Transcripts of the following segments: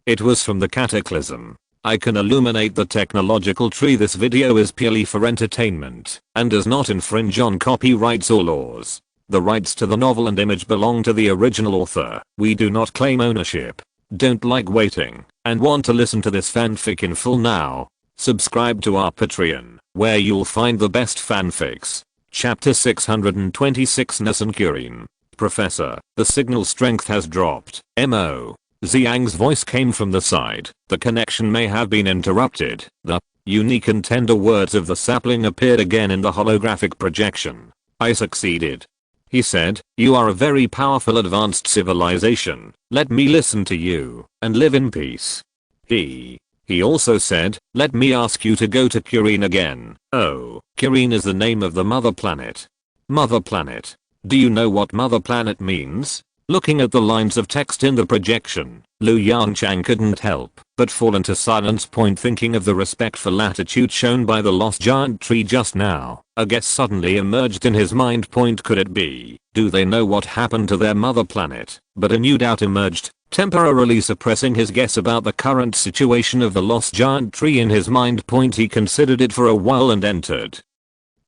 It was from the Cataclysm. I can illuminate the technological tree. This video is purely for entertainment and does not infringe on copyrights or laws. The rights to the novel and image belong to the original author. We do not claim ownership. Don't like waiting and want to listen to this fanfic in full now? Subscribe to our Patreon, where you'll find the best fanfics. Chapter 626 Ness and Curine. Professor, the signal strength has dropped. M.O. Xiang's voice came from the side. The connection may have been interrupted. The unique and tender words of the sapling appeared again in the holographic projection. I succeeded. He said, you are a very powerful advanced civilization. Let me listen to you and live in peace. He also said, let me ask you to go to Curine again. Oh, Curine is the name of the mother planet. Mother planet. Do you know what mother planet means? Looking at the lines of text in the projection, Yongchang couldn't help but fall into silence. Thinking of the respectful attitude shown by the lost giant tree just now, a guess suddenly emerged in his mind. Could it be? Do they know what happened to their mother planet? But a new doubt emerged, temporarily suppressing his guess about the current situation of the lost giant tree in his mind. He considered it for a while and entered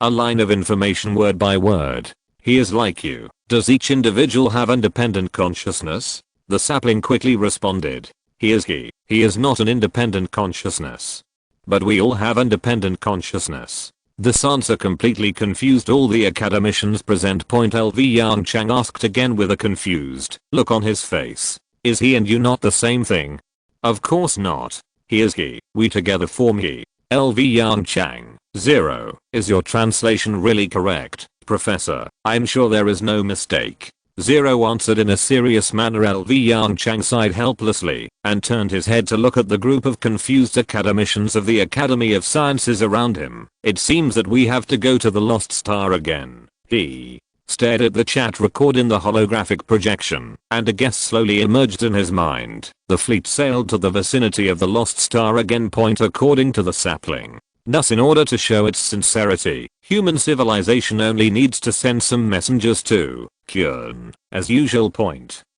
a line of information word by word. He is like you. Does each individual have independent consciousness? The sapling quickly responded. He is not an independent consciousness. But we all have independent consciousness. This answer completely confused all the academicians present. LV Yongchang asked again with a confused look on his face. Is he and you not the same thing? Of course not. He is he. We together form he. LV Yongchang. 0. Is your translation really correct, Professor? I'm sure there is no mistake. 0 answered in a serious manner. LV Yongchang sighed helplessly and turned his head to look at the group of confused academicians of the Academy of Sciences around him. It seems that we have to go to the lost star again. He stared at the chat record in the holographic projection, and a guess slowly emerged in his mind. The fleet sailed to the vicinity of the lost star again. According to the sapling, thus in order to show its sincerity, human civilization only needs to send some messengers to Curine. As usual.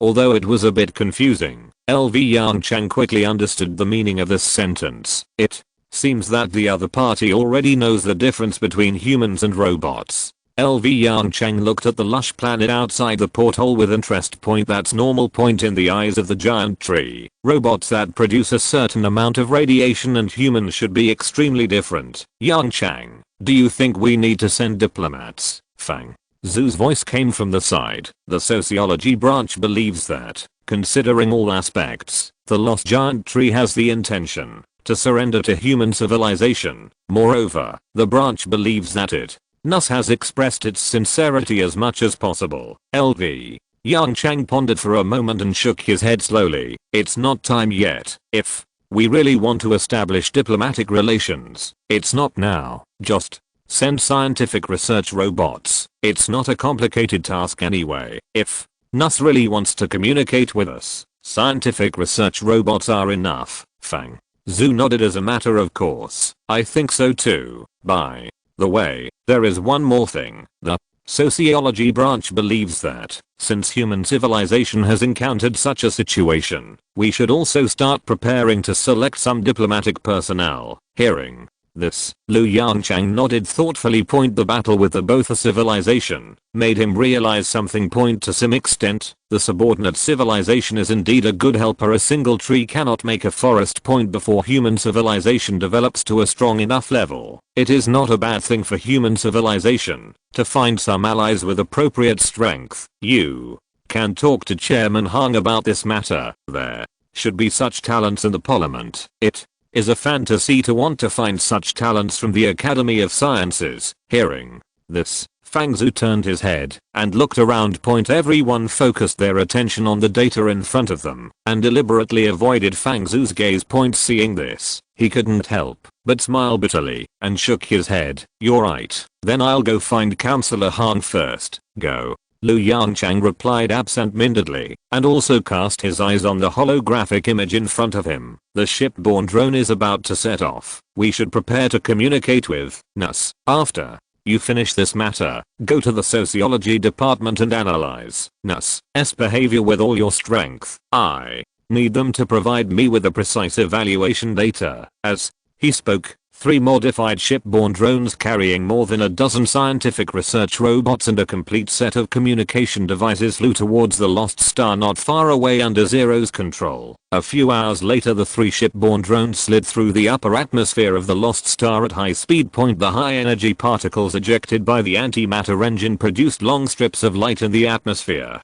Although it was a bit confusing, LV Yongchang quickly understood the meaning of this sentence. It seems that the other party already knows the difference between humans and robots. LV Yongchang looked at the lush planet outside the porthole with interest. That's normal. In the eyes of the giant tree, robots that produce a certain amount of radiation and humans should be extremely different. Yongchang, do you think we need to send diplomats? Fang Zhu's voice came from the side. The sociology branch believes that, considering all aspects, the lost giant tree has the intention to surrender to human civilization. Moreover, the branch believes that it thus has expressed its sincerity as much as possible. LV Yongchang pondered for a moment and shook his head slowly. It's not time yet. If we really want to establish diplomatic relations, it's not now. Just send scientific research robots. It's not a complicated task anyway. If NUS really wants to communicate with us, scientific research robots are enough. Fang Zhu nodded as a matter of course. I think so too. By the way, there is one more thing. The sociology branch believes that, since human civilization has encountered such a situation, we should also start preparing to select some diplomatic personnel. Hearing this, Yongchang nodded thoughtfully. The battle with the Botha civilization made him realize something. To some extent, the subordinate civilization is indeed a good helper. A single tree cannot make a forest. Before human civilization develops to a strong enough level, it is not a bad thing for human civilization to find some allies with appropriate strength. You can talk to Chairman Hang about this matter. There should be such talents in the parliament. It is a fantasy to want to find such talents from the Academy of Sciences. Hearing this, Fang Zhu turned his head and looked around. Everyone focused their attention on the data in front of them and deliberately avoided Fang Zhu's gaze. Seeing this, he couldn't help but smile bitterly and shook his head. You're right. Then I'll go find Councillor Han first. Go. Yongchang replied absent-mindedly and also cast his eyes on the holographic image in front of him. The shipborne drone is about to set off. We should prepare to communicate with NUS. After you finish this matter, go to the sociology department and analyze NUS's behavior with all your strength. I Need them to provide me with the precise evaluation data. As he spoke, 3 modified shipborne drones carrying more than a dozen scientific research robots and a complete set of communication devices flew towards the lost star not far away under Zero's control. A few hours later, the 3 shipborne drones slid through the upper atmosphere of the lost star at high speed. The high energy particles ejected by the antimatter engine produced long strips of light in the atmosphere.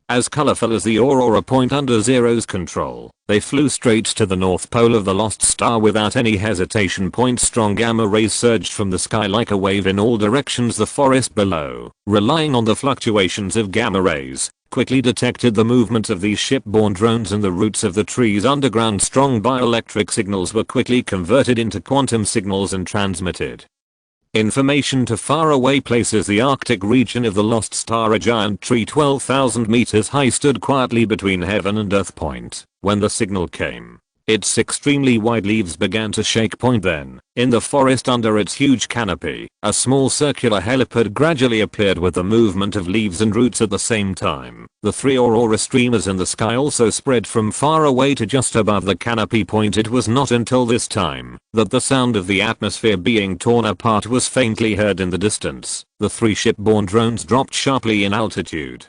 As colorful as the aurora point under Zero's control, they flew straight to the north pole of the lost star without any hesitation. Strong gamma rays surged from the sky like a wave in all directions. The forest below, relying on the fluctuations of gamma rays, quickly detected the movement of these shipborne drones and the roots of the trees underground. Strong bioelectric signals were quickly converted into quantum signals and transmitted information to faraway places. The Arctic region of the lost star, a giant tree 12,000 meters high, stood quietly between heaven and earth. When the signal came, its extremely wide leaves began to shake. Then, in the forest under its huge canopy, a small circular helipad gradually appeared with the movement of leaves and roots at the same time. The 3 aurora streamers in the sky also spread from far away to just above the canopy. It was not until this time that the sound of the atmosphere being torn apart was faintly heard in the distance. The 3 shipborne drones dropped sharply in altitude,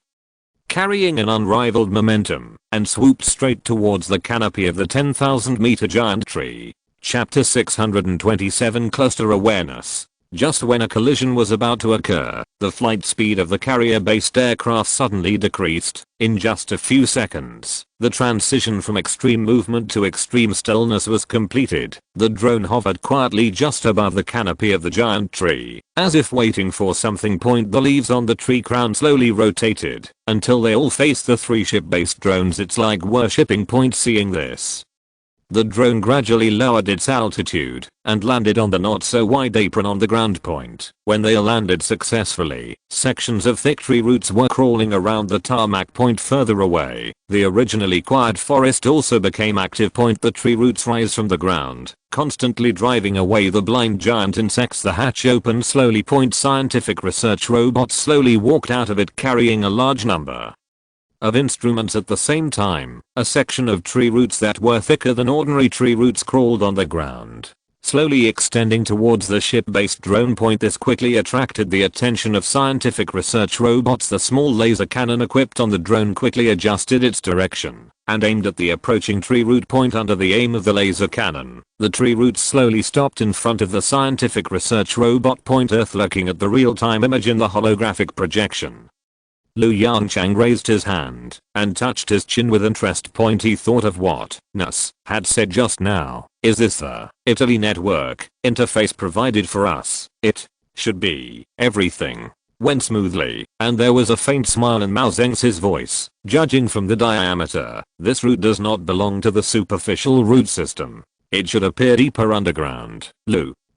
carrying an unrivaled momentum, and swooped straight towards the canopy of the 10,000 meter giant tree. Chapter 627 Cluster Awareness. Just when a collision was about to occur, the flight speed of the carrier-based aircraft suddenly decreased. In just a few seconds, the transition from extreme movement to extreme stillness was completed. The drone hovered quietly just above the canopy of the giant tree, as if waiting for something. The leaves on the tree crown slowly rotated until they all faced the 3 ship-based drones. It's like worshipping. Seeing this, the drone gradually lowered its altitude and landed on the not-so-wide apron on the ground. When they landed successfully, sections of thick tree roots were crawling around the tarmac. Further away, the originally quiet forest also became active. The tree roots rise from the ground, constantly driving away the blind giant insects. The hatch opened slowly. Scientific research robots slowly walked out of it carrying a large number of instruments at the same time. A section of tree roots that were thicker than ordinary tree roots crawled on the ground, slowly extending towards the ship-based drone. This quickly attracted the attention of scientific research robots. The small laser cannon equipped on the drone quickly adjusted its direction and aimed at the approaching tree root. Under the aim of the laser cannon, the tree roots slowly stopped in front of the scientific research robot. Earth looking at the real-time image in the holographic projection, Yongchang raised his hand and touched his chin with interest. He thought of what Nus had said just now. Is this the Italy network interface provided for us? It should be. Everything went smoothly, and there was a faint smile in Mao Zedong's voice. Judging from the diameter, this route does not belong to the superficial route system. It should appear deeper underground.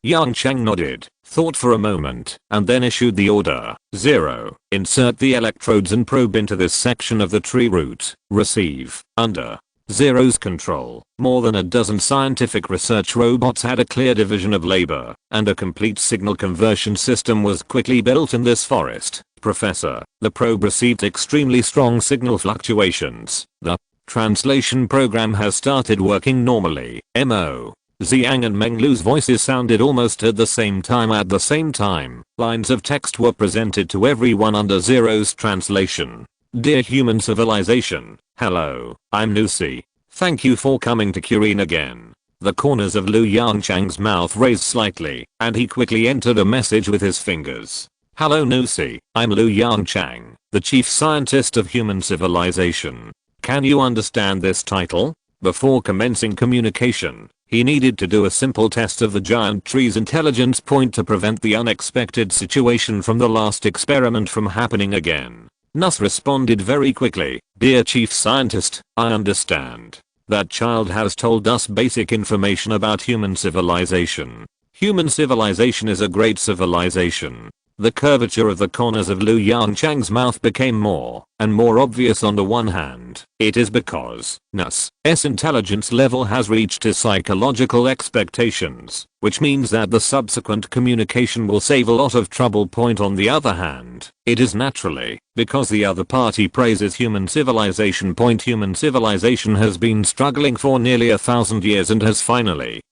Yongchang nodded, thought for a moment, and then issued the order. 0. Insert the electrodes and probe into this section of the tree root. Receive. Under Zero's control, more than a dozen scientific research robots had a clear division of labor, and a complete signal conversion system was quickly built in this forest. Professor, the probe received extremely strong signal fluctuations. The translation program has started working normally. Mo. Xiang and Menglu's voices sounded almost at the same time. At the same time, lines of text were presented to everyone under Zero's translation. Dear human civilization, hello, I'm Lucy. Thank you for coming to Kirin again. The corners of Yongchang's mouth raised slightly, and he quickly entered a message with his fingers. Hello Lucy, I'm Yongchang, the chief scientist of human civilization. Can you understand this title? Before commencing communication, he needed to do a simple test of the giant tree's intelligence to prevent the unexpected situation from the last experiment from happening again. Nuss responded very quickly. Dear chief scientist, I understand. That child has told us basic information about human civilization. Human civilization is a great civilization. The curvature of the corners of Lu Yongchang's mouth became more and more obvious. On the one hand, it is because Nuss's intelligence level has reached his psychological expectations, which means that the subsequent communication will save a lot of trouble. On the other hand, it is naturally because the other party praises human civilization. Human civilization has been struggling for nearly 1,000 years and has finally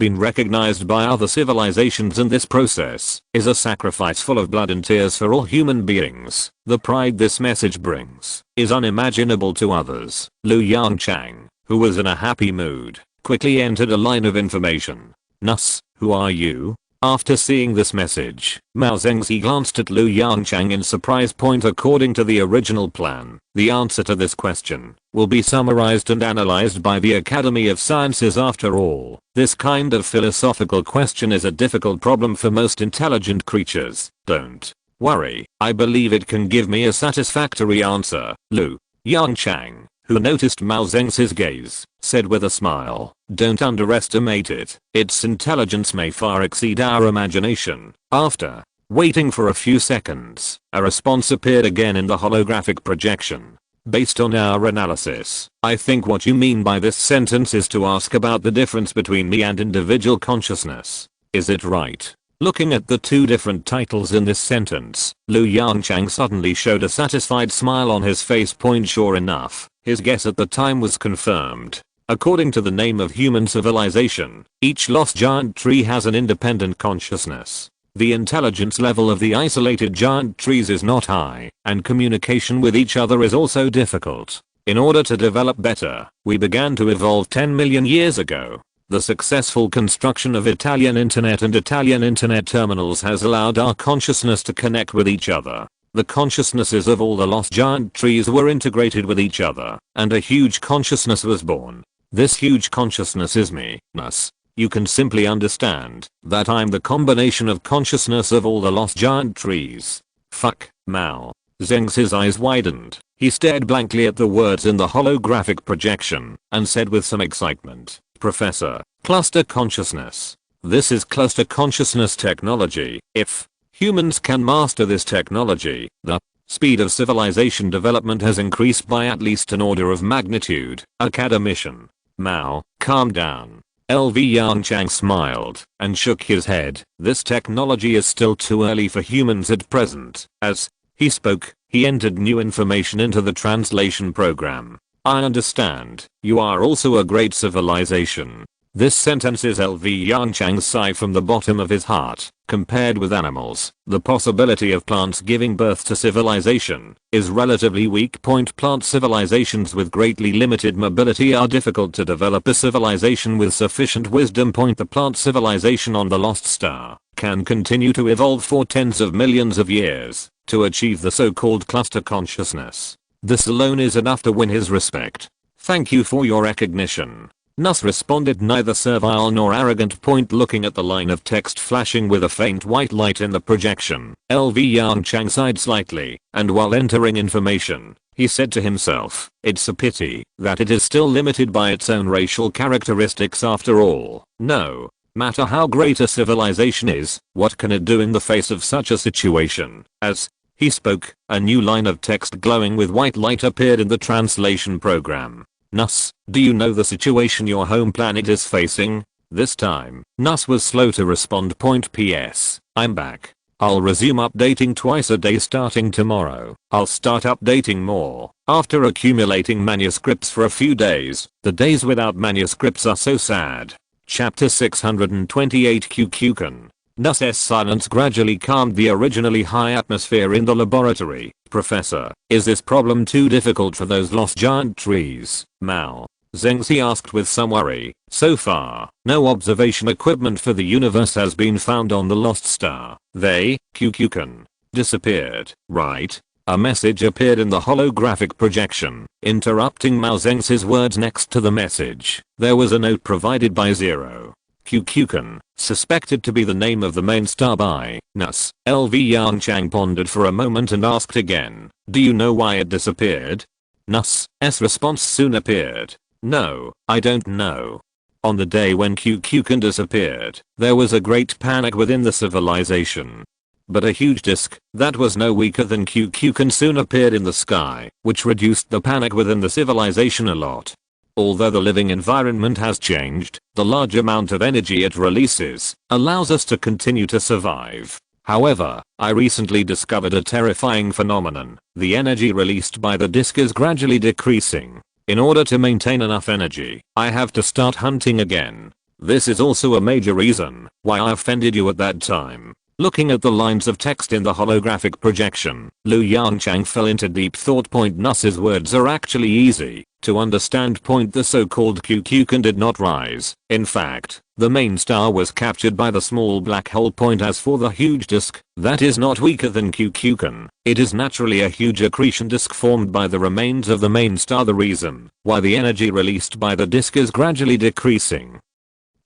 been recognized by other civilizations, and this process is a sacrifice full of blood and tears for all human beings. The pride this message brings is unimaginable to others. Lu Yongchang, who was in a happy mood, quickly entered a line of information. Nuss, who are you? After seeing this message, Mao Zengzi glanced at Lu Yongchang in surprise. According to the original plan, the answer to this question will be summarized and analyzed by the Academy of Sciences. After all, this kind of philosophical question is a difficult problem for most intelligent creatures. Don't worry, I believe it can give me a satisfactory answer. Lu Yongchang, who noticed Mao Zengzi's gaze, said with a smile, don't underestimate it. Its intelligence may far exceed our imagination. After waiting for a few seconds, a response appeared again in the holographic projection. Based on our analysis, I think what you mean by this sentence is to ask about the difference between me and individual consciousness. Is it right? Looking at the two different titles in this sentence, Lu Yongchang suddenly showed a satisfied smile on his face. Sure enough, his guess at the time was confirmed. According to the name of human civilization, each lost giant tree has an independent consciousness. The intelligence level of the isolated giant trees is not high, and communication with each other is also difficult. In order to develop better, we began to evolve 10 million years ago. The successful construction of Italian internet and Italian internet terminals has allowed our consciousness to connect with each other. The consciousnesses of all the lost giant trees were integrated with each other, and a huge consciousness was born. This huge consciousness is me, Nuss. You can simply understand that I'm the combination of consciousness of all the lost giant trees. Fuck, Mao Zengzi's eyes widened. He stared blankly at the words in the holographic projection and said with some excitement, Professor, cluster consciousness. This is cluster consciousness technology. If humans can master this technology, the speed of civilization development has increased by at least an order of magnitude. Academician. Mao, calm down. LV Yongchang smiled and shook his head. This technology is still too early for humans at present. As he spoke, he entered new information into the translation program. I understand. You are also a great civilization. This sentence is LV Yongchang's sigh from the bottom of his heart. Compared with animals, the possibility of plants giving birth to civilization is relatively weak. Plant civilizations with greatly limited mobility are difficult to develop a civilization with sufficient wisdom. The plant civilization on the lost star can continue to evolve for tens of millions of years to achieve the so-called cluster consciousness. This alone is enough to win his respect. Thank you for your recognition. Nuss responded, neither servile nor arrogant. Looking at the line of text flashing with a faint white light in the projection, LV Yongchang sighed slightly, and while entering information, he said to himself, it's a pity that it is still limited by its own racial characteristics. After all, no matter how great a civilization is, what can it do in the face of such a situation? As he spoke, a new line of text glowing with white light appeared in the translation program. Nuss, do you know the situation your home planet is facing? This time, Nuss was slow to respond. P.S. I'm back. I'll resume updating twice a day starting tomorrow. I'll start updating more. After accumulating manuscripts for a few days, the days without manuscripts are so sad. Chapter 628 Kukukan. Nuss's silence gradually calmed the originally high atmosphere in the laboratory. Professor, is this problem too difficult for those lost giant trees? Mao Zengzi asked with some worry. So far, no observation equipment for the universe has been found on the lost star. They, Kukukan, disappeared, right? A message appeared in the holographic projection, interrupting Mao Zengzi's words. Next to the message, there was a note provided by Zero. Kukukan, suspected to be the name of the main star by Nuss. LV Yongchang pondered for a moment and asked again, do you know why it disappeared? Nuss's response soon appeared. No, I don't know. On the day when Kukukan disappeared, there was a great panic within the civilization. but a huge disk that was no weaker than Kukulkan soon appeared in the sky, which reduced the panic within the civilization a lot. Although the living environment has changed, the large amount of energy it releases allows us to continue to survive. However, I recently discovered a terrifying phenomenon. The energy released by the disk is gradually decreasing. In order to maintain enough energy, I have to start hunting again. This is also a major reason why I offended you at that time. Looking at the lines of text in the holographic projection, Yongchang fell into deep thought. Nuss's words are actually easy to understand. The so-called Kukulkan did not rise. In fact, the main star was captured by the small black hole. As for the huge disk, that is not weaker than Kukulkan. It is naturally a huge accretion disk formed by the remains of the main star. The reason why the energy released by the disk is gradually decreasing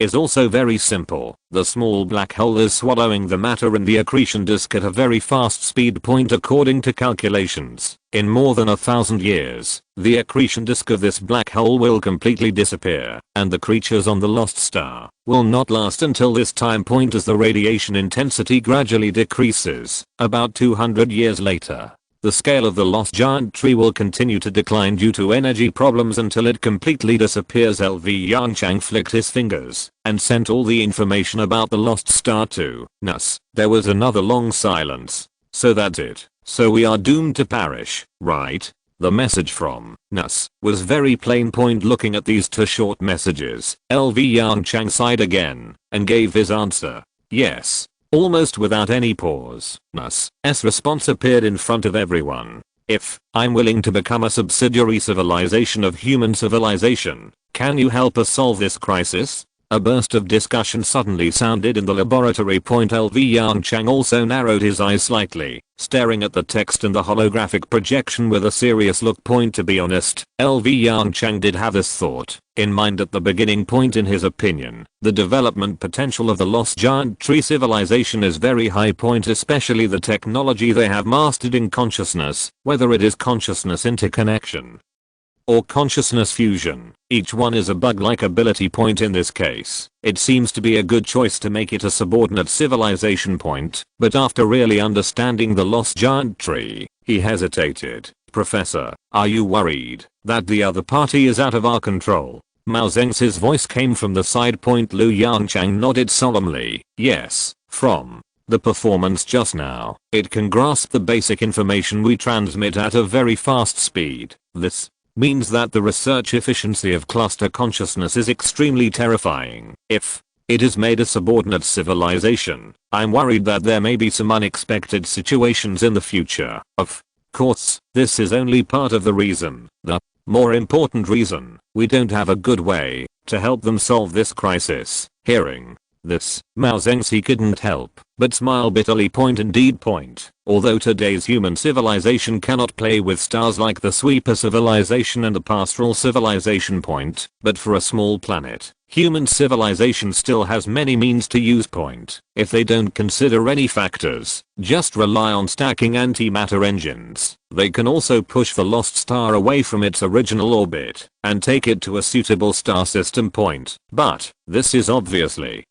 is also very simple. The small black hole is swallowing the matter in the accretion disk at a very fast speed. According to calculations, in more than 1,000 years, the accretion disk of this black hole will completely disappear, and the creatures on the lost star will not last until this time. As the radiation intensity gradually decreases, about 200 years later, the scale of the lost giant tree will continue to decline due to energy problems until it completely disappears. Yongchang flicked his fingers and sent all the information about the lost star to Nuss. There was another long silence. So that's it. So we are doomed to perish, right? The message from Nuss was very plain. Looking at these two short messages, Yongchang sighed again and gave his answer. Yes. Almost without any pause, Nuss's response appeared in front of everyone. If I'm willing to become a subsidiary civilization of human civilization, can you help us solve this crisis? A burst of discussion suddenly sounded in the laboratory. Yongchang also narrowed his eyes slightly, staring at the text in the holographic projection with a serious look. To be honest, Yongchang did have this thought in mind at the beginning. In his opinion, the development potential of the lost giant tree civilization is very high. Especially the technology they have mastered in consciousness, whether it is consciousness interconnection or consciousness fusion. Each one is a bug-like ability. In this case, it seems to be a good choice to make it a subordinate civilization. But after really understanding the lost giant tree, he hesitated. Professor, are you worried that the other party is out of our control? Mao Zedong's voice came from the side. Yongchang nodded solemnly. Yes, from the performance just now, it can grasp the basic information we transmit at a very fast speed. This means that the research efficiency of cluster consciousness is extremely terrifying. If it is made a subordinate civilization, I'm worried that there may be some unexpected situations in the future. Of course, this is only part of the reason. The more important reason, we don't have a good way to help them solve this crisis. Hearing this, Mao Zedong couldn't help but smile bitterly. Indeed. Although today's human civilization cannot play with stars like the sweeper civilization and the pastoral civilization. But for a small planet, human civilization still has many means to use. If they don't consider any factors, just rely on stacking antimatter engines, they can also push the lost star away from its original orbit and take it to a suitable star system. But this is obviously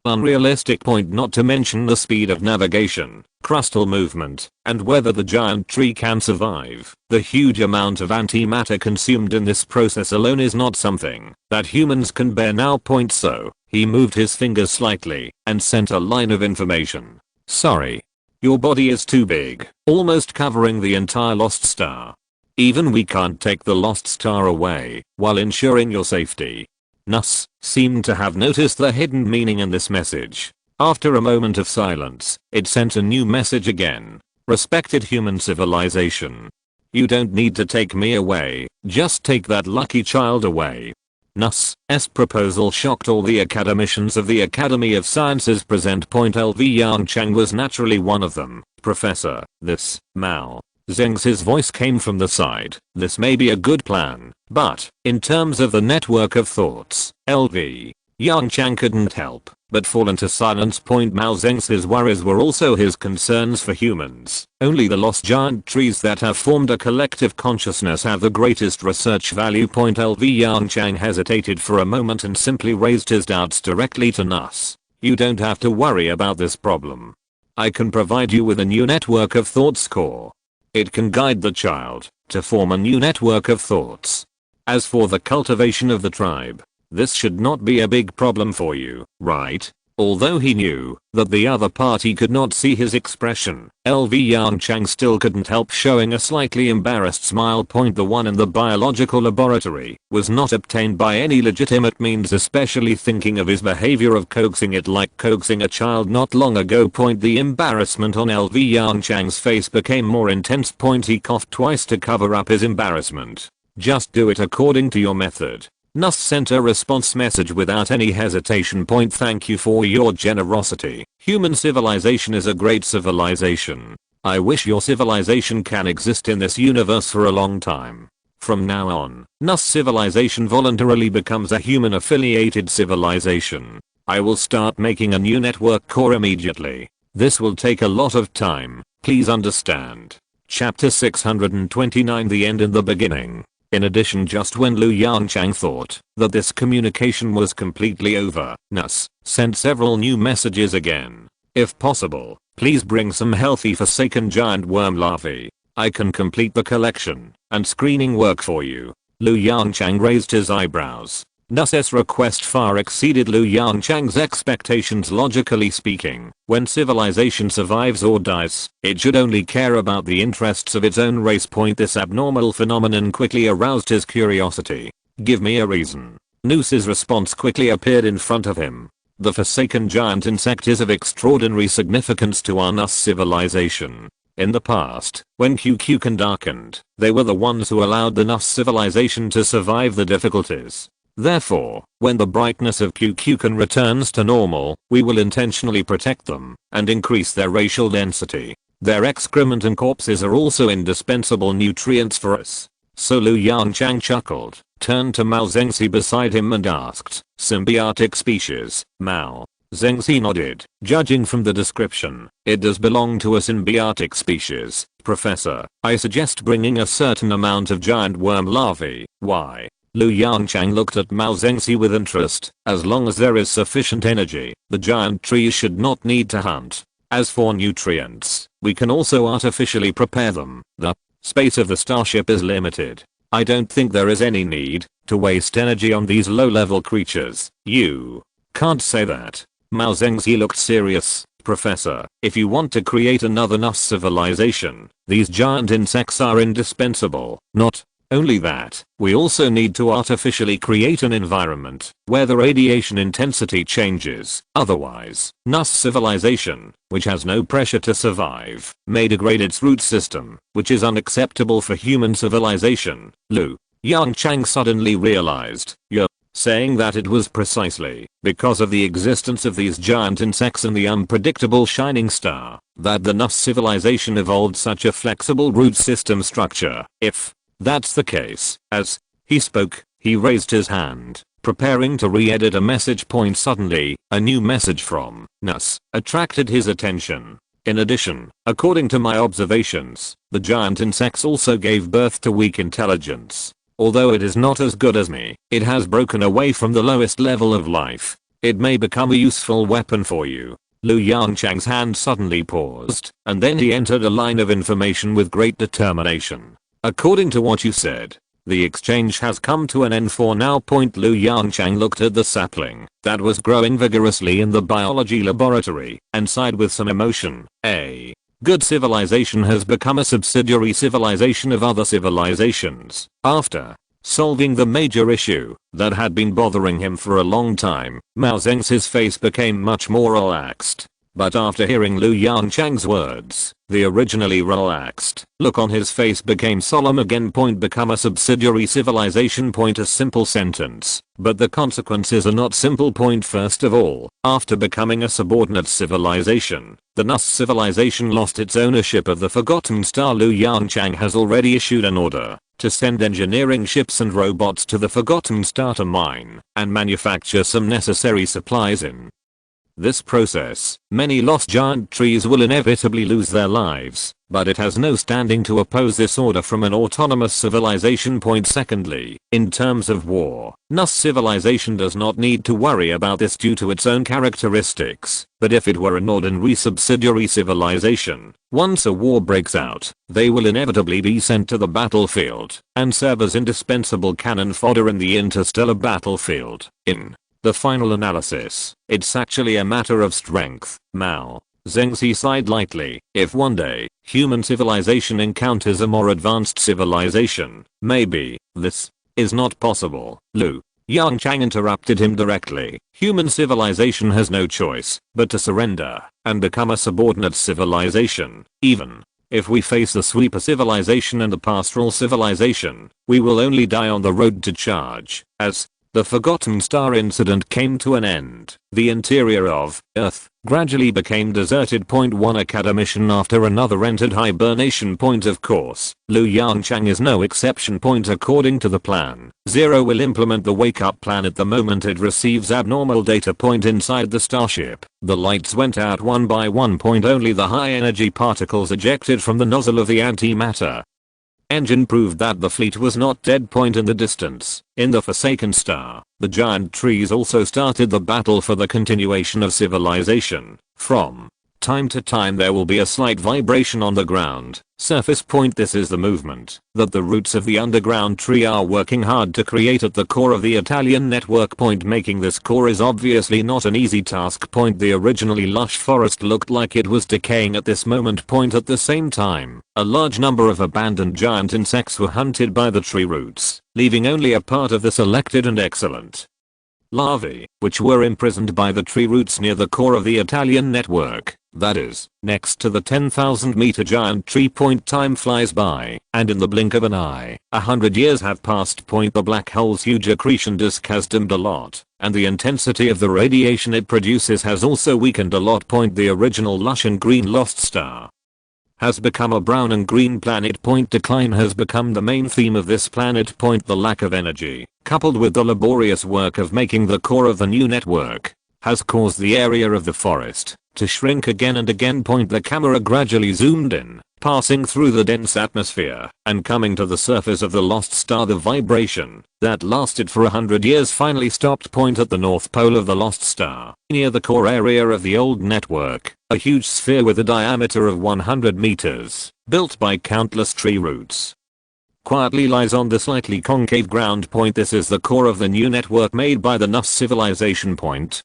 unrealistic. Not to mention the speed of navigation, crustal movement, and whether the giant tree can survive. The huge amount of antimatter consumed in this process alone is not something that humans can bear now. So, he moved his fingers slightly and sent a line of information. Sorry. Your body is too big, almost covering the entire lost star. Even we can't take the lost star away while ensuring your safety. Nuss seemed to have noticed the hidden meaning in this message. After a moment of silence, it sent a new message again. Respected human civilization. You don't need to take me away, just take that lucky child away. Nuss's proposal shocked all the academicians of the Academy of Sciences present. Yongchang was naturally one of them. Professor, this, Mao Zedong's voice came from the side. This may be a good plan, but in terms of the network of thoughts, Yongchang couldn't help but fall into silence. Mao Zedong's worries were also his concerns for humans. Only the lost giant trees that have formed a collective consciousness have the greatest research value. Yongchang hesitated for a moment and simply raised his doubts directly to Nuss. You don't have to worry about this problem. I can provide you with a new network of thoughts core. It can guide the child to form a new network of thoughts. As for the cultivation of the tribe, this should not be a big problem for you, right? Although he knew that the other party could not see his expression, LV Yongchang still couldn't help showing a slightly embarrassed smile. The one in the biological laboratory was not obtained by any legitimate means, especially thinking of his behavior of coaxing it like coaxing a child not long ago. The embarrassment on LV Yongchang's face became more intense. He coughed twice to cover up his embarrassment. Just do it according to your method. Nuss sent a response message without any hesitation. Thank you for your generosity. Human civilization is a great civilization. I wish your civilization can exist in this universe for a long time. From now on, Nuss civilization voluntarily becomes a human affiliated civilization. I will start making a new network core immediately. This will take a lot of time. Please understand. Chapter 629, The End in the Beginning. In addition, just when Lu Yongchang thought that this communication was completely over, Nuss sent several new messages again. If possible, please bring some healthy forsaken giant worm larvae. I can complete the collection and screening work for you. Lu Yongchang raised his eyebrows. Nuss's request far exceeded Lu Yongchang's expectations. Logically speaking, when civilization survives or dies, it should only care about the interests of its own race. This abnormal phenomenon quickly aroused his curiosity. Give me a reason. Nuss's response quickly appeared in front of him. The forsaken giant insect is of extraordinary significance to our Nuss civilization. In the past, when Qq darkened, they were the ones who allowed the Nuss civilization to survive the difficulties. Therefore, when the brightness of Qq returns to normal, we will intentionally protect them and increase their racial density. Their excrement and corpses are also indispensable nutrients for us. So Lu Yongchang chuckled, turned to Mao Zengzi beside him and asked, symbiotic species, Mao. Zengzi nodded. Judging from the description, it does belong to a symbiotic species, Professor. I suggest bringing a certain amount of giant worm larvae. Why? Lu Yongchang looked at Mao Zengzi with interest. As long as there is sufficient energy, the giant trees should not need to hunt. As for nutrients, we can also artificially prepare them. The space of the starship is limited. I don't think there is any need to waste energy on these low-level creatures. You can't say that. Mao Zengzi looked serious. Professor, if you want to create another Nuss civilization, these giant insects are indispensable. Not only that, we also need to artificially create an environment where the radiation intensity changes. Otherwise, Nuss civilization, which has no pressure to survive, may degrade its root system, which is unacceptable for human civilization. Lu Yongchang suddenly realized, you're saying that it was precisely because of the existence of these giant insects and the unpredictable shining star that the Nuss civilization evolved such a flexible root system structure. If that's the case, as he spoke, he raised his hand, preparing to re-edit a message. Suddenly, a new message from Nuss attracted his attention. In addition, according to my observations, the giant insects also gave birth to weak intelligence. Although it is not as good as me, it has broken away from the lowest level of life. It may become a useful weapon for you. Lu Yongchang's hand suddenly paused, and then he entered a line of information with great determination. According to what you said, the exchange has come to an end for now. Lu Yongchang looked at the sapling that was growing vigorously in the biology laboratory and sighed with some emotion. A good civilization has become a subsidiary civilization of other civilizations. After solving the major issue that had been bothering him for a long time, Mao Zengzi's face became much more relaxed. But after hearing Lu Yongchang's words, the originally relaxed look on his face became solemn again. Become a subsidiary civilization. A simple sentence, but the consequences are not simple. First of all, after becoming a subordinate civilization, the Nuss civilization lost its ownership of the Forgotten Star. Lu Yongchang has already issued an order to send engineering ships and robots to the Forgotten Star to mine and manufacture some necessary supplies in this process, many lost giant trees will inevitably lose their lives, but it has no standing to oppose this order from an autonomous civilization. Secondly, in terms of war, NUS civilization does not need to worry about this due to its own characteristics, but if it were an ordinary subsidiary civilization, once a war breaks out, they will inevitably be sent to the battlefield and serve as indispensable cannon fodder in the interstellar battlefield. In the final analysis, it's actually a matter of strength. Mao Zedong sighed lightly. If one day, human civilization encounters a more advanced civilization, maybe, this is not possible. Yongchang interrupted him directly. Human civilization has no choice but to surrender and become a subordinate civilization. Even if we face the sweeper civilization and the pastoral civilization, we will only die on the road to charge. As the Forgotten Star incident came to an end, the interior of Earth gradually became deserted. One academician after another entered hibernation. Of course, Yongchang is no exception. According to the plan, Zero will implement the wake-up plan at the moment it receives abnormal data. Inside the starship, the lights went out one by one. Only the high-energy particles ejected from the nozzle of the antimatter engine proved that the fleet was not dead. In the distance, in the Forsaken Star, the giant trees also started the battle for the continuation of civilization. From time to time there will be a slight vibration on the ground surface. This is the movement that the roots of the underground tree are working hard to create at the core of the Italian network. Making this core is obviously not an easy task. The originally lush forest looked like it was decaying at this moment. At the same time, a large number of abandoned giant insects were hunted by the tree roots, leaving only a part of the selected and excellent larvae, which were imprisoned by the tree roots near the core of the Italian network, that is, next to the 10,000 meter giant tree. Time flies by, and in the blink of an eye, 100 years have passed. The black hole's huge accretion disk has dimmed a lot, and the intensity of the radiation it produces has also weakened a lot. The original lush and green lost star has become a brown and green planet. Decline has become the main theme of this planet. The lack of energy, coupled with the laborious work of making the core of the new network, has caused the area of the forest to shrink again and again. The camera gradually zoomed in, passing through the dense atmosphere and coming to the surface of the lost star. The vibration that lasted for 100 years finally stopped. At the north pole of the lost star, near the core area of the old network, a huge sphere with a diameter of 100 meters, built by countless tree roots, quietly lies on the slightly concave ground. This is the core of the new network made by the NUS civilization.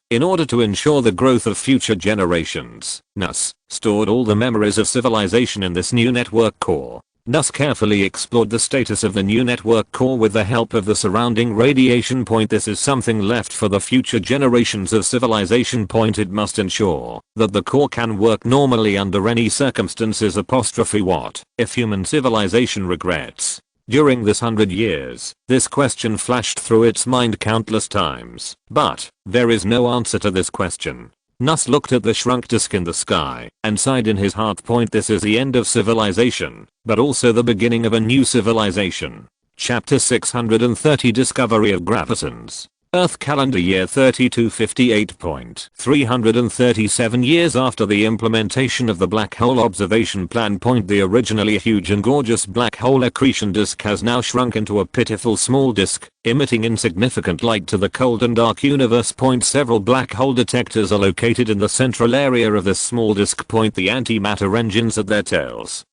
In order to ensure the growth of future generations, NUS stored all the memories of civilization in this new network core. NUS carefully explored the status of the new network core with the help of the surrounding radiation. This is something left for the future generations of civilization. It must ensure that the core can work normally under any circumstances. What if human civilization regrets? During this 100 years, this question flashed through its mind countless times, but there is no answer to this question. NUS looked at the shrunk disk in the sky and sighed in his heart. This is the end of civilization, but also the beginning of a new civilization. Chapter 630 Discovery of Gravitons. Earth calendar year 3258. 337 years after the implementation of the black hole observation plan. The originally huge and gorgeous black hole accretion disk has now shrunk into a pitiful small disk, emitting insignificant light to the cold and dark universe. Several black hole detectors are located in the central area of this small disk. The antimatter engines at their tails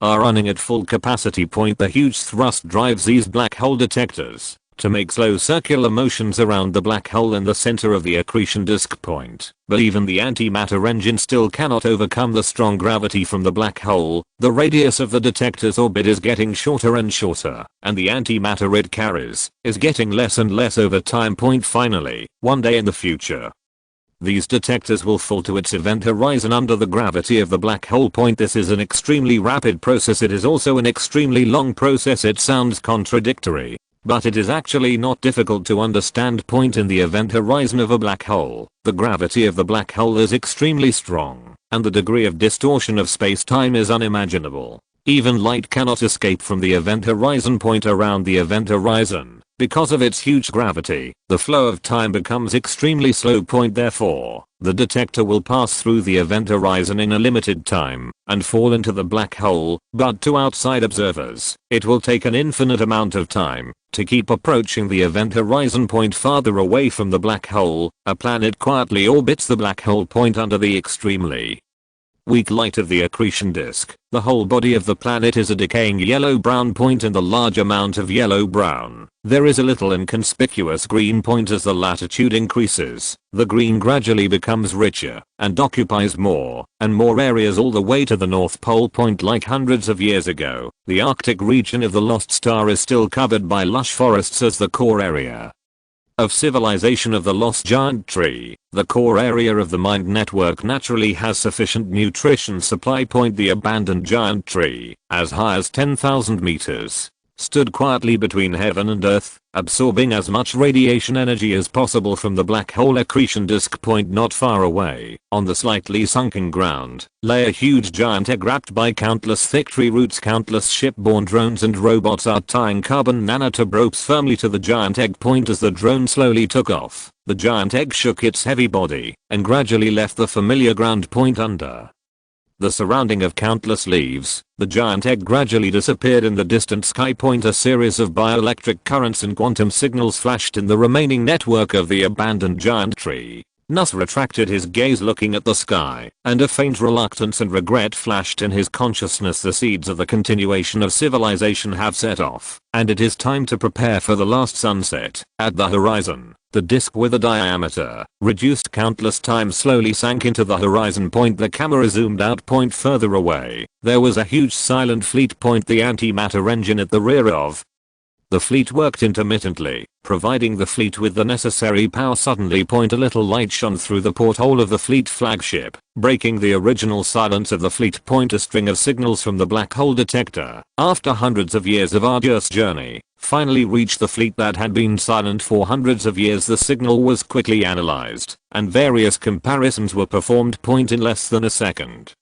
are running at full capacity. The huge thrust drives these black hole detectors to make slow circular motions around the black hole in the center of the accretion disk. But even the antimatter engine still cannot overcome the strong gravity from the black hole. The radius of the detector's orbit is getting shorter and shorter, and the antimatter it carries is getting less and less over time. Finally, one day in the future, these detectors will fall to its event horizon under the gravity of the black hole. This is an extremely rapid process. It is also an extremely long process. It sounds contradictory, but it is actually not difficult to understand. In the event horizon of a black hole, the gravity of the black hole is extremely strong, and the degree of distortion of space-time is unimaginable. Even light cannot escape from the event horizon. Around the event horizon, because of its huge gravity, the flow of time becomes extremely slow. Therefore, The detector will pass through the event horizon in a limited time and fall into the black hole, but to outside observers, it will take an infinite amount of time to keep approaching the event horizon point farther away from the black hole. A planet quietly orbits the black hole point under the extremely weak light of the accretion disk. The whole body of the planet is a decaying yellow-brown point, and the large amount of yellow-brown. There is a little inconspicuous green point as the latitude increases. The green gradually becomes richer and occupies more and more areas all the way to the North Pole point. Like hundreds of years ago, the Arctic region of the lost star is still covered by lush forests as the core area of civilization of the lost giant tree. The core area of the mind network naturally has sufficient nutrition supply. The abandoned giant tree, as high as 10,000 meters, stood quietly between heaven and earth, absorbing as much radiation energy as possible from the black hole accretion disk point. Not far away, on the slightly sunken ground, lay a huge giant egg wrapped by countless thick tree roots. Countless shipborne drones and robots are tying carbon nanotube ropes firmly to the giant egg point. As the drone slowly took off, the giant egg shook its heavy body and gradually left the familiar ground point under the surrounding of countless leaves. The giant egg gradually disappeared in the distant sky point. A series of bioelectric currents and quantum signals flashed in the remaining network of the abandoned giant tree. Nuss retracted his gaze, looking at the sky, and a faint reluctance and regret flashed in his consciousness. The seeds of the continuation of civilization have set off, and it is time to prepare for the last sunset. At the horizon, the disk with a diameter reduced countless times slowly sank into the horizon point. The camera zoomed out. Point further away, there was a huge silent fleet. Point the antimatter engine at the rear of the fleet worked intermittently, providing the fleet with the necessary power. Suddenly, point a little light shone through the porthole of the fleet flagship, breaking the original silence of the fleet. Point a string of signals from the black hole detector, after hundreds of years of arduous journey, finally reached the fleet that had been silent for hundreds of years. The signal was quickly analyzed, and various comparisons were performed. Point in less than a second.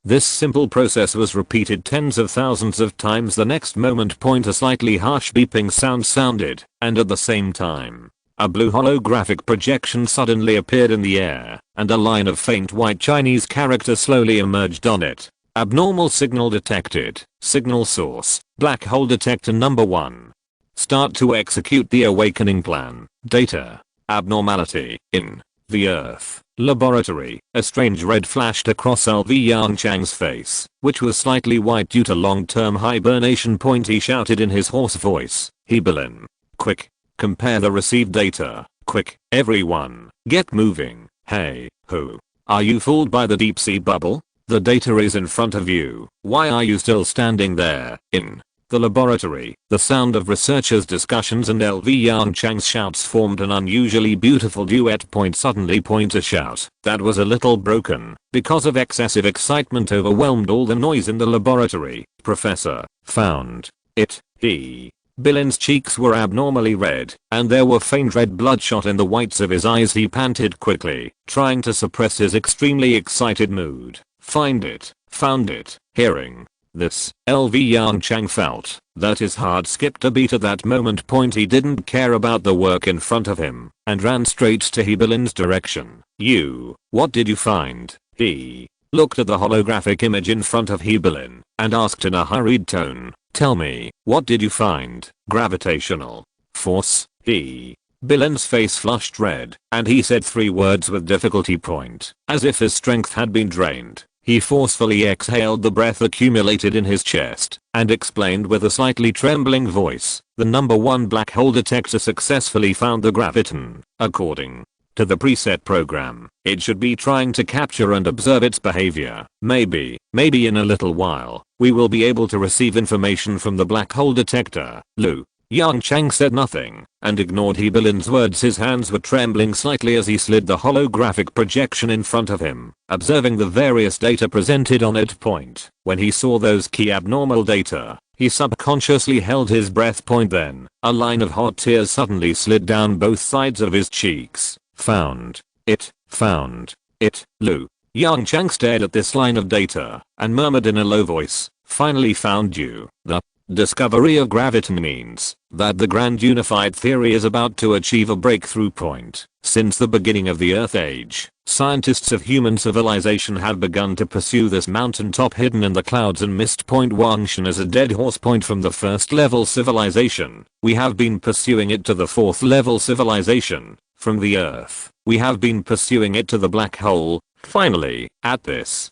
This simple process was repeated tens of thousands of times. The next moment, point a slightly harsh beeping sound sounded, and at the same time, a blue holographic projection suddenly appeared in the air, and a line of faint white Chinese characters slowly emerged on it. Abnormal signal detected. Signal source, black hole detector number 1. Start to execute the awakening plan. Data. Abnormality in the Earth laboratory. A strange red flashed across Yongchang's face, which was slightly white due to long-term hibernation. Point he shouted in his hoarse voice. Hebelin. Quick. Compare the received data. Quick, everyone. Get moving. Hey, who? Are you fooled by the deep sea bubble? The data is in front of you. Why are you still standing there? In the laboratory, the sound of researchers' discussions and Yongchang's shouts formed an unusually beautiful duet. Point suddenly, point a shout that was a little broken because of excessive excitement overwhelmed all the noise in the laboratory. Professor found it. Bilin's cheeks were abnormally red, and there were faint red bloodshot in the whites of his eyes. He panted quickly, trying to suppress his extremely excited mood. Find it. Found it. Hearing this, Yongchang felt that his heart skipped a beat at that moment. Point he didn't care about the work in front of him, and ran straight to Hebelin's direction. What did you find? He looked at the holographic image in front of Hebelin, and asked in a hurried tone, tell me, what did you find? Gravitational force. Bilin's face flushed red, and he said 3 words with difficulty. Point, as if his strength had been drained, he forcefully exhaled the breath accumulated in his chest, and explained with a slightly trembling voice, the number 1 black hole detector successfully found the graviton. According to the preset program, it should be trying to capture and observe its behavior. Maybe in a little while, we will be able to receive information from the black hole detector. Yongchang said nothing, and ignored Hebelin's words. His hands were trembling slightly as he slid the holographic projection in front of him, observing the various data presented on it. Point, when he saw those key abnormal data, he subconsciously held his breath. Point, then, a line of hot tears suddenly slid down both sides of his cheeks. Found it. Yongchang stared at this line of data, and murmured in a low voice, finally found you. Discovery of graviton means that the grand unified theory is about to achieve a breakthrough point. Since the beginning of the Earth Age, scientists of human civilization have begun to pursue this mountaintop hidden in the clouds and mist point. Yongchang is a dead horse point from the first level civilization. We have been pursuing it to the fourth level civilization. From the Earth, we have been pursuing it to the black hole. Finally, at this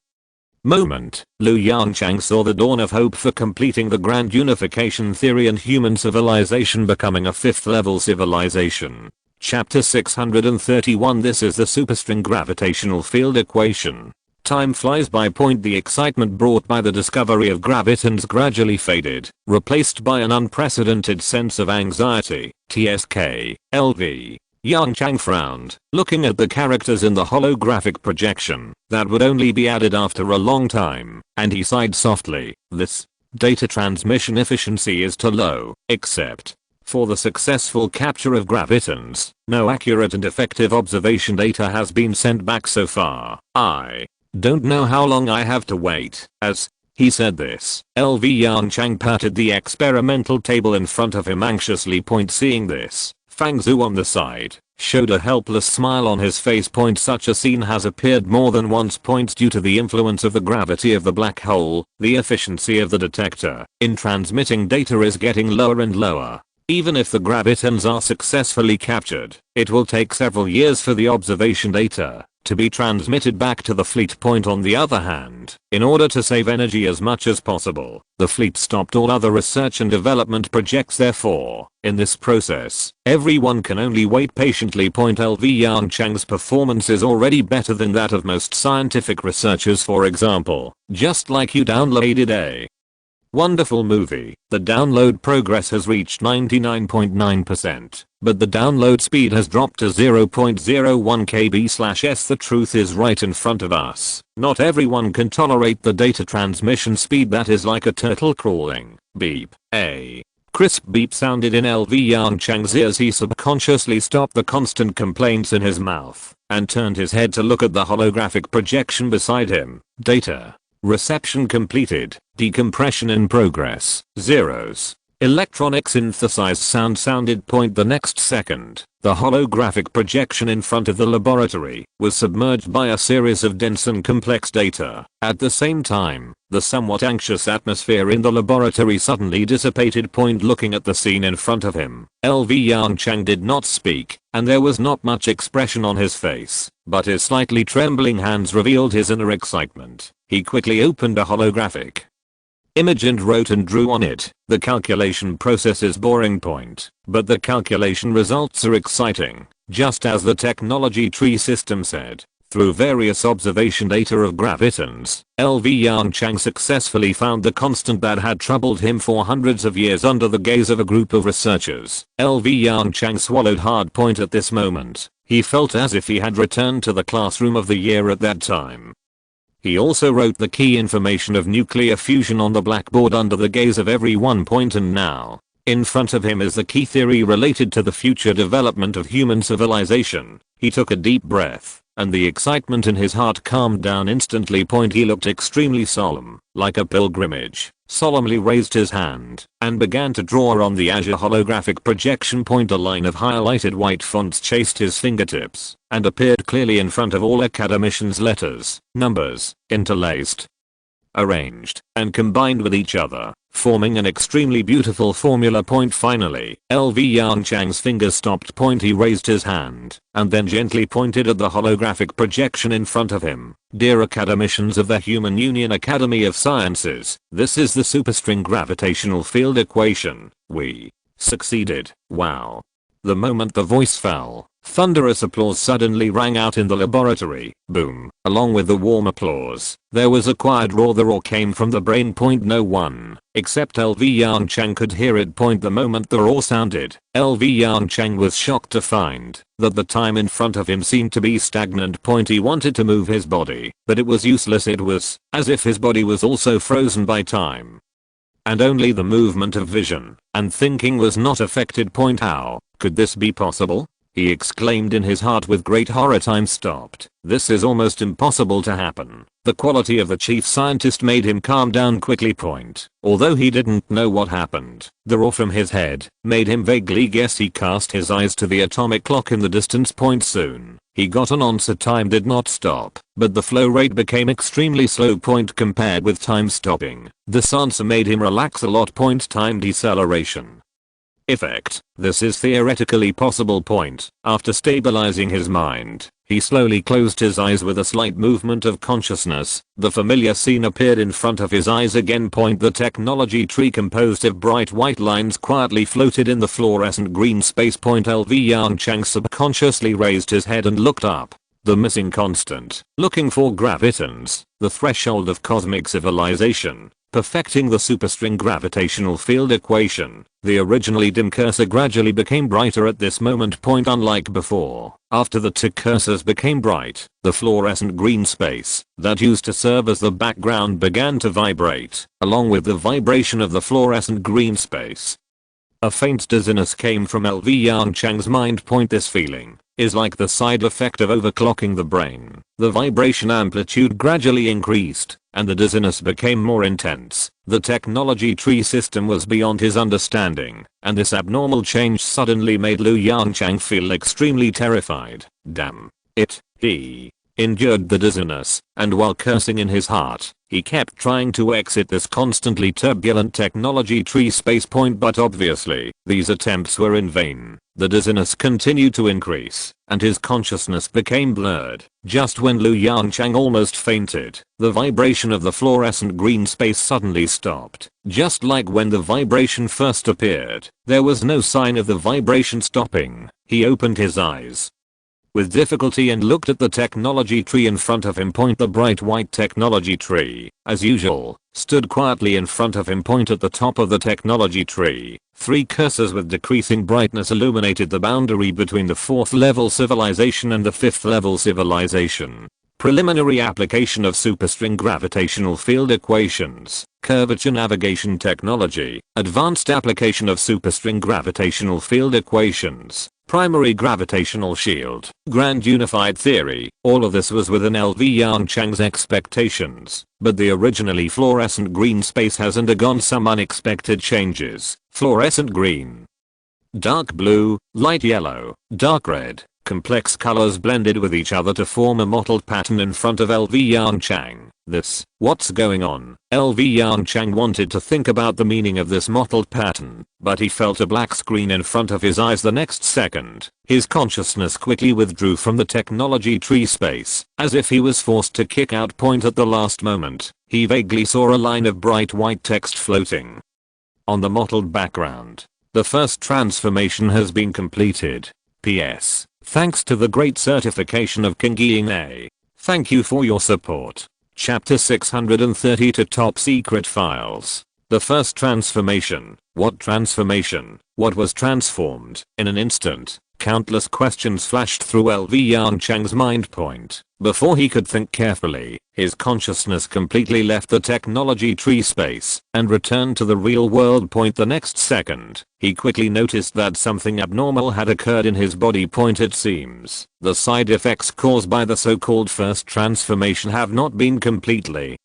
moment, Yongchang saw the dawn of hope for completing the grand unification theory and human civilization becoming a fifth level civilization. Chapter 631. This is the superstring gravitational field equation. Time flies by. The excitement brought by the discovery of gravitons gradually faded, replaced by an unprecedented sense of anxiety. TSK, LV. Yongchang frowned, looking at the characters in the holographic projection that would only be added after a long time, and he sighed softly. This data transmission efficiency is too low, except for the successful capture of gravitons. No accurate and effective observation data has been sent back so far. I don't know how long I have to wait. As he said this, LV Yongchang patted the experimental table in front of him anxiously. Seeing this, Fang Zhu on the side showed a helpless smile on his face. Such a scene has appeared more than once. Due to the influence of the gravity of the black hole, the efficiency of the detector in transmitting data is getting lower and lower. Even if the gravitons are successfully captured, it will take several years for the observation data to be transmitted back to the fleet. On the other hand, in order to save energy as much as possible, the fleet stopped all other research and development projects. Therefore, in this process, everyone can only wait patiently. LV Yongchang's performance is already better than that of most scientific researchers. For example, just like you downloaded a wonderful movie, the download progress has reached 99.9%, but the download speed has dropped to 0.01 kb/s. The truth is right in front of us. Not everyone can tolerate the data transmission speed that is like a turtle crawling. Beep. A crisp beep sounded in LV Yongchang's ears. He subconsciously stopped the constant complaints in his mouth and turned his head to look at the holographic projection beside him. Data reception completed. Decompression in progress. Zeros. Electronic synthesized sound sounded. The next second, the holographic projection in front of the laboratory was submerged by a series of dense and complex data. At the same time, the somewhat anxious atmosphere in the laboratory suddenly dissipated. Looking at the scene in front of him, LV Yongchang did not speak, and there was not much expression on his face, but his slightly trembling hands revealed his inner excitement. He quickly opened a holographic image and wrote and drew on it. The calculation process is boring, but the calculation results are exciting. Just as the technology tree system said, through various observation data of gravitons, LV Yongchang successfully found the constant that had troubled him for hundreds of years under the gaze of a group of researchers. LV Yongchang swallowed hard. At this moment, he felt as if he had returned to the classroom of the year at that time. He also wrote the key information of nuclear fusion on the blackboard under the gaze of everyone. And now, in front of him is the key theory related to the future development of human civilization. He took a deep breath, and the excitement in his heart calmed down instantly. He looked extremely solemn, like a pilgrimage, solemnly raised his hand, and began to draw on the azure holographic projection. A line of highlighted white fonts chased his fingertips, and appeared clearly in front of all academicians. Letters, numbers, interlaced, arranged, and combined with each other, forming an extremely beautiful formula. Finally, LV Yongchang's fingers stopped. He raised his hand, and then gently pointed at the holographic projection in front of him. Dear academicians of the Human Union Academy of Sciences, this is the superstring gravitational field equation. We succeeded. Wow. The moment the voice fell, thunderous applause suddenly rang out in the laboratory. Boom. Along with the warm applause, there was a quiet roar. The roar came from the brain. No one, except LV Yongchang, could hear it. The moment the roar sounded, LV Yongchang was shocked to find that the time in front of him seemed to be stagnant. He wanted to move his body, but it was useless. It was as if his body was also frozen by time, and only the movement of vision and thinking was not affected. How could this be possible? he exclaimed in his heart with great horror. Time stopped. This is almost impossible to happen. The quality of the chief scientist made him calm down quickly. Although he didn't know what happened, the roar from his head made him vaguely guess. He cast his eyes to the atomic clock in the distance. Soon he got an answer. Time did not stop, but the flow rate became extremely slow. Compared with time stopping, this answer made him relax a lot. Time deceleration effect. This is theoretically possible. After stabilizing his mind, he slowly closed his eyes. With a slight movement of consciousness, the familiar scene appeared in front of his eyes again. The technology tree composed of bright white lines quietly floated in the fluorescent green space. LV Yongchang subconsciously raised his head and looked up. The missing constant, looking for gravitons, the threshold of cosmic civilization, perfecting the superstring gravitational field equation. The originally dim cursor gradually became brighter at this moment. Unlike before, after the two cursors became bright, the fluorescent green space that used to serve as the background began to vibrate, along with the vibration of the fluorescent green space. A faint dizziness came from LV Yongchang's mind. This feeling is like the side effect of overclocking the brain. The vibration amplitude gradually increased, and the dizziness became more intense. The technology tree system was beyond his understanding, and this abnormal change suddenly made Lu Yongchang feel extremely terrified. Damn it, he endured the dizziness, and while cursing in his heart, he kept trying to exit this constantly turbulent technology tree space. But obviously, these attempts were in vain. The dizziness continued to increase, and his consciousness became blurred. Just when Lu Yongchang almost fainted, the vibration of the fluorescent green space suddenly stopped. Just like when the vibration first appeared, there was no sign of the vibration stopping. He opened his eyes with difficulty and looked at the technology tree in front of him. The bright white technology tree, as usual, stood quietly in front of him. At the top of the technology tree, 3 cursors with decreasing brightness illuminated the boundary between the 4th level civilization and the 5th level civilization. Preliminary application of superstring gravitational field equations, curvature navigation technology, advanced application of superstring gravitational field equations, primary gravitational shield, grand unified theory. All of this was within LV Yongchang's expectations, but the originally fluorescent green space has undergone some unexpected changes. Fluorescent green, dark blue, light yellow, dark red, complex colors blended with each other to form a mottled pattern in front of LV Yongchang. What's going on? LV Yongchang wanted to think about the meaning of this mottled pattern, but he felt a black screen in front of his eyes the next second. His consciousness quickly withdrew from the technology tree space, as if he was forced to kick out. At the last moment, he vaguely saw a line of bright white text floating on the mottled background. The first transformation has been completed. PS. Thanks to the great certification of King Ying. Thank you for your support. Chapter 630 to Top Secret Files. The first transformation. What transformation? What was transformed? In an instant, countless questions flashed through LV Yongchang's mind. Before he could think carefully, his consciousness completely left the technology tree space and returned to the real world. The next second, he quickly noticed that something abnormal had occurred in his body. It seems the side effects caused by the so-called first transformation have not been completely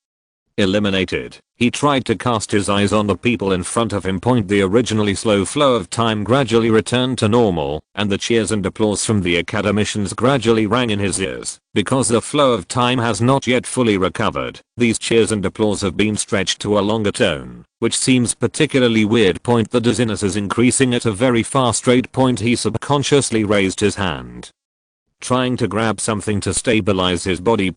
eliminated. He tried to cast his eyes on the people in front of him. The originally slow flow of time gradually returned to normal, and the cheers and applause from the academicians gradually rang in his ears. Because the flow of time has not yet fully recovered, these cheers and applause have been stretched to a longer tone, which seems particularly weird. The dizziness is increasing at a very fast rate. He subconsciously raised his hand, trying to grab something to stabilize his body.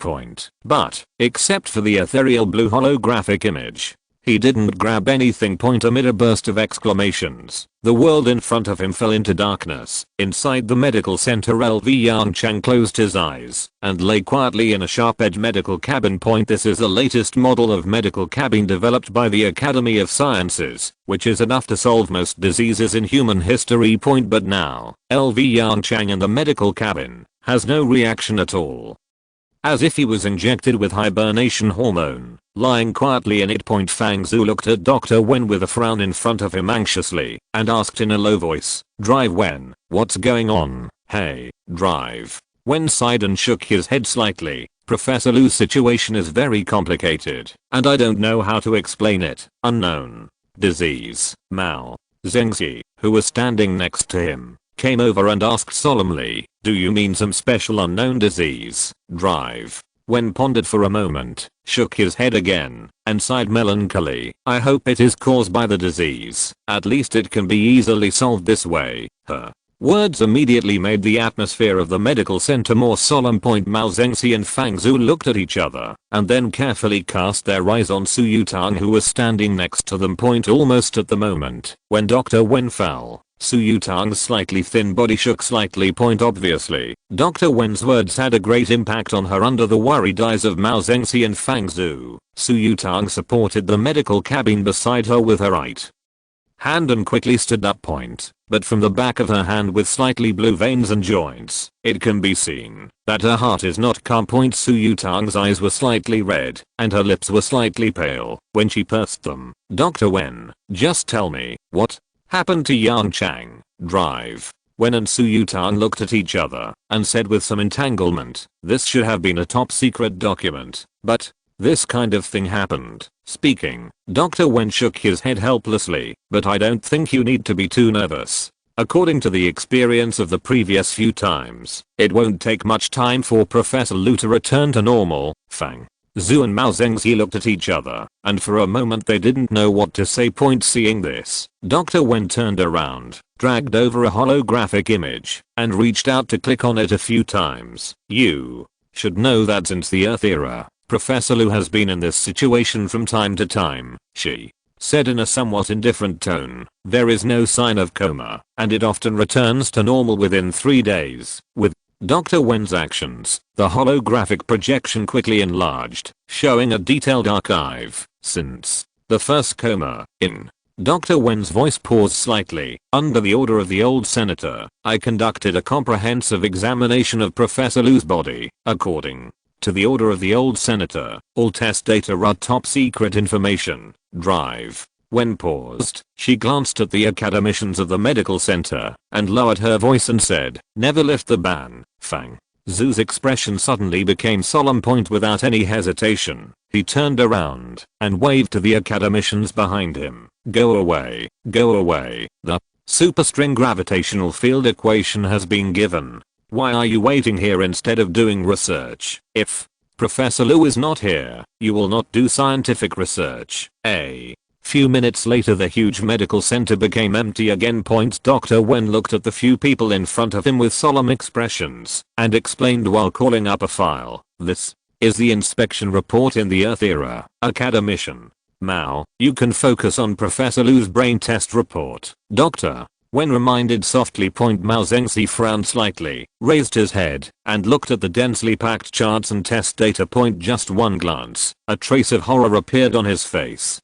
But, except for the ethereal blue holographic image, he didn't grab anything. Amid a burst of exclamations, the world in front of him fell into darkness. Inside the medical center, LV Yongchang closed his eyes and lay quietly in a sharp-edged medical cabin. This is the latest model of medical cabin developed by the Academy of Sciences, which is enough to solve most diseases in human history. But now, LV Yongchang in the medical cabin has no reaction at all, as if he was injected with hibernation hormone, lying quietly in it. Fang Zhu looked at Dr. Wen with a frown in front of him anxiously, and asked in a low voice, "Drive Wen, what's going on? Hey, drive. Wen sighed and shook his head slightly. Professor Lu's situation is very complicated, and I don't know how to explain it. Unknown disease. Mao Zengzi, who was standing next to him, came over and asked solemnly, do you mean some special unknown disease? Drive. Wen pondered for a moment, shook his head again, and sighed melancholy. I hope it is caused by the disease. At least it can be easily solved this way. Her words immediately made the atmosphere of the medical center more solemn. Mao Zengzi and Fang Zhu looked at each other, and then carefully cast their eyes on Su Yutang, who was standing next to them. Almost at the moment when Dr. Wen fell, Su Yutang's slightly thin body shook slightly. Obviously, Dr. Wen's words had a great impact on her. Under the worried eyes of Mao Zengzi and Fang Zhu, Su Yutang supported the medical cabin beside her with her right hand and quickly stood up. But from the back of her hand, with slightly blue veins and joints, it can be seen that her heart is not calm. Su Yutang's eyes were slightly red, and her lips were slightly pale when she pursed them. Dr. Wen, just tell me, what happened to Yongchang? Drive. Wen and Su Yutang looked at each other and said with some entanglement, this should have been a top secret document, but this kind of thing happened. Speaking, Dr. Wen shook his head helplessly, but I don't think you need to be too nervous. According to the experience of the previous few times, it won't take much time for Professor Lu to return to normal. Fang Zhu and Mao Zengzi looked at each other, and for a moment they didn't know what to say. Seeing this, Dr. Wen turned around, dragged over a holographic image, and reached out to click on it a few times. You should know that since the Earth era, Professor Lu has been in this situation from time to time, she said in a somewhat indifferent tone. There is no sign of coma, and it often returns to normal within 3 days. With Dr. Wen's actions, the holographic projection quickly enlarged, showing a detailed archive since the first coma. In Dr. Wen's voice paused slightly. Under the order of the old senator, I conducted a comprehensive examination of Professor Lu's body. According to the order of the old senator, all test data are top secret information. Drive. Wen paused, she glanced at the academicians of the medical center and lowered her voice and said, never lift the ban. Fang Zhu's expression suddenly became solemn. Without any hesitation, he turned around and waved to the academicians behind him. Go away, go away. The superstring gravitational field equation has been given. Why are you waiting here instead of doing research? If Professor Lu is not here, you will not do scientific research. A few minutes later, the huge medical center became empty again. Dr. Wen looked at the few people in front of him with solemn expressions and explained while calling up a file. This is the inspection report in the Earth era. Academician Mao, you can focus on Professor Lu's brain test report. Dr. Wen reminded softly. Mao Zengzi frowned slightly, raised his head, and looked at the densely packed charts and test data. Just one glance, a trace of horror appeared on his face.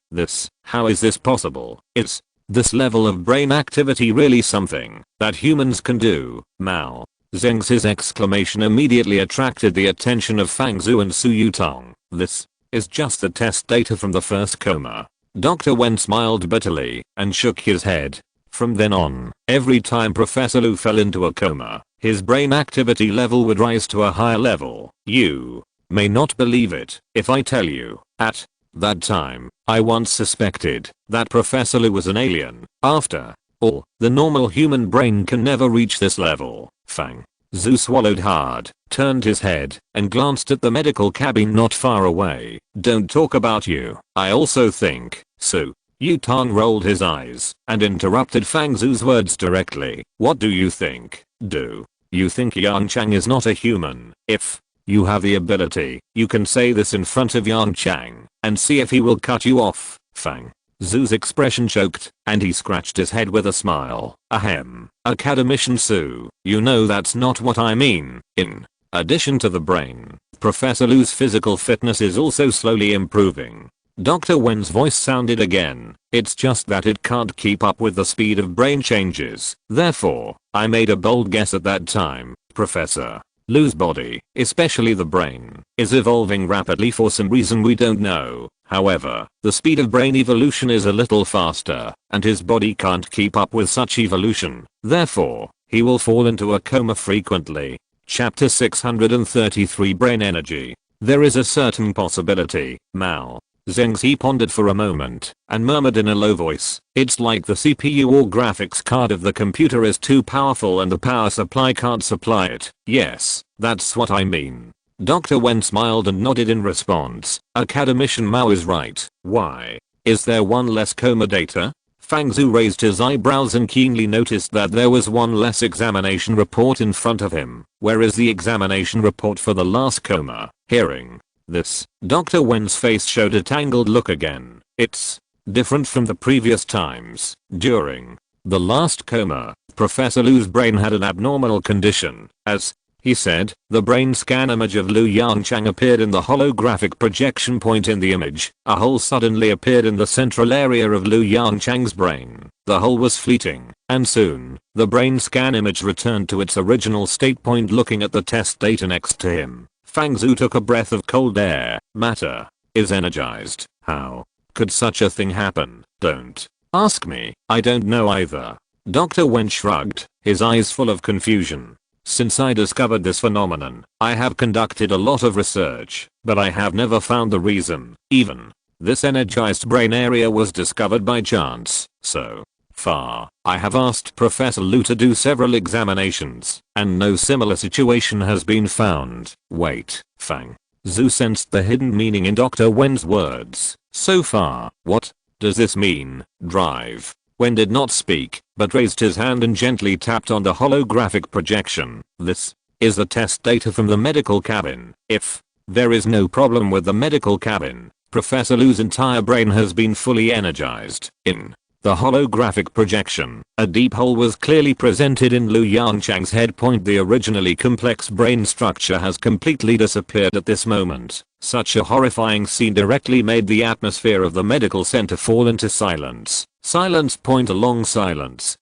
How is this possible? Is this level of brain activity really something that humans can do? Mao Zengzi's exclamation immediately attracted the attention of Fang Zhu and Su Yutang. This is just the test data from the first coma. Dr. Wen smiled bitterly and shook his head. From then on, every time Professor Lu fell into a coma, his brain activity level would rise to a higher level. You may not believe it if I tell you, at that time, I once suspected that Professor Lu was an alien. After all, the normal human brain can never reach this level. Fang Zhu swallowed hard, turned his head, and glanced at the medical cabin not far away. Don't talk about you. I also think so. Yutang rolled his eyes and interrupted Fang Zhu's words directly. What do you think? Do you think Yongchang is not a human? If you have the ability, you can say this in front of Yongchang and see if he will cut you off. Fang Zhu's expression choked, and he scratched his head with a smile. Ahem. Academician Su, you know that's not what I mean. In addition to the brain, Professor Lu's physical fitness is also slowly improving. Dr. Wen's voice sounded again. It's just that it can't keep up with the speed of brain changes. Therefore, I made a bold guess at that time. Professor Lu's body, especially the brain, is evolving rapidly for some reason we don't know. However, the speed of brain evolution is a little faster, and his body can't keep up with such evolution. Therefore, he will fall into a coma frequently. Chapter 633 Brain Energy. There is a certain possibility, Mao Zengzi pondered for a moment and murmured in a low voice, it's like the CPU or graphics card of the computer is too powerful and the power supply can't supply it. Yes, that's what I mean. Dr. Wen smiled and nodded in response. Academician Mao is right. Why? Is there one less coma data? Fang Zhu raised his eyebrows and keenly noticed that there was one less examination report in front of him. Where is the examination report for the last coma? Hearing this, Dr. Wen's face showed a tangled look again. It's different from the previous times. During the last coma, Professor Lu's brain had an abnormal condition. As he said, the brain scan image of Lu Yongchang appeared in the holographic projection point in the image. A hole suddenly appeared in the central area of Lu Yongchang's brain. The hole was fleeting, and soon, the brain scan image returned to its original state point. Looking at the test data next to him, Fang Zhu took a breath of cold air. Matter is energized. How could such a thing happen? Don't ask me. I don't know either. Dr. Wen shrugged, his eyes full of confusion. Since I discovered this phenomenon, I have conducted a lot of research, but I have never found the reason. Even this energized brain area was discovered by chance. So far, I have asked Professor Lu to do several examinations, and no similar situation has been found. Wait, Fang Zhu sensed the hidden meaning in Dr. Wen's words. So far, what does this mean? Drive. Wen did not speak, but raised his hand and gently tapped on the holographic projection. This is the test data from the medical cabin. If there is no problem with the medical cabin, Professor Lu's entire brain has been fully energized. In the holographic projection, a deep hole was clearly presented in Lu Yongchang's head point. The originally complex brain structure has completely disappeared at this moment. Such a horrifying scene directly made the atmosphere of the medical center fall into silence. Silence point along silence.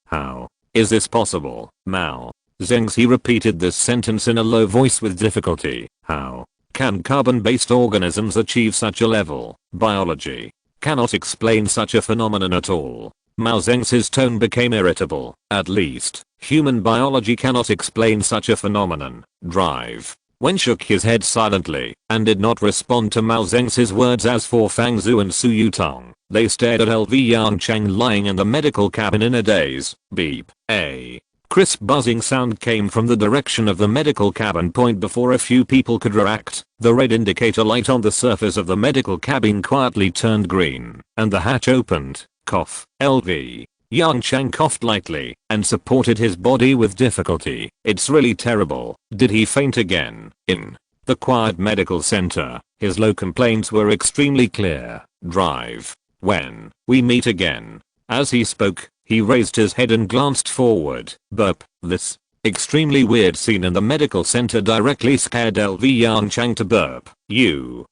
How is this possible? Mao Zengzi repeated this sentence in a low voice with difficulty. How can carbon-based organisms achieve such a level? Biology cannot explain such a phenomenon at all. Mao Zengzi's tone became irritable. At least, human biology cannot explain such a phenomenon. Drive. Wen shook his head silently and did not respond to Mao Zengzi's words. As for Fang Zhu and Su Yutong, they stared at LV Yongchang lying in the medical cabin in a daze. Beep. A crisp buzzing sound came from the direction of the medical cabin point. Before a few people could react, the red indicator light on the surface of the medical cabin quietly turned green, and the hatch opened. Cough. LV Yongchang coughed lightly and supported his body with difficulty. It's really terrible. Did he faint again? In the quiet medical center, his low complaints were extremely clear. Drive. When we meet again. As he spoke, he raised his head and glanced forward. Burp. This extremely weird scene in the medical center directly scared LV Yongchang to burp.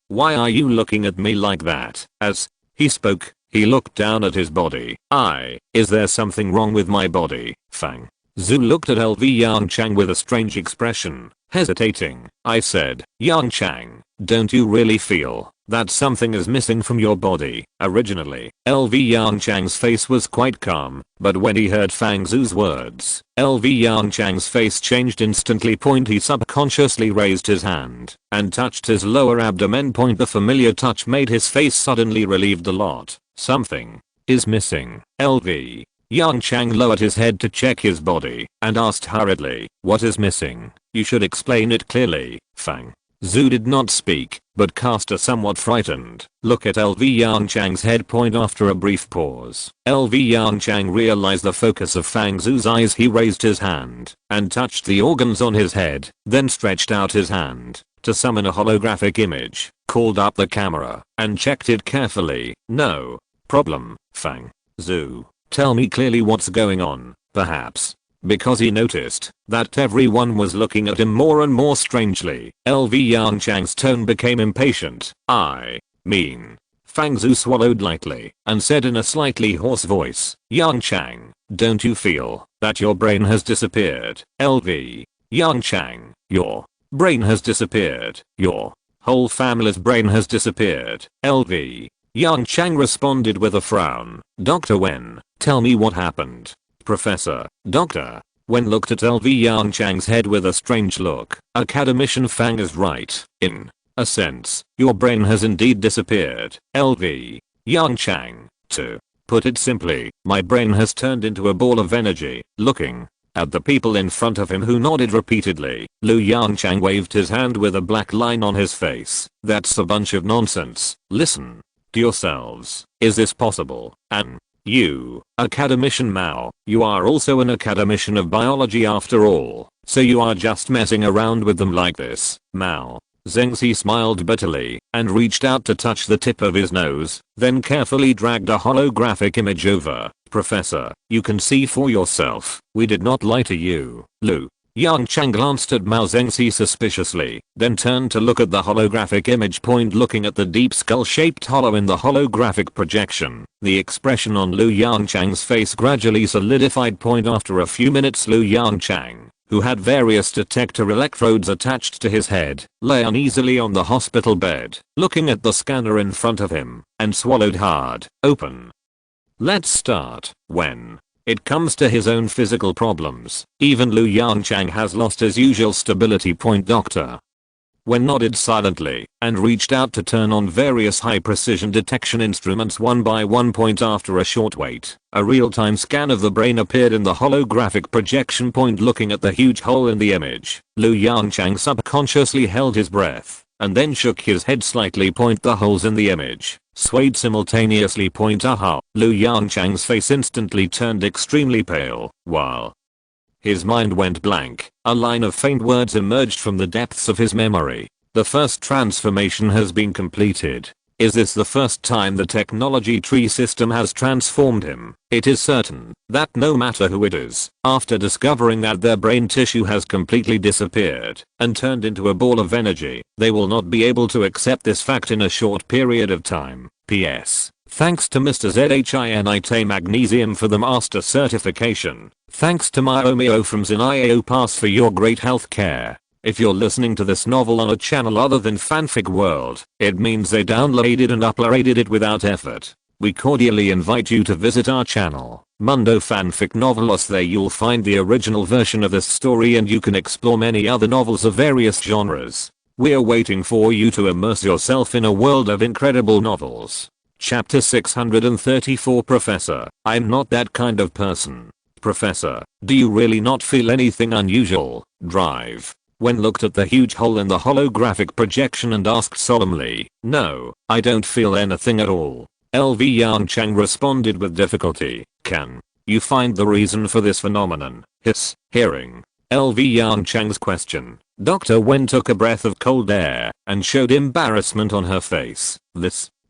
Why are you looking at me like that? As he spoke, he looked down at his body. Is there something wrong with my body? Fang Zhu looked at LV Yongchang with a strange expression, hesitating. I said, Yongchang, don't you really feel that something is missing from your body? Originally, LV Yongchang's face was quite calm, but when he heard Fang Zhu's words, LV Yongchang's face changed instantly. He subconsciously raised his hand and touched his lower abdomen. The familiar touch made his face suddenly relieved a lot. Something is missing. LV Yongchang lowered his head to check his body and asked hurriedly, what is missing? You should explain it clearly. Fang Zhu did not speak, but cast a somewhat frightened look at LV Yongchang's head point. After a brief pause, LV Yongchang realized the focus of Fang Zhu's eyes. He raised his hand and touched the organs on his head, then stretched out his hand to summon a holographic image, called up the camera, and checked it carefully. No problem, Fang Zhu. Tell me clearly what's going on. Perhaps because he noticed that everyone was looking at him more and more strangely, LV Yongchang's tone became impatient. I mean, Fang Zhu swallowed lightly and said in a slightly hoarse voice, Yongchang, don't you feel that your brain has disappeared? LV Yongchang, your brain has disappeared. Your whole family's brain has disappeared. LV Yongchang responded with a frown. Dr. Wen, tell me what happened. Professor, Doctor When looked at LV Yongchang's head with a strange look, Academician Fang is right. In a sense, your brain has indeed disappeared. LV Yongchang. To put it simply, my brain has turned into a ball of energy. Looking at the people in front of him who nodded repeatedly, Lu Yongchang waved his hand with a black line on his face. That's a bunch of nonsense. Listen to yourselves. Is this possible? And you, Academician Mao, you are also an academician of biology after all, so you are just messing around with them like this. Mao Zhengxi smiled bitterly and reached out to touch the tip of his nose, then carefully dragged a holographic image over. Professor, you can see for yourself. We did not lie to you. Lu Yongchang glanced at Mao Zhengxi suspiciously, then turned to look at the holographic image looking at the deep skull-shaped hollow in the holographic projection. The expression on Lu Yongchang's face gradually solidified. After a few minutes, Lu Yongchang, who had various detector electrodes attached to his head, lay uneasily on the hospital bed, looking at the scanner in front of him, and swallowed hard. Open. Let's start. When it comes to his own physical problems, even Lu Yongchang has lost his usual stability. Doctor Wen nodded silently and reached out to turn on various high-precision detection instruments one by one. After a short wait, a real-time scan of the brain appeared in the holographic projection. Looking at the huge hole in the image, Lu Yongchang subconsciously held his breath and then shook his head slightly. The holes in the image swayed simultaneously. Aha! Lu Yongchang's face instantly turned extremely pale, while his mind went blank. A line of faint words emerged from the depths of his memory. The first transformation has been completed. Is this the first time the technology tree system has transformed him? It is certain that no matter who it is, after discovering that their brain tissue has completely disappeared and turned into a ball of energy, they will not be able to accept this fact in a short period of time. P.S. Thanks to Mr. Zhinite Magnesium for the master certification. Thanks to Myomio from Zinio Pass for your great health care. If you're listening to this novel on a channel other than Fanfic World, it means they downloaded and uploaded it without effort. We cordially invite you to visit our channel, Mundo Fanfic Novelos. There you'll find the original version of this story and you can explore many other novels of various genres. We're waiting for you to immerse yourself in a world of incredible novels. Chapter 634. Professor, I'm not that kind of person. Professor, do you really not feel anything unusual? Drive. Wen looked at the huge hole in the holographic projection and asked solemnly, No, I don't feel anything at all. LV Yongchang responded with difficulty. Can you find the reason for this phenomenon? Hearing LV Yongchang's question, Dr. Wen took a breath of cold air and showed embarrassment on her face.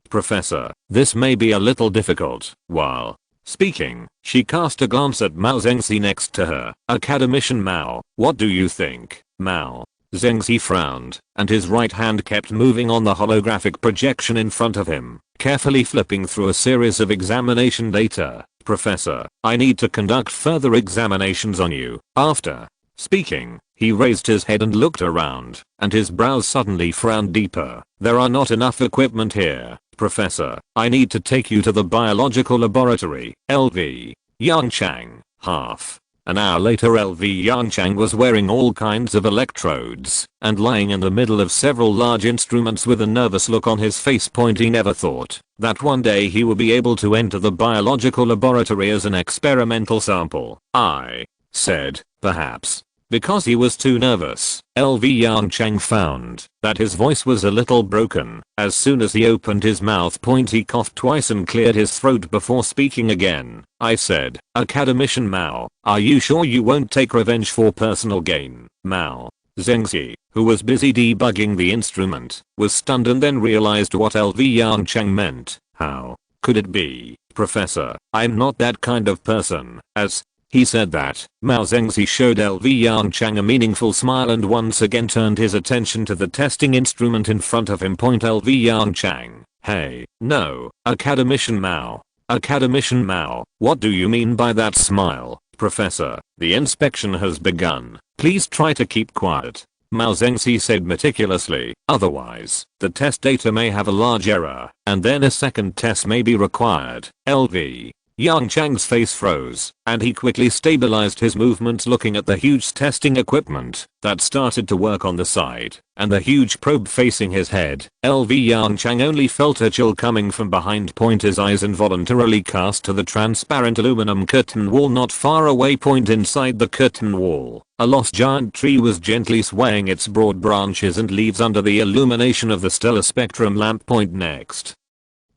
Professor, this may be a little difficult. While speaking, she cast a glance at Mao Zhengxi next to her. Academician Mao, what do you think? Mao Zhengxi frowned, and his right hand kept moving on the holographic projection in front of him, carefully flipping through a series of examination data. Professor, I need to conduct further examinations on you. After speaking, he raised his head and looked around, and his brows suddenly frowned deeper. There are not enough equipment here. Professor, I need to take you to the biological laboratory. LV Yongchang. Half an hour later, LV Yongchang was wearing all kinds of electrodes and lying in the middle of several large instruments with a nervous look on his face. He never thought that one day he would be able to enter the biological laboratory as an experimental sample. I said, perhaps because he was too nervous. LV Yongchang found that his voice was a little broken. As soon as he opened his mouth, he coughed twice and cleared his throat before speaking again. I said, Academician Mao, are you sure you won't take revenge for personal gain? Mao Zhengxi, who was busy debugging the instrument, was stunned and then realized what LV Yongchang meant. How could it be? Professor, I'm not that kind of person. As he said that, Mao Zhengxi showed LV Yongchang a meaningful smile and once again turned his attention to the testing instrument in front of him. LV Yongchang, hey, no, Academician Mao. Academician Mao, what do you mean by that smile? Professor, the inspection has begun. Please try to keep quiet. Mao Zhengxi said meticulously, otherwise, the test data may have a large error, and then a second test may be required. LV Yongchang's face froze, and he quickly stabilized his movements looking at the huge testing equipment that started to work on the side, and the huge probe facing his head. Yongchang only felt a chill coming from behind. His eyes involuntarily cast to the transparent aluminum curtain wall not far away. Inside the curtain wall, a lost giant tree was gently swaying its broad branches and leaves under the illumination of the stellar spectrum lamp. Next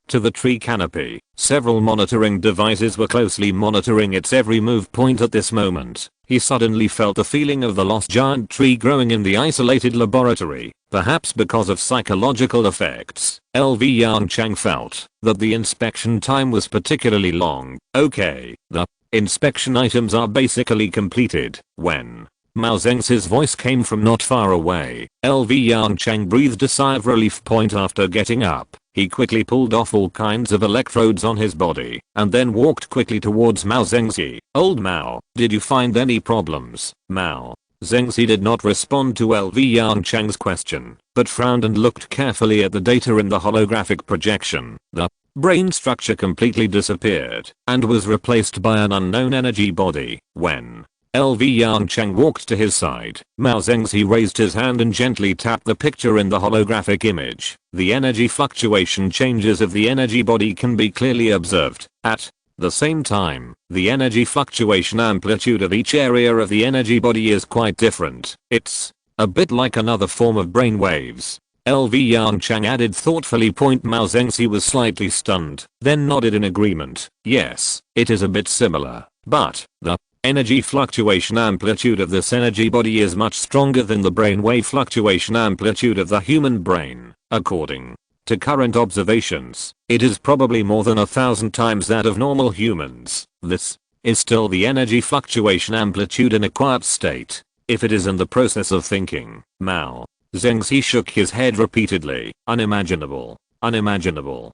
to the tree canopy, several monitoring devices were closely monitoring its every move. At this moment, he suddenly felt the feeling of the lost giant tree growing in the isolated laboratory, perhaps because of psychological effects. Yongchang felt that the inspection time was particularly long. Okay, the inspection items are basically completed when Mao Zengxi's voice came from not far away. Yongchang breathed a sigh of relief. After getting up, he quickly pulled off all kinds of electrodes on his body and then walked quickly towards Mao Zengxi. Old Mao, did you find any problems? Mao Zengxi did not respond to Yongchang's question, but frowned and looked carefully at the data in the holographic projection. The brain structure completely disappeared and was replaced by an unknown energy body. When Yongchang walked to his side, Mao Zengxi raised his hand and gently tapped the picture in the holographic image. The energy fluctuation changes of the energy body can be clearly observed. At the same time, the energy fluctuation amplitude of each area of the energy body is quite different. It's a bit like another form of brain waves. Yongchang added thoughtfully. Mao Zengxi was slightly stunned, then nodded in agreement. Yes, it is a bit similar, but the energy fluctuation amplitude of this energy body is much stronger than the brainwave fluctuation amplitude of the human brain. According to current observations, it is probably more than 1,000 times that of normal humans. This is still the energy fluctuation amplitude in a quiet state. If it is in the process of thinking, Mao Zengxi shook his head repeatedly. Unimaginable. Unimaginable.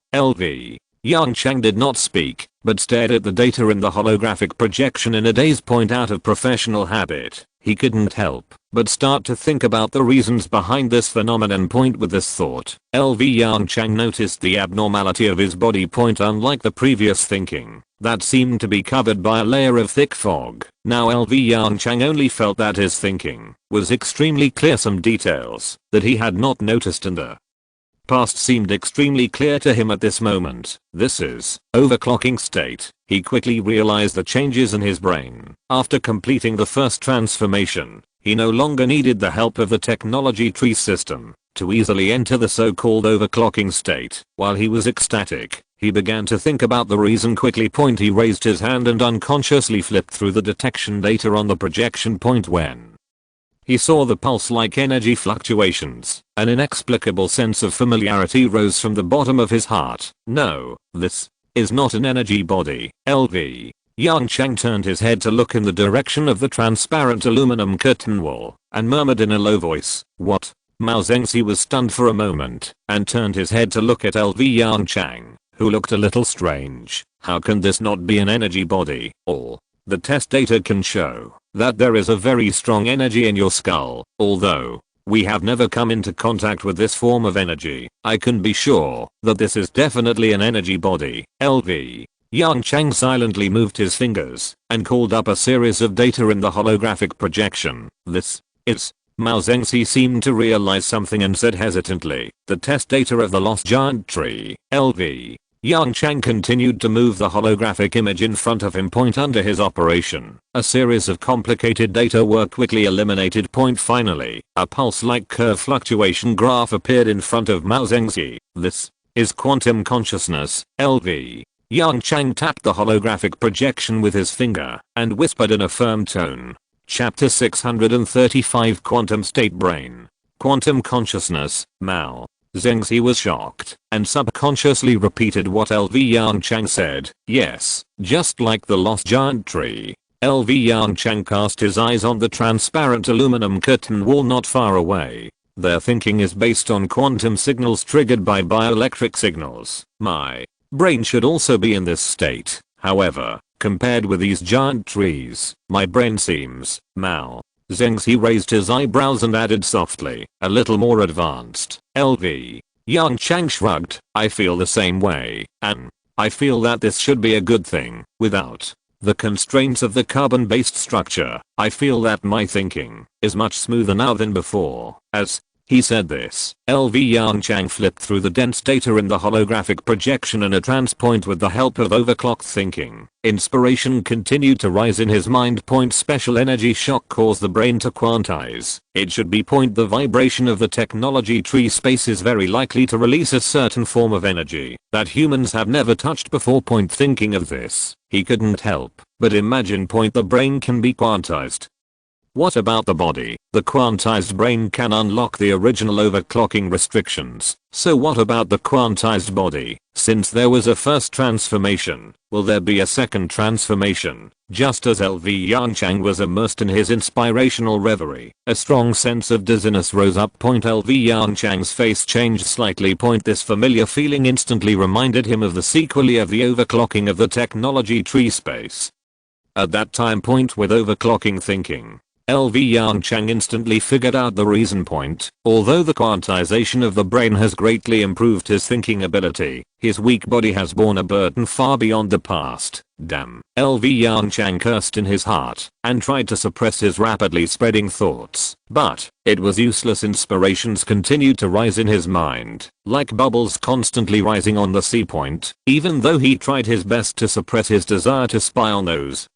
Yongchang did not speak, but stared at the data in the holographic projection in a daze. Out of professional habit, he couldn't help but start to think about the reasons behind this phenomenon. With this thought, Yongchang noticed the abnormality of his body. Unlike the previous thinking, that seemed to be covered by a layer of thick fog, now Yongchang only felt that his thinking was extremely clear. Some details that he had not noticed in the past seemed extremely clear to him at this moment. This is overclocking state. He quickly realized the changes in his brain. After completing the first transformation, he no longer needed the help of the technology tree system to easily enter the so-called overclocking state. While he was ecstatic, he began to think about the reason quickly. He raised his hand and unconsciously flipped through the detection data on the projection. When he saw the pulse-like energy fluctuations, an inexplicable sense of familiarity rose from the bottom of his heart. No, this is not an energy body. Yongchang turned his head to look in the direction of the transparent aluminum curtain wall, and murmured in a low voice, "What?" Mao Zengxi was stunned for a moment, and turned his head to look at Yongchang, who looked a little strange. How can this not be an energy body? All the test data can show that there is a very strong energy in your skull. Although we have never come into contact with this form of energy, I can be sure that this is definitely an energy body. Yongchang silently moved his fingers and called up a series of data in the holographic projection. This is Mao Zengxi seemed to realize something and said hesitantly, "The test data of the lost giant tree." Yongchang continued to move the holographic image in front of him. Under his operation, a series of complicated data were quickly eliminated. Finally, a pulse-like curve fluctuation graph appeared in front of Mao Zengxi. This is quantum consciousness. Yongchang tapped the holographic projection with his finger and whispered in a firm tone. Chapter 635 Quantum State Brain. Quantum Consciousness. Mao Zengxi was shocked and subconsciously repeated what Yongchang said. Yes, just like the lost giant tree. Yongchang cast his eyes on the transparent aluminum curtain wall not far away. Their thinking is based on quantum signals triggered by bioelectric signals. My brain should also be in this state. However, compared with these giant trees, my brain seems. Mao Zengxi raised his eyebrows and added softly, a little more advanced. Yongchang shrugged. I feel the same way. An I feel that this should be a good thing. Without the constraints of the carbon-based structure, I feel that my thinking is much smoother now than before. As he said this, Yongchang flipped through the dense data in the holographic projection in a trance point with the help of overclocked thinking. Inspiration continued to rise in his mind. Special energy shock caused the brain to quantize. It should be the vibration of the technology tree space is very likely to release a certain form of energy that humans have never touched before. Thinking of this, he couldn't help but imagine the brain can be quantized. What about the body? The quantized brain can unlock the original overclocking restrictions. So what about the quantized body? Since there was a first transformation, will there be a second transformation? Just as Yongchang was immersed in his inspirational reverie, a strong sense of dizziness rose up. Yongchang's face changed slightly. This familiar feeling instantly reminded him of the sequel of the overclocking of the technology tree space. At that time with overclocking thinking, Yongchang instantly figured out the reason. Although the quantization of the brain has greatly improved his thinking ability, his weak body has borne a burden far beyond the past. Damn. Yongchang cursed in his heart and tried to suppress his rapidly spreading thoughts. But it was useless. Inspirations continued to rise in his mind, like bubbles constantly rising on the sea. Even though he tried his best to suppress his desire to spy on those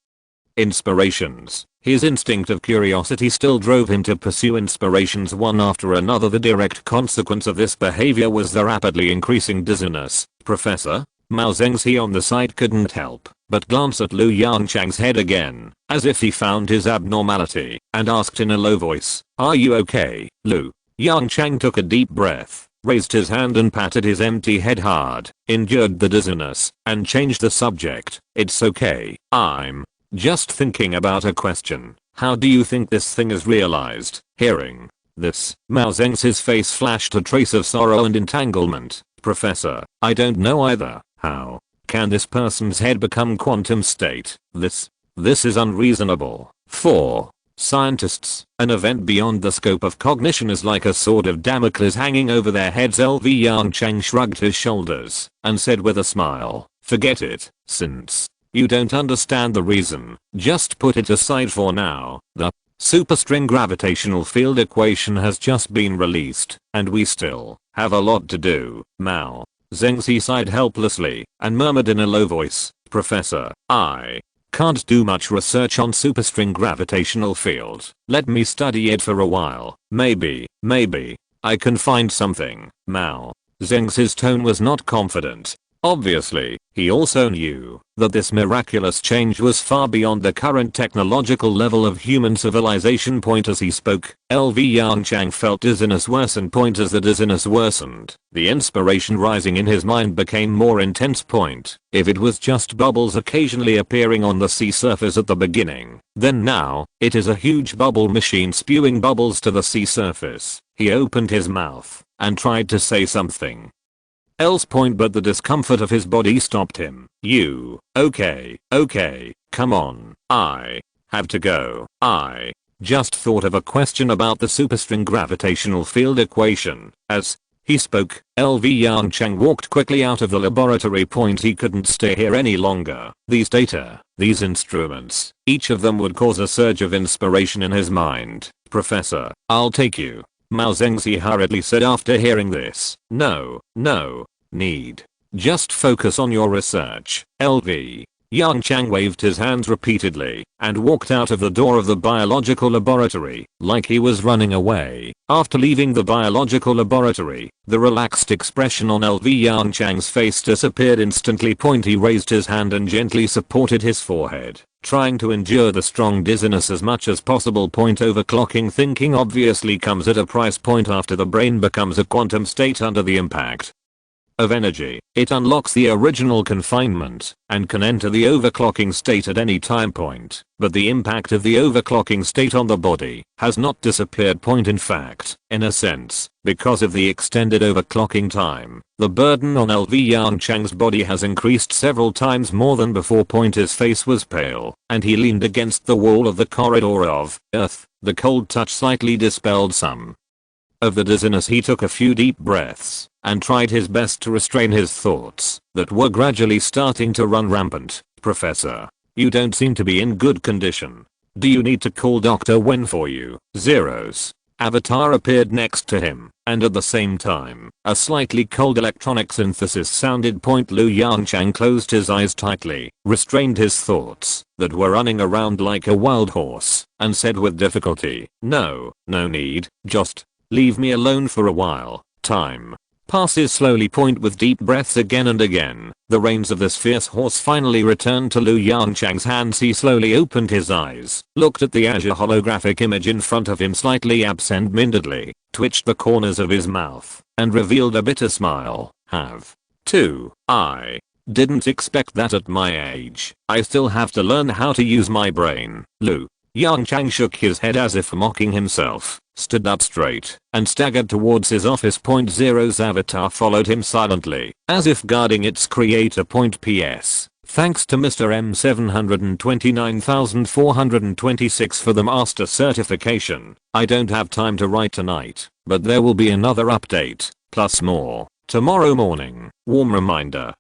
inspirations, his instinct of curiosity still drove him to pursue inspirations one after another. The direct consequence of this behavior was the rapidly increasing dizziness. Professor Mao Zengzi on the side couldn't help but glance at Yongchang's head again, as if he found his abnormality, and asked in a low voice, "Are you okay, Lu?" Yongchang took a deep breath, raised his hand and patted his empty head hard, endured the dizziness, and changed the subject. "It's okay, I'm just thinking about a question. How do you think this thing is realized?" Hearing this, Mao Zengzi's face flashed a trace of sorrow and entanglement. "Professor, I don't know either. How can this person's head become quantum state? This is unreasonable. For scientists, an event beyond the scope of cognition is like a sword of Damocles hanging over their heads." Yongchang shrugged his shoulders and said with a smile, "Forget it. Since you don't understand the reason, just put it aside for now. The superstring gravitational field equation has just been released, and we still have a lot to do." Mao Zengzi sighed helplessly and murmured in a low voice, "Professor, I can't do much research on superstring gravitational field. Let me study it for a while. Maybe I can find something." Mao Zengzi's tone was not confident. Obviously, he also knew that this miraculous change was far beyond the current technological level of human civilization. As he spoke, Yongchang felt dizziness worsen. As the dizziness worsened, the inspiration rising in his mind became more intense. If it was just bubbles occasionally appearing on the sea surface at the beginning, then now, it is a huge bubble machine spewing bubbles to the sea surface. He opened his mouth and tried to say something else, but the discomfort of his body stopped him. "You, okay, come on, I have to go. I just thought of a question about the superstring gravitational field equation." As he spoke, Yongchang walked quickly out of the laboratory. He couldn't stay here any longer. These data, these instruments, each of them would cause a surge of inspiration in his mind. "Professor, I'll take you," Mao Zengzi hurriedly said after hearing this. No need. Just focus on your research." Yongchang waved his hands repeatedly and walked out of the door of the biological laboratory like he was running away. After leaving the biological laboratory, the relaxed expression on Yongchang's face disappeared instantly. He raised his hand and gently supported his forehead, trying to endure the strong dizziness as much as possible. Overclocking thinking obviously comes at a price. After the brain becomes a quantum state under the impact of energy, it unlocks the original confinement and can enter the overclocking state at any time. But the impact of the overclocking state on the body has not disappeared. In fact, in a sense, because of the extended overclocking time, the burden on Yongchang's body has increased several times more than before. His face was pale, and he leaned against the wall of the corridor of earth. The cold touch slightly dispelled some of the dizziness he took a few deep breaths and tried his best to restrain his thoughts that were gradually starting to run rampant. Professor, you don't seem to be in good condition. Do you need to call Dr. Wen for you? Zeros. Avatar appeared next to him, and at the same time, a slightly cold electronic synthesis sounded. Lu Yongchang closed his eyes tightly, restrained his thoughts that were running around like a wild horse, and said with difficulty, no need, just leave me alone for a while. Time passes slowly. With deep breaths again and again, the reins of this fierce horse finally returned to Lu Yongchang's hands. He slowly opened his eyes, looked at the azure holographic image in front of him slightly absent-mindedly, twitched the corners of his mouth, and revealed a bitter smile. I didn't expect that at my age. I still have to learn how to use my brain. Lu Yongchang shook his head as if mocking himself, stood up straight, and staggered towards his office. Zero's avatar followed him silently, as if guarding its creator. PS. Thanks to Mr. M729426 for the master certification. I don't have time to write tonight, but there will be another update, plus more, tomorrow morning. Warm reminder.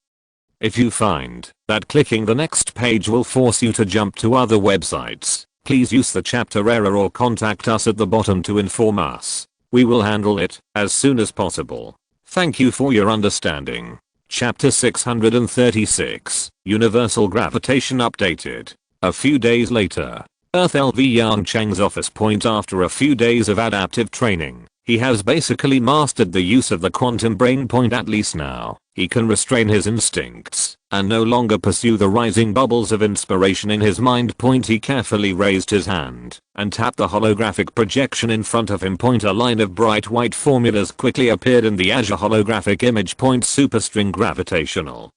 If you find that clicking the next page will force you to jump to other websites, please use the chapter error or contact us at the bottom to inform us. We will handle it as soon as possible. Thank you for your understanding. Chapter 636, Universal Gravitation updated. A few days later, Earth. LV Yongchang's office. After a few days of adaptive training, he has basically mastered the use of the quantum brain. At least now, he can restrain his instincts and no longer pursue the rising bubbles of inspiration in his mind. He carefully raised his hand and tapped the holographic projection in front of him. A line of bright white formulas quickly appeared in the azure holographic image. Superstring gravitational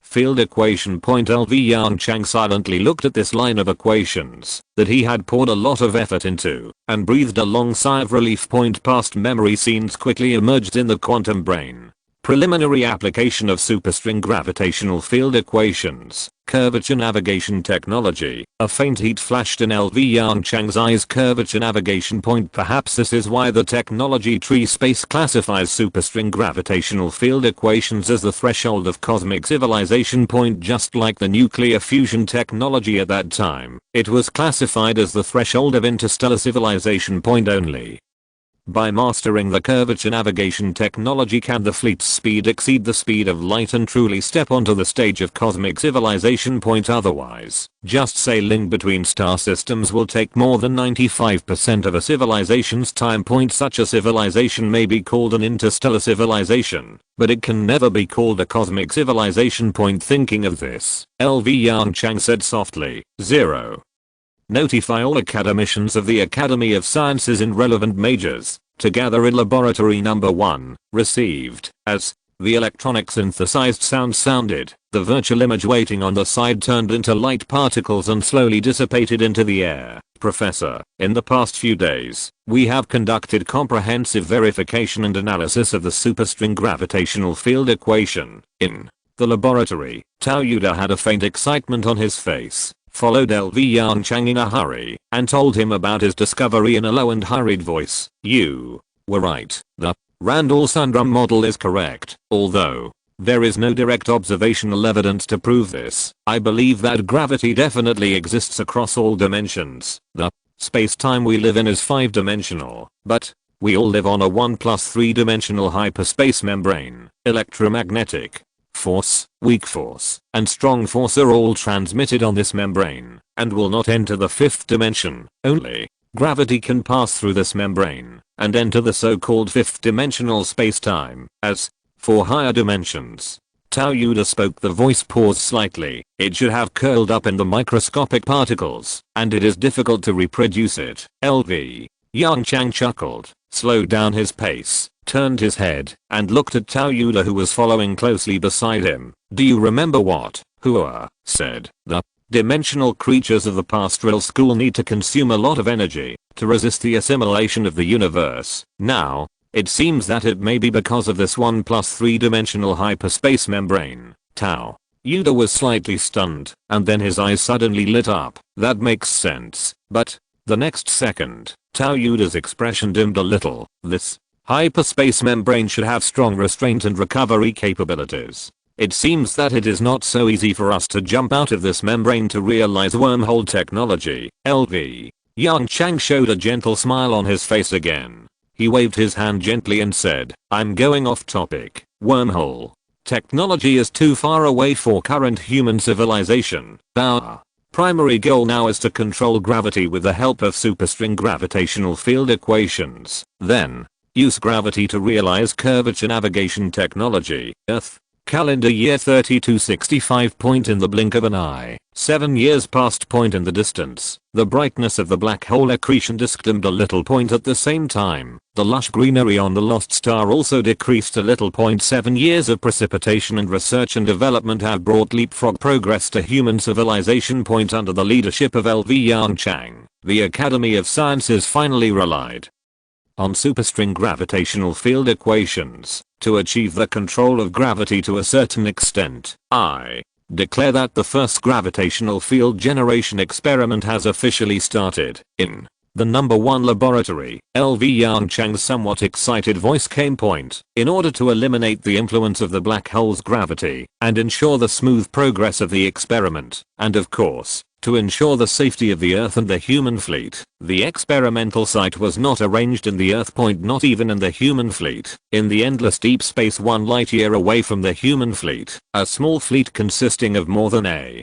field equation. LV Yongchang silently looked at this line of equations that he had poured a lot of effort into and breathed a long sigh of relief. Past memory scenes quickly emerged in the quantum brain. Preliminary application of superstring gravitational field equations, curvature navigation technology. A faint heat flashed in LV Yongchang's eyes. Curvature navigation. Perhaps this is why the technology tree space classifies superstring gravitational field equations as the threshold of cosmic civilization. Just like the nuclear fusion technology at that time, it was classified as the threshold of interstellar civilization. Only by mastering the curvature navigation technology can the fleet's speed exceed the speed of light and truly step onto the stage of cosmic civilization. Otherwise, just sailing between star systems will take more than 95% of a civilization's time. Such a civilization may be called an interstellar civilization, but it can never be called a cosmic civilization. Thinking of this, LV Yongchang said softly, "Zero. Notify all academicians of the Academy of Sciences in relevant majors to gather in laboratory number 1. Received." As the electronic synthesized sound sounded, the virtual image waiting on the side turned into light particles and slowly dissipated into the air. Professor, in the past few days, we have conducted comprehensive verification and analysis of the superstring gravitational field equation. In the laboratory, Tao Yuda had a faint excitement on his face, followed LV Yongchang in a hurry, and told him about his discovery in a low and hurried voice. "You were right. The Randall-Sundrum model is correct. Although there is no direct observational evidence to prove this, I believe that gravity definitely exists across all dimensions. The space-time we live in is 5-dimensional, but we all live on a 1+3-dimensional hyperspace membrane. Electromagnetic force, weak force, and strong force are all transmitted on this membrane, and will not enter the 5th dimension. Only gravity can pass through this membrane and enter the so-called 5th-dimensional space-time. As for higher dimensions," Tao Yuda spoke. The voice paused slightly. "It should have curled up in the microscopic particles, and it is difficult to reproduce it." LV Yongchang chuckled, slowed down his pace, turned his head, and looked at Tao Yuda, who was following closely beside him. "Do you remember what Hua said? The dimensional creatures of the pastoral school need to consume a lot of energy to resist the assimilation of the universe. Now, it seems that it may be because of this 1+3-dimensional hyperspace membrane." Tao Yuda was slightly stunned, and then his eyes suddenly lit up. "That makes sense." But the next second, Tao Yuda's expression dimmed a little. "This Hyperspace membrane should have strong restraint and recovery capabilities. It seems that it is not so easy for us to jump out of this membrane to realize wormhole technology. LV. Yongchang showed a gentle smile on his face again. He waved his hand gently and said, I'm going off topic. Wormhole technology is too far away for current human civilization. Our primary goal now is to control gravity with the help of superstring gravitational field equations. Then, use gravity to realize curvature navigation technology. Earth. Calendar year 3265. Point in the blink of an eye. 7 years past. Point in the distance. The brightness of the black hole accretion disk dimmed a little. Point at the same time. The lush greenery on the lost star also decreased a little. 7 years of precipitation and research and development have brought leapfrog progress to human civilization. Point under the leadership of LV Yongchang, the Academy of Sciences finally relied on superstring gravitational field equations to achieve the control of gravity to a certain extent. I declare that the first gravitational field generation experiment has officially started in the number 1 laboratory. LV Yongchang's somewhat excited voice came. Point. In order to eliminate the influence of the black hole's gravity and ensure the smooth progress of the experiment, and of course, to ensure the safety of the Earth and the human fleet, the experimental site was not arranged in the Earth. Point. Not even in the human fleet. In the endless deep space 1 light year away from the human fleet, a small fleet consisting of more than a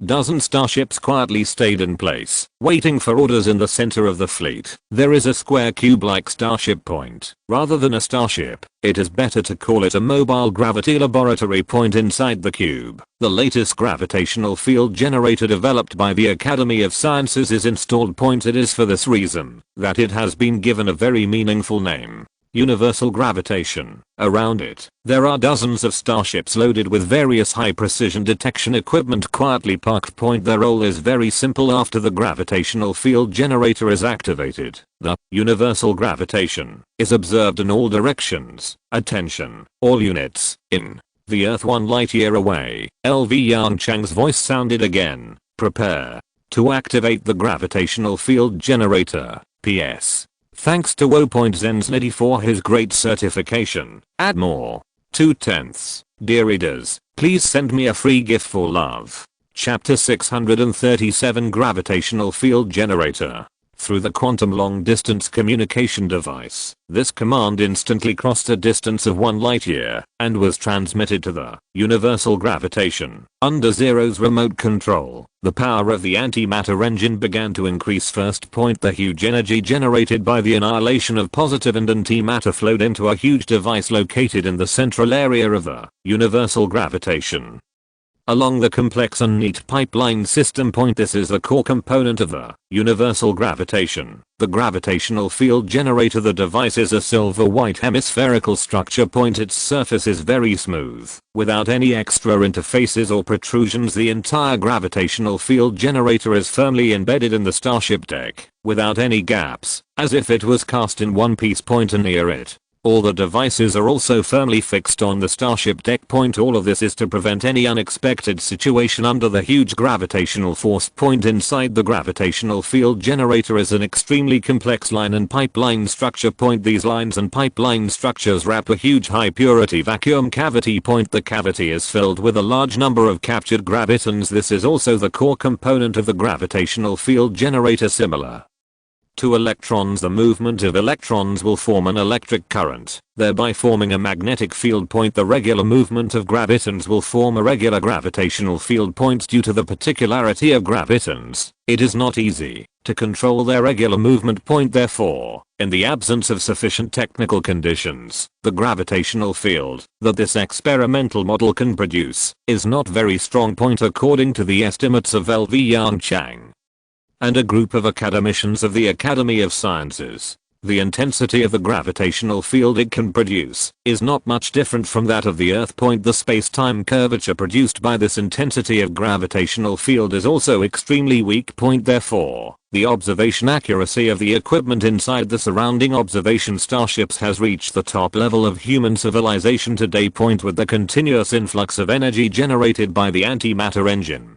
dozen starships quietly stayed in place, waiting for orders in the center of the fleet. There is a square cube-like starship. Point. Rather than a starship, it is better to call it a mobile gravity laboratory. Point. Inside the cube, the latest gravitational field generator developed by the Academy of Sciences is installed. Point. It is for this reason that it has been given a very meaningful name. Universal gravitation. Around it, there are dozens of starships loaded with various high-precision detection equipment quietly parked. Point. Their role is very simple. After the gravitational field generator is activated, the universal gravitation is observed in all directions. Attention, all units, in the Earth 1 light year away. LV Yongchang's voice sounded again. Prepare to activate the gravitational field generator. PS. Thanks to O.Zensnedi for his great certification. Add more. 2/10. Dear readers, please send me a free gift for love. Chapter 637 Gravitational Field Generator. Through the quantum long-distance communication device, this command instantly crossed a distance of 1 light year and was transmitted to the universal gravitation. Under Zero's remote control, the power of the antimatter engine began to increase. First. Point. The huge energy generated by the annihilation of positive and antimatter flowed into a huge device located in the central area of the universal gravitation. Along the complex and neat pipeline system. Point. This is the core component of the universal gravitation. The gravitational field generator. The device is a silver-white hemispherical structure. Point. Its surface is very smooth, without any extra interfaces or protrusions. The entire gravitational field generator is firmly embedded in the starship deck, without any gaps, as if it was cast in one piece. Point. And near it, all the devices are also firmly fixed on the starship deck. Point. All of this is to prevent any unexpected situation under the huge gravitational force. Point. Inside the gravitational field generator is an extremely complex line and pipeline structure. Point. These lines and pipeline structures wrap a huge high purity vacuum cavity. Point. The cavity is filled with a large number of captured gravitons. This is also the core component of the gravitational field generator. Similar to electrons, the movement of electrons will form an electric current, thereby forming a magnetic field. Point. The regular movement of gravitons will form a regular gravitational field. Point. Due to the particularity of gravitons, it is not easy to control their regular movement. Point. Therefore, in the absence of sufficient technical conditions, the gravitational field that this experimental model can produce is not very strong. Point. According to the estimates of LV Yongchang and a group of academicians of the Academy of Sciences, the intensity of the gravitational field it can produce is not much different from that of the Earth. Point. The space-time curvature produced by this intensity of gravitational field is also extremely weak. Point. Therefore, the observation accuracy of the equipment inside the surrounding observation starships has reached the top level of human civilization today. Point. With the continuous influx of energy generated by the antimatter engine,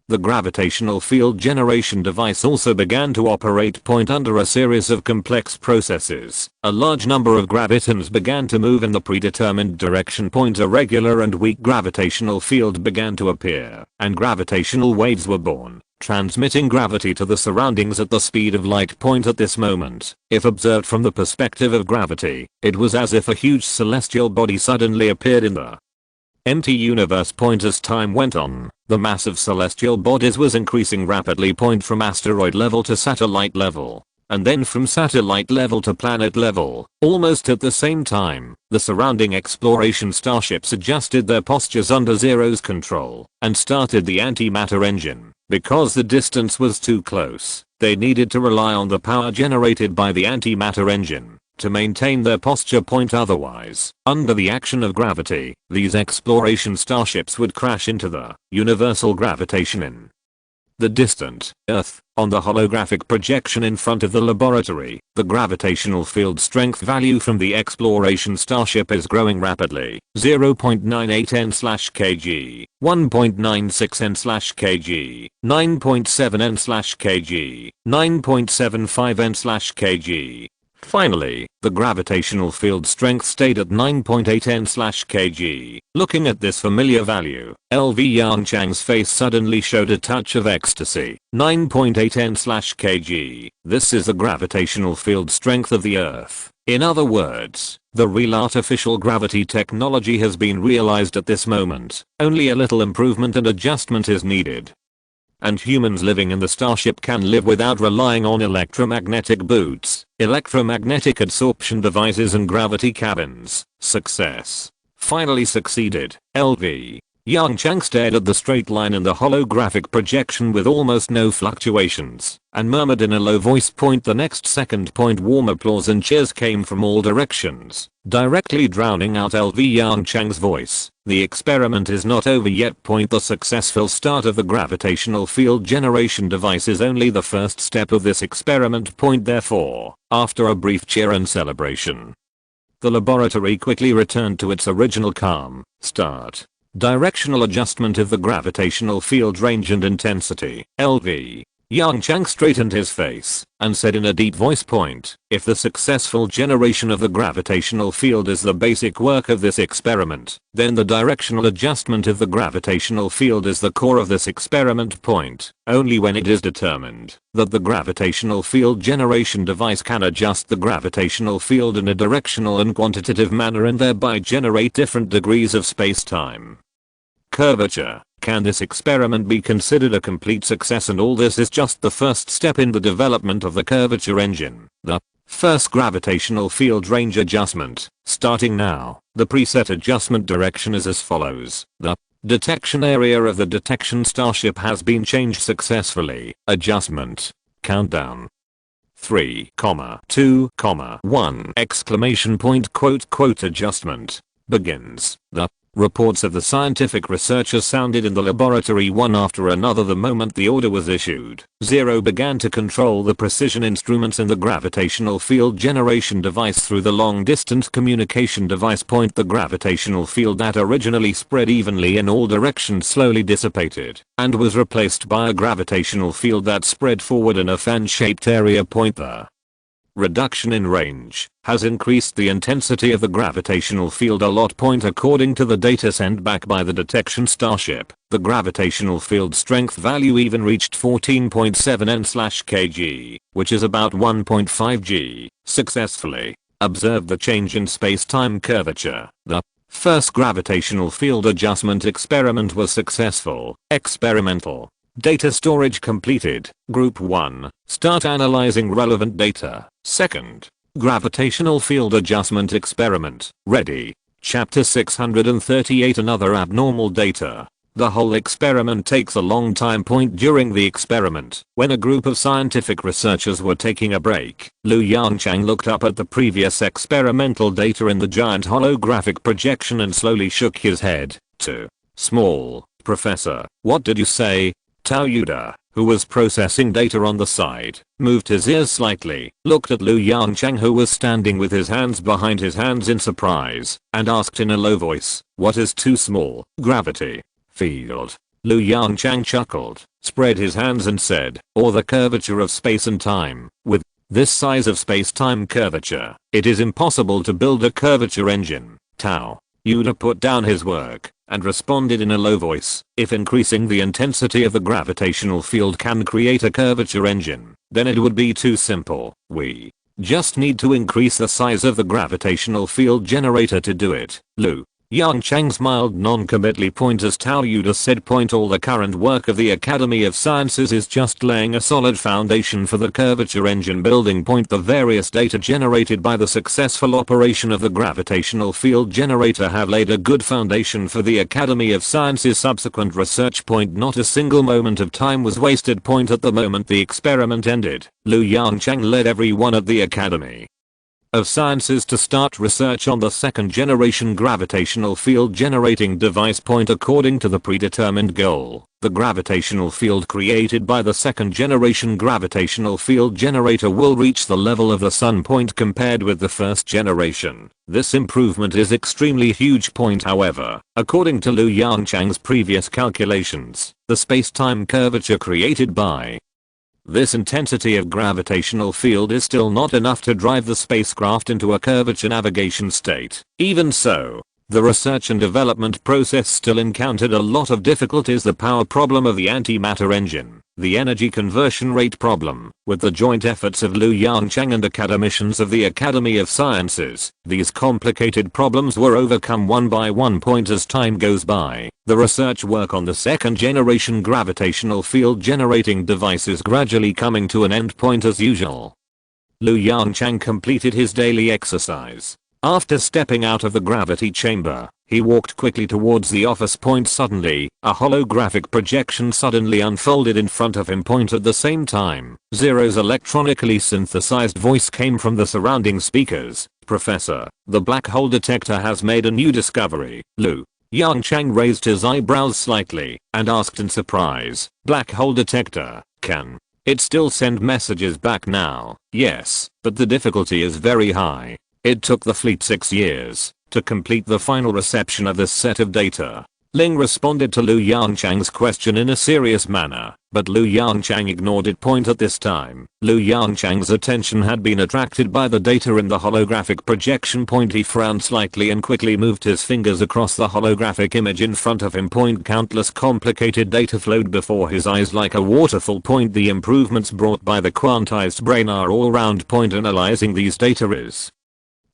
The gravitational field generation device also began to operate under a series of complex processes. A large number of gravitons began to move in the predetermined direction. A regular and weak gravitational field began to appear, and gravitational waves were born, transmitting gravity to the surroundings at the speed of light. At this moment, if observed from the perspective of gravity, it was as if a huge celestial body suddenly appeared in the empty universe. As time went on, the mass of celestial bodies was increasing rapidly. From asteroid level to satellite level, and then from satellite level to planet level. Almost at the same time, the surrounding exploration starships adjusted their postures under Zero's control and started the antimatter engine. Because the distance was too close, they needed to rely on the power generated by the antimatter engine to maintain their posture. Otherwise, under the action of gravity, these exploration starships would crash into the universal gravitation in the distant Earth. On the holographic projection in front of the laboratory, the gravitational field strength value from the exploration starship is growing rapidly. 0.98 n/kg, 1.96 n/kg, 9.7 n/kg, 9.75 n/kg. Finally, the gravitational field strength stayed at 9.8 n/kg. Looking at this familiar value, LV Yongchang's face suddenly showed a touch of ecstasy. 9.8 n/kg. This is the gravitational field strength of the Earth. In other words, the real artificial gravity technology has been realized at this moment. Only a little improvement and adjustment is needed. And humans living in the starship can live without relying on electromagnetic boots, electromagnetic absorption devices and gravity cabins. Success. Finally succeeded. LV Yongchang stared at the straight line in the holographic projection with almost no fluctuations, and murmured in a low voice. The next second, warm applause and cheers came from all directions, directly drowning out LV Yongchang's voice. The experiment is not over yet. The successful start of the gravitational field generation device is only the first step of this experiment. Therefore, after a brief cheer and celebration, the laboratory quickly returned to its original calm. Start. Directional adjustment of the gravitational field range and intensity. LV Yongchang straightened his face and said in a deep voice. If the successful generation of the gravitational field is the basic work of this experiment, then the directional adjustment of the gravitational field is the core of this experiment. Only when it is determined that the gravitational field generation device can adjust the gravitational field in a directional and quantitative manner and thereby generate different degrees of space-time curvature, can this experiment be considered a complete success. And all this is just the first step in the development of the curvature engine. The first gravitational field range adjustment, starting now. The preset adjustment direction is as follows. The detection area of the detection starship has been changed successfully. Adjustment. Countdown. 3, 2, 1 exclamation point. Adjustment begins. The reports of the scientific researchers sounded in the laboratory one after another the moment the order was issued. Zero began to control the precision instruments in the gravitational field generation device through the long-distance communication device. The gravitational field that originally spread evenly in all directions slowly dissipated and was replaced by a gravitational field that spread forward in a fan-shaped area. The reduction in range has increased the intensity of the gravitational field a lot. According to the data sent back by the detection starship, the gravitational field strength value even reached 14.7 n/kg, which is about 1.5 g. Successfully observed the change in space-time curvature. The first gravitational field adjustment experiment was successful. Experimental data storage completed. Group 1. Start analyzing relevant data. Second. Gravitational field adjustment experiment. Ready. Chapter 638. Another abnormal data. The whole experiment takes a long time. During the experiment, when a group of scientific researchers were taking a break, Lu Yongchang looked up at the previous experimental data in the giant holographic projection and slowly shook his head. Too small, Professor. What did you say? Tao Yuda, who was processing data on the side, moved his ears slightly, looked at Lu Yongchang, who was standing with his hands behind his hands in surprise, and asked in a low voice, "What is too small?" Gravity field. Lu Yongchang chuckled, spread his hands and said, or the curvature of space and time. With this size of space-time curvature, it is impossible to build a curvature engine. Tao. Yuda put down his work and responded in a low voice, if increasing the intensity of the gravitational field can create a curvature engine, then it would be too simple. We just need to increase the size of the gravitational field generator to do it. Lu Yongchang smiled non-committally. As Tao Yuda said, all the current work of the Academy of Sciences is just laying a solid foundation for the curvature engine building. The various data generated by the successful operation of the gravitational field generator have laid a good foundation for the Academy of Sciences' subsequent research. Not a single moment of time was wasted. At the moment the experiment ended, Lu Yongchang led everyone at the Academy of Sciences to start research on the second generation gravitational field generating device. According to the predetermined goal, the gravitational field created by the second generation gravitational field generator will reach the level of the sun. Compared with the first generation, this improvement is extremely huge. However, according to Lu Yongchang's previous calculations, the space-time curvature created by this intensity of gravitational field is still not enough to drive the spacecraft into a curvature navigation state. Even so, the research and development process still encountered a lot of difficulties. The power problem of the antimatter engine, the energy conversion rate problem. With the joint efforts of Lu Yongchang and academicians of the Academy of Sciences, these complicated problems were overcome one by one. As time goes by, the research work on the second generation gravitational field generating device is gradually coming to an end. As usual, Lu Yongchang completed his daily exercise. After stepping out of the gravity chamber, he walked quickly towards the office. Suddenly, a holographic projection suddenly unfolded in front of him. At the same time, Zero's electronically synthesized voice came from the surrounding speakers. Professor, the black hole detector has made a new discovery. Lu Yongchang raised his eyebrows slightly and asked in surprise, black hole detector, can it still send messages back now? Yes, but the difficulty is very high. It took the fleet 6 years to complete the final reception of this set of data. Ling responded to Lu Yongchang's question in a serious manner, but Lu Yongchang ignored it. At this time, Lu Yongchang's attention had been attracted by the data in the holographic projection. He frowned slightly and quickly moved his fingers across the holographic image in front of him. Countless complicated data flowed before his eyes like a waterfall. The improvements brought by the quantized brain are all round. Analyzing these data is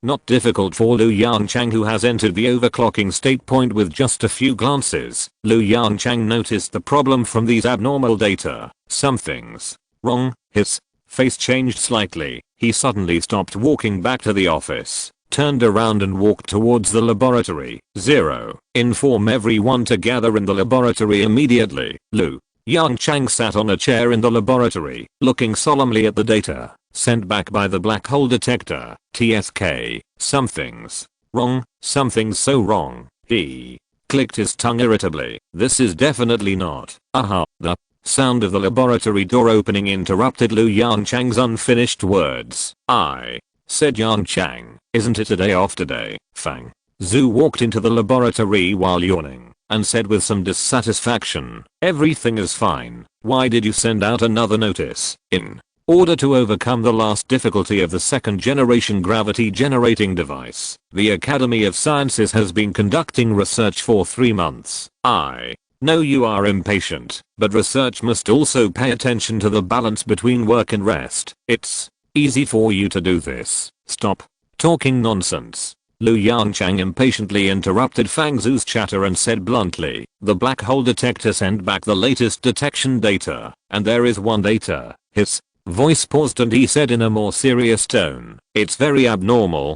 not difficult for Lu Yongchang, who has entered the overclocking state. With just a few glances, Lu Yongchang noticed the problem from these abnormal data. Something's wrong. His face changed slightly. He suddenly stopped walking back to the office, turned around and walked towards the laboratory. Zero. Inform everyone to gather in the laboratory immediately. Lu Yongchang sat on a chair in the laboratory, looking solemnly at the data sent back by the black hole detector. TSK. Something's wrong. Something's so wrong. He clicked his tongue irritably. This is definitely not. The sound of the laboratory door opening interrupted Lu Yongchang's unfinished words. I said Yongchang, isn't it a day off today? Fang Zhu walked into the laboratory while yawning and said with some dissatisfaction, everything is fine. Why did you send out another notice? In order to overcome the last difficulty of the second generation gravity generating device, the Academy of Sciences has been conducting research for 3 months. I know you are impatient, but research must also pay attention to the balance between work and rest. It's easy for you to do this. Stop talking nonsense. Lu Yongchang impatiently interrupted Fang Zhu's chatter and said bluntly, the black hole detector sent back the latest detection data, and there is one data. His voice paused and he said in a more serious tone, it's very abnormal.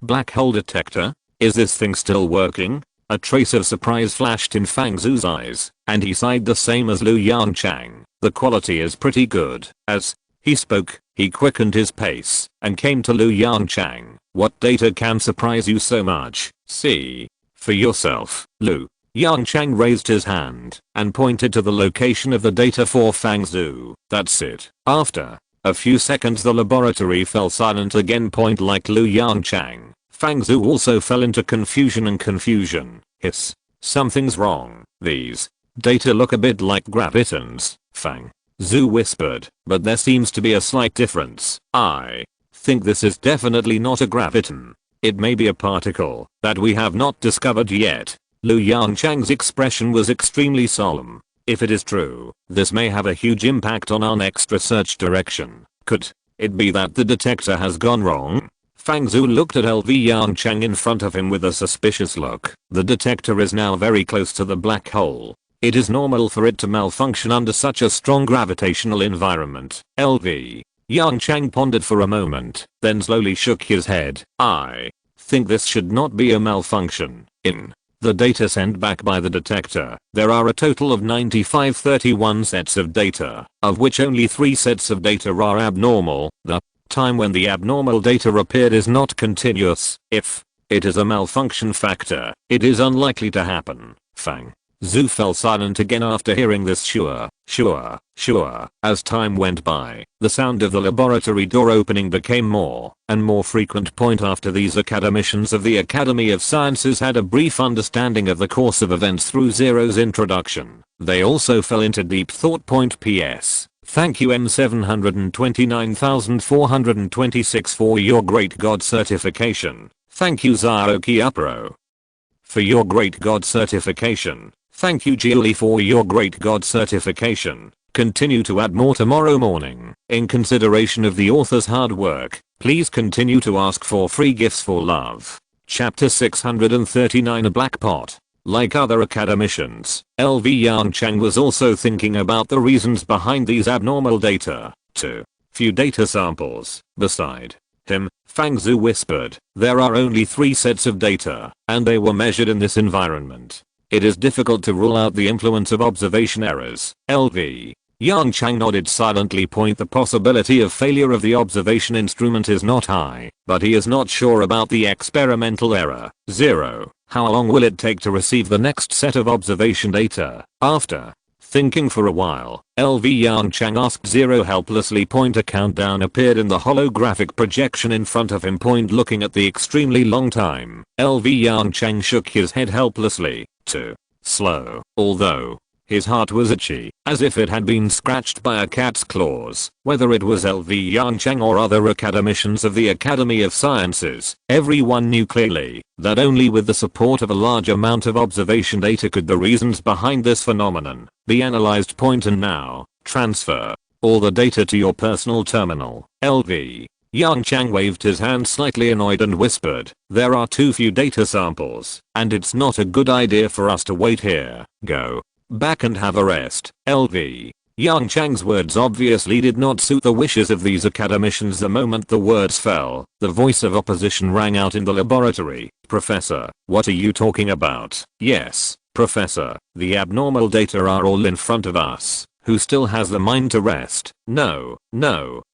Black hole detector? Is this thing still working? A trace of surprise flashed in Fang Zhu's eyes, and he sighed the same as Lu Yongchang. The quality is pretty good. As he spoke, he quickened his pace and came to Lu Yongchang. What data can surprise you so much? See for yourself. Lu Yongchang raised his hand and pointed to the location of the data for Fang Zhu. That's it. After a few seconds the laboratory fell silent again. Like Lu Yongchang, Fang Zhu also fell into confusion. Hiss. Something's wrong. These Data look a bit like gravitons, Fang Zhu whispered, but there seems to be a slight difference. I think this is definitely not a graviton. It may be a particle that we have not discovered yet. Lu Yongchang's expression was extremely solemn. If it is true, this may have a huge impact on our next research direction. Could it be that the detector has gone wrong? Fang Zhu looked at LV Yongchang in front of him with a suspicious look. The detector is now very close to the black hole. It is normal for it to malfunction under such a strong gravitational environment. LV Yongchang pondered for a moment, then slowly shook his head. I think this should not be a malfunction. In the data sent back by the detector, there are a total of 9531 sets of data, of which only 3 sets of data are abnormal. The time when the abnormal data appeared is not continuous. If it is a malfunction factor, it is unlikely to happen. Fang Zhu fell silent again after hearing this. Sure. As time went by, the sound of the laboratory door opening became more and more frequent. After these academicians of the Academy of Sciences had a brief understanding of the course of events through Zero's introduction, they also fell into deep thought. PS. Thank you M729426 for your Great God certification. Thank you Zaoki Upro for your Great God certification. Thank you Julie for your Great God certification. Continue to add more tomorrow morning. In consideration of the author's hard work, please continue to ask for free gifts for love. Chapter 639 A Black Pot. Like other academicians, LV Yongchang was also thinking about the reasons behind these abnormal data. Too few data samples. Beside him, Fang Zhu whispered, there are only 3 sets of data, and they were measured in this environment. It is difficult to rule out the influence of observation errors. LV Yongchang nodded silently. The possibility of failure of the observation instrument is not high, but he is not sure about the experimental error. 0. How long will it take to receive the next set of observation data? After thinking for a while, LV Yongchang asked 0 helplessly. A countdown appeared in the holographic projection in front of him. Looking at the extremely long time, LV Yongchang shook his head helplessly. Too slow. Although his heart was itchy, as if it had been scratched by a cat's claws. Whether it was LV Yongchang or other academicians of the Academy of Sciences, everyone knew clearly that only with the support of a large amount of observation data could the reasons behind this phenomenon be analyzed. And now, transfer all the data to your personal terminal. LV Yongchang waved his hand slightly annoyed and whispered, there are too few data samples, and it's not a good idea for us to wait here. Go back and have a rest. LV Yongchang's words obviously did not suit the wishes of these academicians. The moment the words fell, the voice of opposition rang out in the laboratory. Professor, what are you talking about? Yes, Professor, the abnormal data are all in front of us. Who still has the mind to rest? No,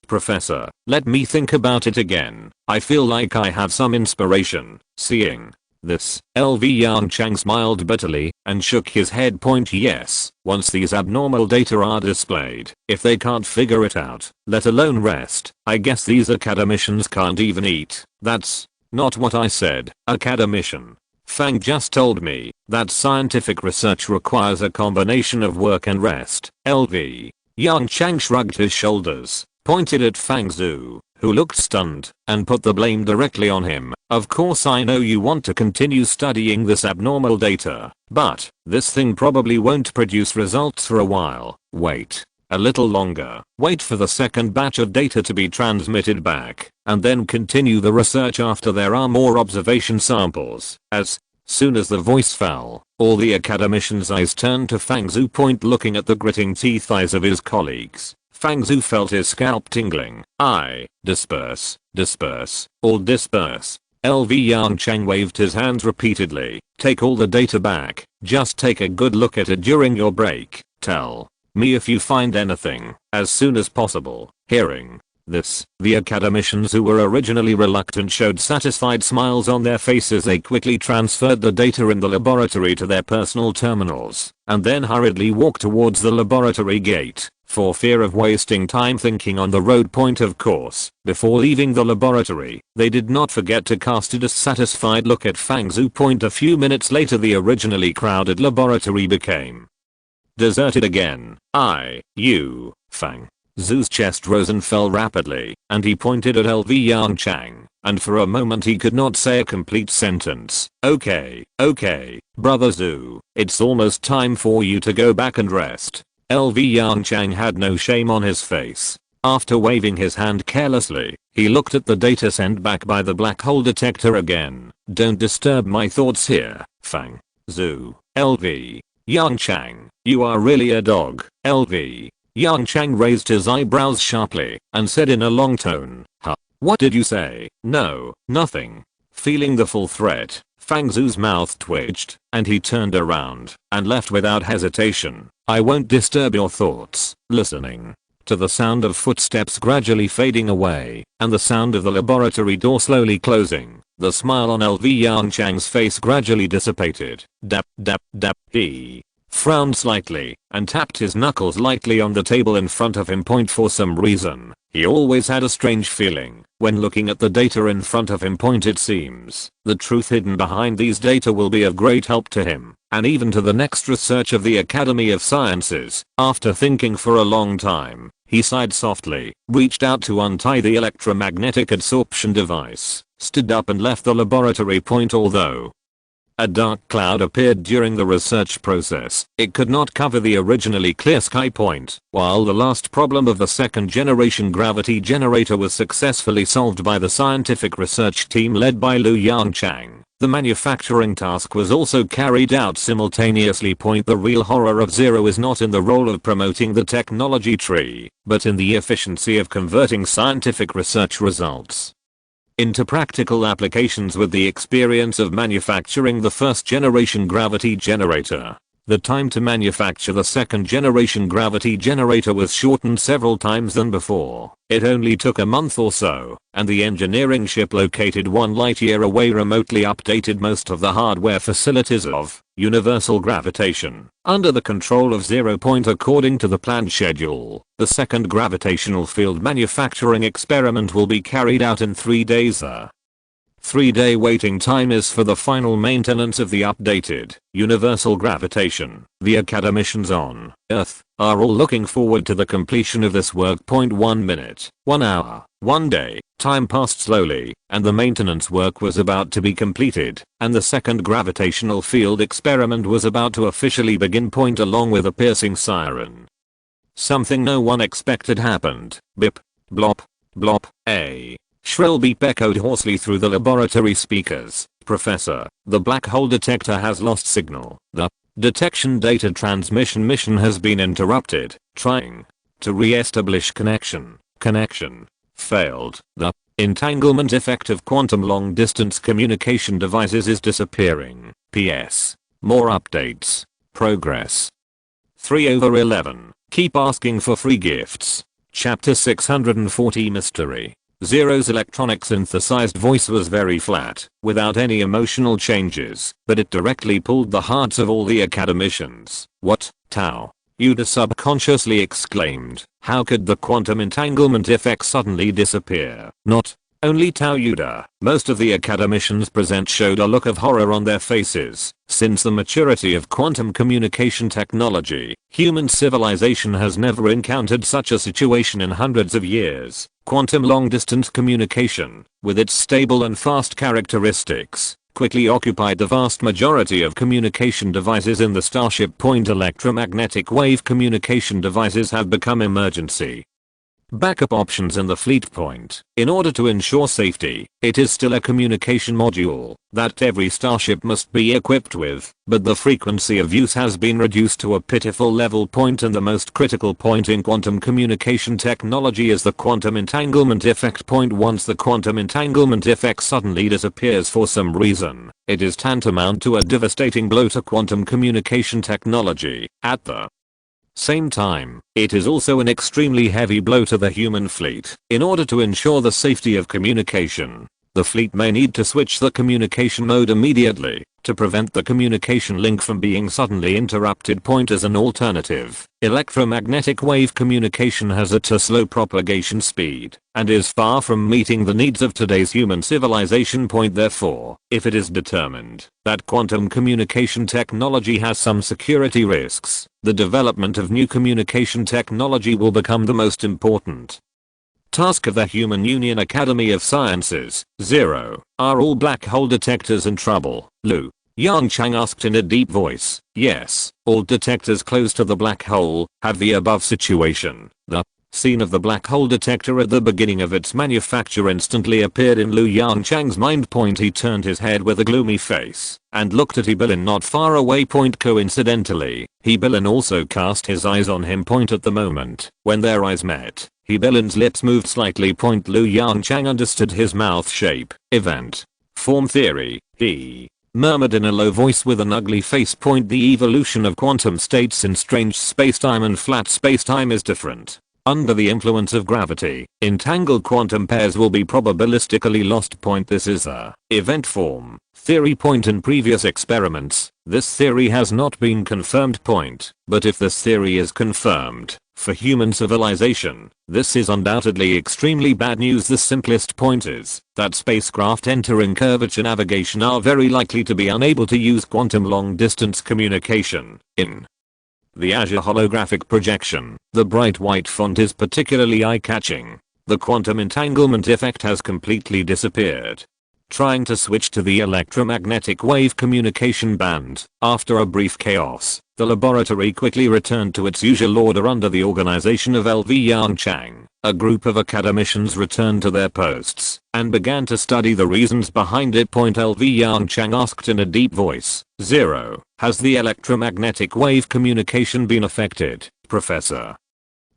Professor, let me think about it again. I feel like I have some inspiration. Seeing this, LV Yongchang smiled bitterly and shook his head. Yes, once these abnormal data are displayed, if they can't figure it out, let alone rest, I guess these academicians can't even eat. That's not what I said, academician. Fang just told me that scientific research requires a combination of work and rest. LV Yongchang shrugged his shoulders, pointed at Fang Zhu, who looked stunned, and put the blame directly on him. Of course I know you want to continue studying this abnormal data, but this thing probably won't produce results for a while. Wait a little longer. Wait for the second batch of data to be transmitted back, and then continue the research after there are more observation samples. As soon as the voice fell, all the academicians' eyes turned to Fang Zhu. Looking at the gritting teeth eyes of his colleagues, Fang Zhu felt his scalp tingling. Disperse, all disperse. LV Yongchang waved his hands repeatedly. Take all the data back. Just take a good look at it during your break. Tell me if you find anything as soon as possible. Hearing this, the academicians who were originally reluctant showed satisfied smiles on their faces. They quickly transferred the data in the laboratory to their personal terminals, and then hurriedly walked towards the laboratory gate, for fear of wasting time thinking on the road. Of course, before leaving the laboratory, they did not forget to cast a dissatisfied look at Fang Zhu. A few minutes later the originally crowded laboratory became deserted again. Fang. Zhu's chest rose and fell rapidly, and he pointed at LV Yongchang, and for a moment he could not say a complete sentence. Okay, brother Zhu, it's almost time for you to go back and rest. LV Yongchang had no shame on his face. After waving his hand carelessly, he looked at the data sent back by the black hole detector again. Don't disturb my thoughts here, Fang. Zhu. LV. Yongchang, you are really a dog. LV. Yongchang raised his eyebrows sharply and said in a long tone, huh? What did you say? No, nothing. Feeling the full threat, Fang Zhu's mouth twitched, and he turned around and left without hesitation. I won't disturb your thoughts. Listening to the sound of footsteps gradually fading away, and the sound of the laboratory door slowly closing, the smile on LV Yongchang's face gradually dissipated. Dap. He frowned slightly and tapped his knuckles lightly on the table in front of him. For some reason, he always had a strange feeling when looking at the data in front of him. It seems the truth hidden behind these data will be of great help to him, and even to the next research of the Academy of Sciences. After thinking for a long time, he sighed softly, reached out to untie the electromagnetic absorption device, stood up and left the laboratory. Although a dark cloud appeared during the research process, it could not cover the originally clear sky point. While the last problem of the second generation gravity generator was successfully solved by the scientific research team led by Lu Yongchang, the manufacturing task was also carried out simultaneously. The real horror of Zero is not in the role of promoting the technology tree, but in the efficiency of converting scientific research results into practical applications. With the experience of manufacturing the first generation gravity generator, the time to manufacture the second generation gravity generator was shortened several times than before. It only took a month or so, and the engineering ship located 1 light year away remotely updated most of the hardware facilities of universal gravitation under the control of 0. According to the planned schedule, the second gravitational field manufacturing experiment will be carried out in 3 days. The 3-day waiting time is for the final maintenance of the updated universal gravitation. The academicians on Earth are all looking forward to the completion of this work. 1 minute, 1 hour, 1 day, time passed slowly, and the maintenance work was about to be completed, and the second gravitational field experiment was about to officially begin. Along with a piercing siren, something no one expected happened. Bip, blop, blop, a shrill beep echoed hoarsely through the laboratory speakers. Professor, the black hole detector has lost signal. The detection data transmission mission has been interrupted. Trying to re-establish connection. Connection failed. The entanglement effect of quantum long distance communication devices is disappearing. PS. More updates. Progress. 3/11. Keep asking for free gifts. Chapter 640 Mystery. Zero's electronic synthesized voice was very flat, without any emotional changes, but it directly pulled the hearts of all the academicians. What, Tao? Yuda subconsciously exclaimed. How could the quantum entanglement effect suddenly disappear? Not only Tao Yuda, most of the academicians present showed a look of horror on their faces. Since the maturity of quantum communication technology, human civilization has never encountered such a situation in hundreds of years. Quantum long-distance communication, with its stable and fast characteristics, quickly occupied the vast majority of communication devices in the Starship. Electromagnetic wave communication devices have become emergency backup options in the fleet. In order to ensure safety, it is still a communication module that every starship must be equipped with, but the frequency of use has been reduced to a pitiful level. And the most critical point in quantum communication technology is the quantum entanglement effect. Once the quantum entanglement effect suddenly disappears for some reason, it is tantamount to a devastating blow to quantum communication technology. At the same time, it is also an extremely heavy blow to the human fleet. In order to ensure the safety of communication, the fleet may need to switch the communication mode immediately. To prevent the communication link from being suddenly interrupted, point as an alternative, electromagnetic wave communication has a too slow propagation speed and is far from meeting the needs of today's human civilization. Point therefore, if it is determined that quantum communication technology has some security risks, the development of new communication technology will become the most important task of the Human Union Academy of Sciences. 0. Are all black hole detectors in trouble? Lu Yongchang asked in a deep voice. Yes, all detectors close to the black hole have the above situation. The scene of the black hole detector at the beginning of its manufacture instantly appeared in Lu Yongchang's mind. He turned his head with a gloomy face and looked at Hebilin not far away. Coincidentally, Hebilin also cast his eyes on him. At the moment when their eyes met, Hebilin's lips moved slightly. Lu Yongchang understood his mouth shape. Event form theory, he murmured in a low voice with an ugly face. The evolution of quantum states in strange spacetime and flat spacetime is different. Under the influence of gravity, entangled quantum pairs will be probabilistically lost. This is a event form theory. In previous experiments, this theory has not been confirmed. But if this theory is confirmed, for human civilization, this is undoubtedly extremely bad news. The simplest point is that spacecraft entering curvature navigation are very likely to be unable to use quantum long-distance communication. In the Azure holographic projection, the bright white font is particularly eye-catching. The quantum entanglement effect has completely disappeared. Trying to switch to the electromagnetic wave communication band, after a brief chaos, the laboratory quickly returned to its usual order under the organization of LV Yongchang. A group of academicians returned to their posts and began to study the reasons behind it. LV Yongchang asked in a deep voice. 0. Has the electromagnetic wave communication been affected, Professor?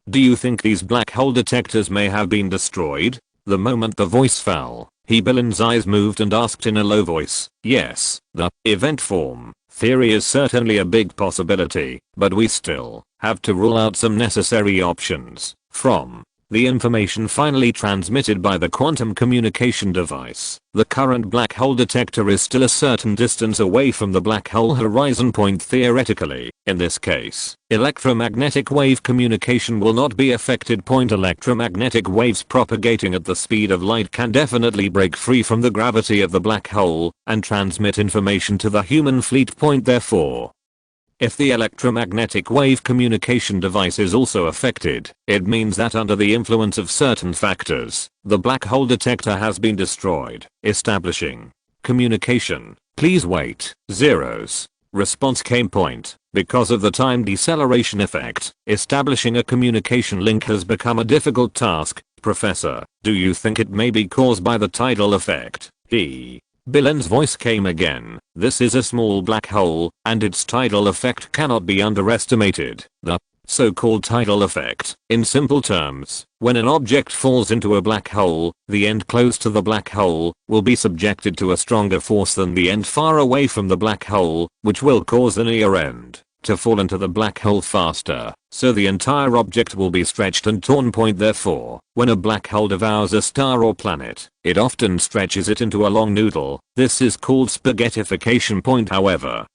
Do you think these black hole detectors may have been destroyed? The moment the voice fell, Hebilin's eyes moved and asked in a low voice. Yes, the event form theory is certainly a big possibility, but we still have to rule out some necessary options. From the information finally transmitted by the quantum communication device, the current black hole detector is still a certain distance away from the black hole horizon. Theoretically, in this case, electromagnetic wave communication will not be affected. Electromagnetic waves propagating at the speed of light can definitely break free from the gravity of the black hole and transmit information to the human fleet. Therefore, if the electromagnetic wave communication device is also affected, it means that under the influence of certain factors, the black hole detector has been destroyed, establishing communication. Please wait. Zeros. Response came. Because of the time deceleration effect, establishing a communication link has become a difficult task. Professor, do you think it may be caused by the tidal effect? Bilen's voice came again. This is a small black hole, and its tidal effect cannot be underestimated. The so-called tidal effect, in simple terms, when an object falls into a black hole, the end close to the black hole will be subjected to a stronger force than the end far away from the black hole, which will cause the near end to fall into the black hole faster, so the entire object will be stretched and torn. Therefore, when a black hole devours a star or planet, it often stretches it into a long noodle. This is called spaghettification. However,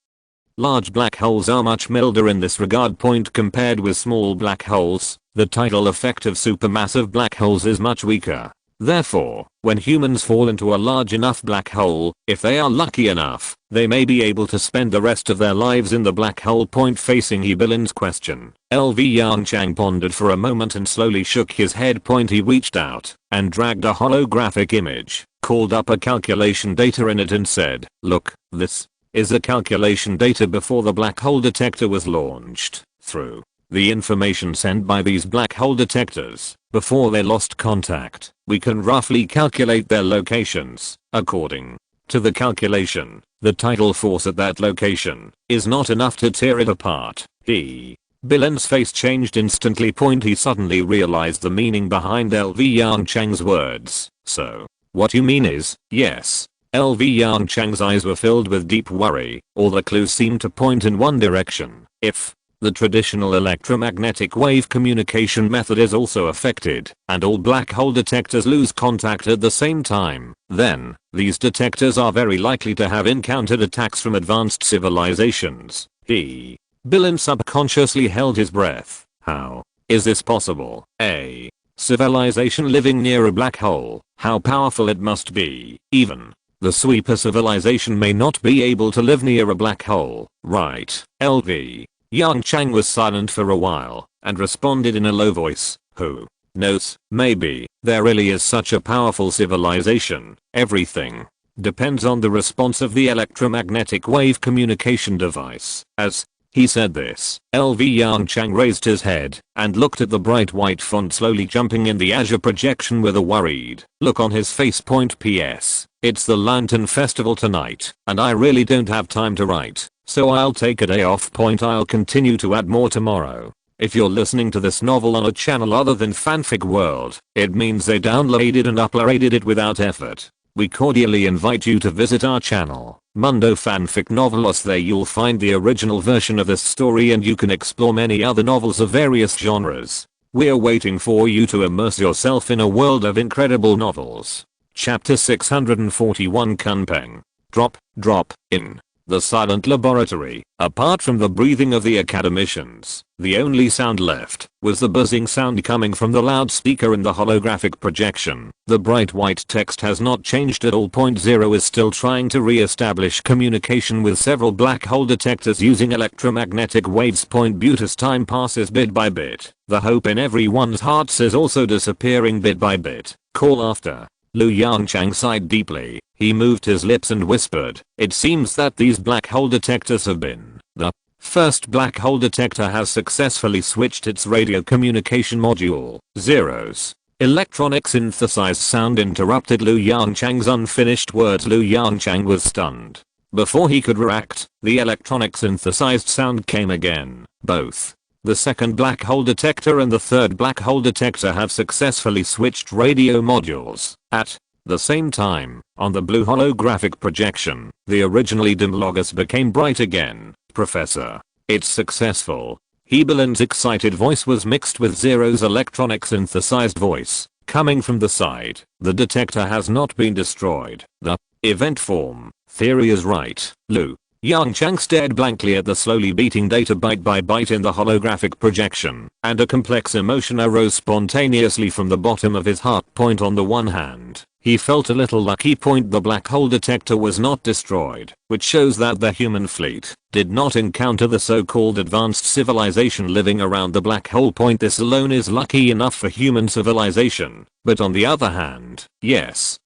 large black holes are much milder in this regard. Compared with small black holes, the tidal effect of supermassive black holes is much weaker. Therefore, when humans fall into a large enough black hole, if they are lucky enough, they may be able to spend the rest of their lives in the black hole. Facing Hebilin's question, LV Yongchang pondered for a moment and slowly shook his head. He reached out and dragged a holographic image, called up a calculation data in it and said, look, this is the calculation data before the black hole detector was launched. Through the information sent by these black hole detectors, before they lost contact, we can roughly calculate their locations. According to the calculation, the tidal force at that location is not enough to tear it apart. Bilen's face changed instantly. He suddenly realized the meaning behind LV Yongchang's words. So, what you mean is, yes. LV Yongchang's eyes were filled with deep worry. All the clues seemed to point in one direction. If The traditional electromagnetic wave communication method is also affected, and all black hole detectors lose contact at the same time. Then, these detectors are very likely to have encountered attacks from advanced civilizations. Billen subconsciously held his breath. How is this possible? A civilization living near a black hole. How powerful it must be. Even the sweeper civilization may not be able to live near a black hole, right? LV. Yongchang was silent for a while, and responded in a low voice, who knows, maybe, there really is such a powerful civilization. Everything depends on the response of the electromagnetic wave communication device. As he said this, LV Yongchang raised his head, and looked at the bright white font slowly jumping in the azure projection with a worried look on his face. PS. It's the Lantern Festival tonight, and I really don't have time to write. So I'll take a day off. I'll continue to add more tomorrow. If you're listening to this novel on a channel other than Fanfic World, it means they downloaded and uploaded it without effort. We cordially invite you to visit our channel, Mundo Fanfic Novelos. There you'll find the original version of this story, and you can explore many other novels of various genres. We're waiting for you to immerse yourself in a world of incredible novels. Chapter 641 Kunpeng. Drop, in. The silent laboratory, apart from the breathing of the academicians, the only sound left was the buzzing sound coming from the loudspeaker in the holographic projection. The bright white text has not changed at all. Point Zero is still trying to re-establish communication with several black hole detectors using electromagnetic waves. But as time passes bit by bit, the hope in everyone's hearts is also disappearing bit by bit. Call after. Lu Yongchang sighed deeply. He moved his lips and whispered, "It seems that these black hole detectors have been. The first black hole detector has successfully switched its radio communication module. Zeros." Electronic synthesized sound interrupted Lu Yongchang's unfinished words. Lu Yongchang was stunned. Before he could react, the electronic synthesized sound came again. Both the second black hole detector and the third black hole detector have successfully switched radio modules. At the same time, on the blue holographic projection, the originally dim logos became bright again. "Professor, it's successful." Hebelin's excited voice was mixed with Zero's electronic synthesized voice, coming from the side. "The detector has not been destroyed. The event form theory is right." Lu Yongchang stared blankly at the slowly beating data byte by byte in the holographic projection, and a complex emotion arose spontaneously from the bottom of his heart. On the one hand, he felt a little lucky. The black hole detector was not destroyed, which shows that the human fleet did not encounter the so-called advanced civilization living around the black hole. This alone is lucky enough for human civilization. But on the other hand, yes,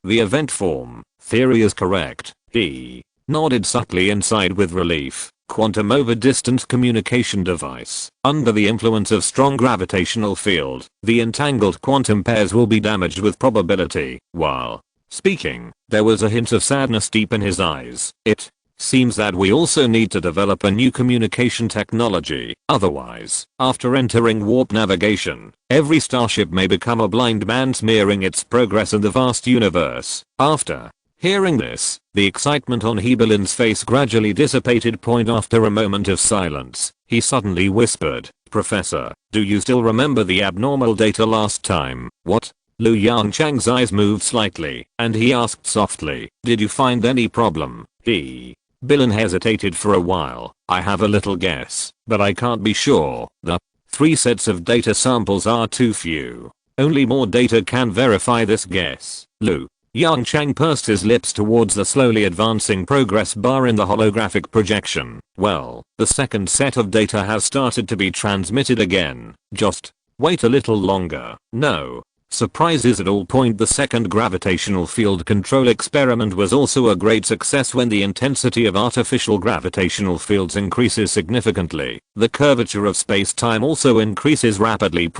the event form theory is correct. He nodded subtly and sighed with relief. Quantum over distant communication device. Under the influence of strong gravitational field, the entangled quantum pairs will be damaged with probability. While speaking, there was a hint of sadness deep in his eyes. It seems that we also need to develop a new communication technology. Otherwise, after entering warp navigation, every starship may become a blind man smearing its progress in the vast universe. After hearing this, the excitement on Hebelin's face gradually dissipated. After a moment of silence, he suddenly whispered, "Professor, do you still remember the abnormal data last time?" "What?" Lu Yongchang's eyes moved slightly, and he asked softly, "Did you find any problem?" Billen hesitated for a while. "I have a little guess, but I can't be sure. The 3 sets of data samples are too few. Only more data can verify this guess." Lu Yongchang pursed his lips towards the slowly advancing progress bar in the holographic projection. "Well, the second set of data has started to be transmitted again. Just wait a little longer." No surprises at all. The second gravitational field control experiment was also a great success. When the intensity of artificial gravitational fields increases significantly, the curvature of space-time also increases rapidly.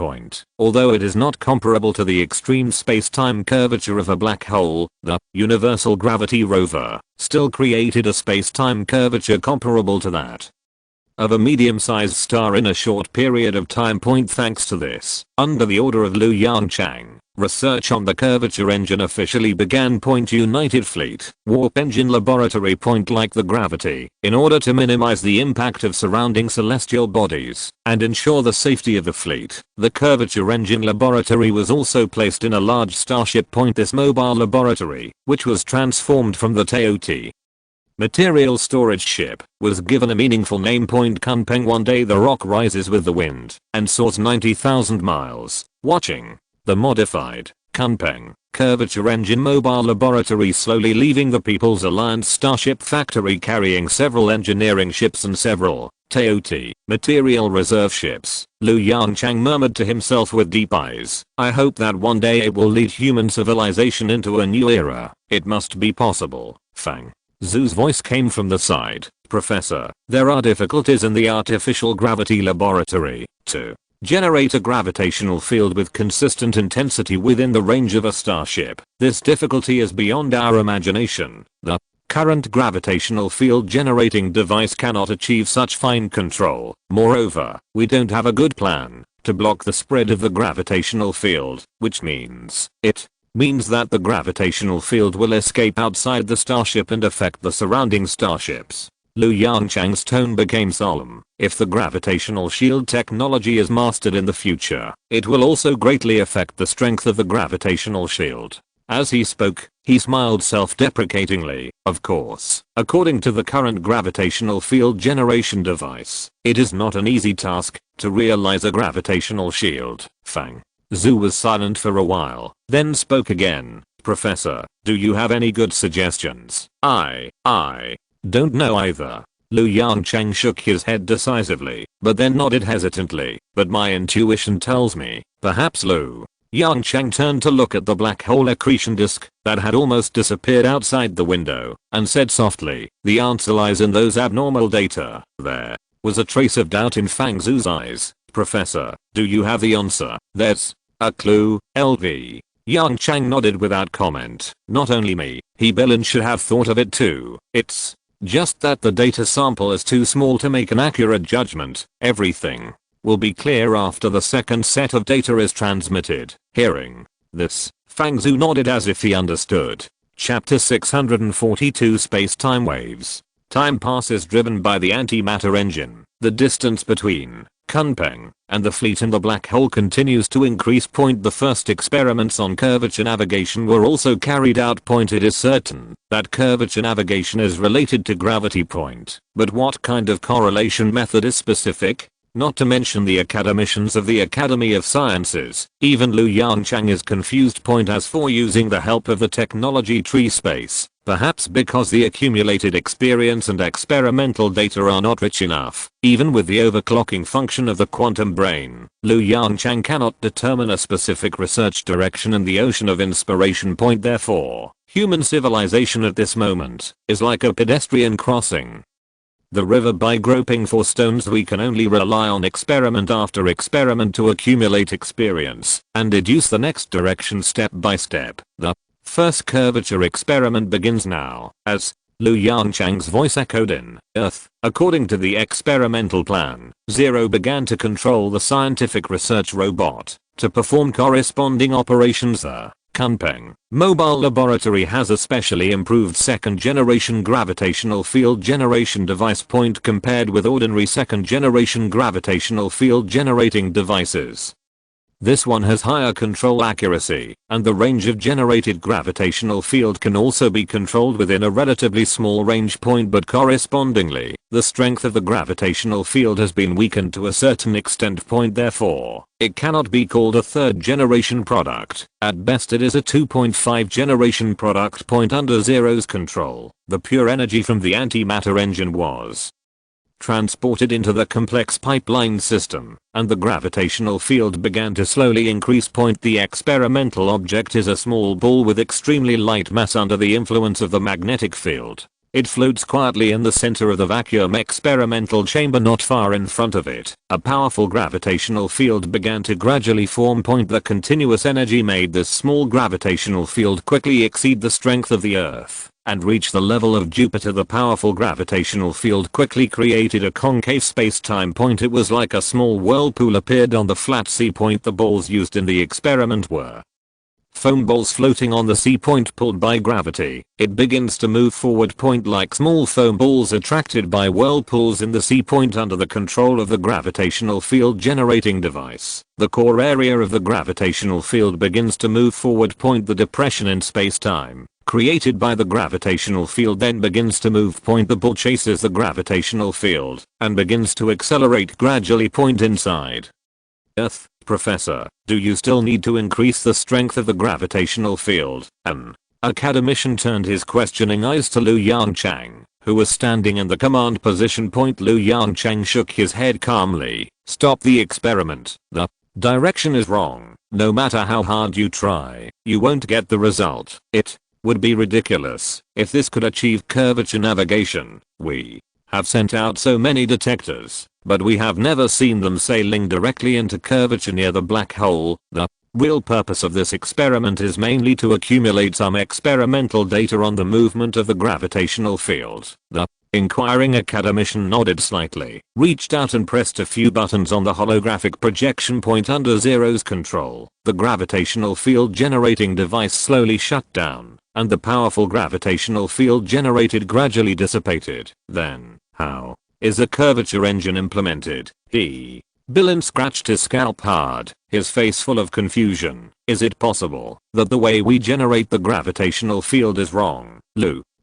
Although it is not comparable to the extreme space-time curvature of a black hole, the Universal Gravity Rover still created a space-time curvature comparable to that of a medium-sized star in a short period of time. Thanks to this, under the order of Lu Yongchang, Research on the curvature engine officially began. United Fleet Warp Engine Laboratory. Like the gravity, in order to minimize the impact of surrounding celestial bodies and ensure the safety of the fleet, the curvature engine laboratory was also placed in a large starship. This mobile laboratory, which was transformed from the TOT material storage ship, was given a meaningful name. Kunpeng. One day the rock rises with the wind and soars 90,000 miles, watching the modified Kunpeng curvature engine mobile laboratory slowly leaving the People's Alliance starship factory, carrying several engineering ships and several TOT material reserve ships. Yongchang murmured to himself with deep eyes, I hope that one day it will lead human civilization into a new era. It must be possible. Fang Zhu's voice came from the side. Professor, there are difficulties in the artificial gravity laboratory. To generate a gravitational field with consistent intensity within the range of a starship. This difficulty is beyond our imagination. The current gravitational field generating device cannot achieve such fine control. Moreover, we don't have a good plan to block the spread of the gravitational field, which means that the gravitational field will escape outside the starship and affect the surrounding starships. Yongchang's tone became solemn. If the gravitational shield technology is mastered in the future, it will also greatly affect the strength of the gravitational shield. As he spoke, he smiled self-deprecatingly. Of course, according to the current gravitational field generation device, it is not an easy task to realize a gravitational shield. Fang Zhu was silent for a while, then spoke again. Professor, do you have any good suggestions? I don't know either. Yongchang shook his head decisively, but then nodded hesitantly. But my intuition tells me, perhaps. Yongchang turned to look at the black hole accretion disk that had almost disappeared outside the window, and said softly, the answer lies in those abnormal data. There was a trace of doubt in Fang Zhu's eyes. Professor, do you have the answer? That's a clue, LV. Yongchang nodded without comment. Not only me, Belen should have thought of it too. It's just that the data sample is too small to make an accurate judgment. Everything will be clear after the second set of data is transmitted. Hearing this, Fang Zhu nodded as if he understood. Chapter 642 Space-Time Waves. Time passes driven by the antimatter engine. The distance between Kunpeng and the fleet in the black hole continues to increase. The first experiments on curvature navigation were also carried out. It is certain that curvature navigation is related to gravity. But what kind of correlation method is specific? Not to mention the academicians of the Academy of Sciences. Even Yongchang is confused. As for using the help of the technology tree space, perhaps because the accumulated experience and experimental data are not rich enough. Even with the overclocking function of the quantum brain, Yongchang cannot determine a specific research direction in the ocean of inspiration. Therefore, human civilization at this moment is like a pedestrian crossing the river by groping for stones. We can only rely on experiment after experiment to accumulate experience and deduce the next direction step by step. The first curvature experiment begins now, as Yongchang's voice echoed in Earth. According to the experimental plan, Zero began to control the scientific research robot to perform corresponding operations. The Kunpeng mobile laboratory has a specially improved second generation gravitational field generation device. Compared with ordinary second generation gravitational field generating devices, this one has higher control accuracy, and the range of generated gravitational field can also be controlled within a relatively small range. But correspondingly, the strength of the gravitational field has been weakened to a certain extent. Therefore, it cannot be called a third generation product. At best it is a 2.5 generation product. Under Zero's control, the pure energy from the antimatter engine was transported into the complex pipeline system, and the gravitational field began to slowly increase. The experimental object is a small ball with extremely light mass under the influence of the magnetic field. It floats quietly in the center of the vacuum experimental chamber not far in front of it. A powerful gravitational field began to gradually form. The continuous energy made this small gravitational field quickly exceed the strength of the Earth and reach the level of Jupiter. The powerful gravitational field quickly created a concave space-time. It was like a small whirlpool appeared on the flat sea. The balls used in the experiment were foam balls floating on the sea. Pulled by gravity, it begins to move forward. Like small foam balls attracted by whirlpools in the sea. Under the control of the gravitational field generating device, the core area of the gravitational field begins to move forward. The depression in space-time created by the gravitational field then begins to move. The ball chases the gravitational field and begins to accelerate gradually. Inside Earth, Professor, do you still need to increase the strength of the gravitational field? An academician turned his questioning eyes to Yongchang, who was standing in the command position. Yongchang shook his head calmly. Stop the experiment. The direction is wrong. No matter how hard you try, you won't get the result. It would be ridiculous if this could achieve curvature navigation. We have sent out so many detectors, but we have never seen them sailing directly into curvature near the black hole. The real purpose of this experiment is mainly to accumulate some experimental data on the movement of the gravitational field. The inquiring academician nodded slightly, reached out and pressed a few buttons on the holographic projection. Under Zero's control, the gravitational field generating device slowly shut down, and the powerful gravitational field generated gradually dissipated. Then, how is a curvature engine implemented? Billin scratched his scalp hard, his face full of confusion. Is it possible that the way we generate the gravitational field is wrong?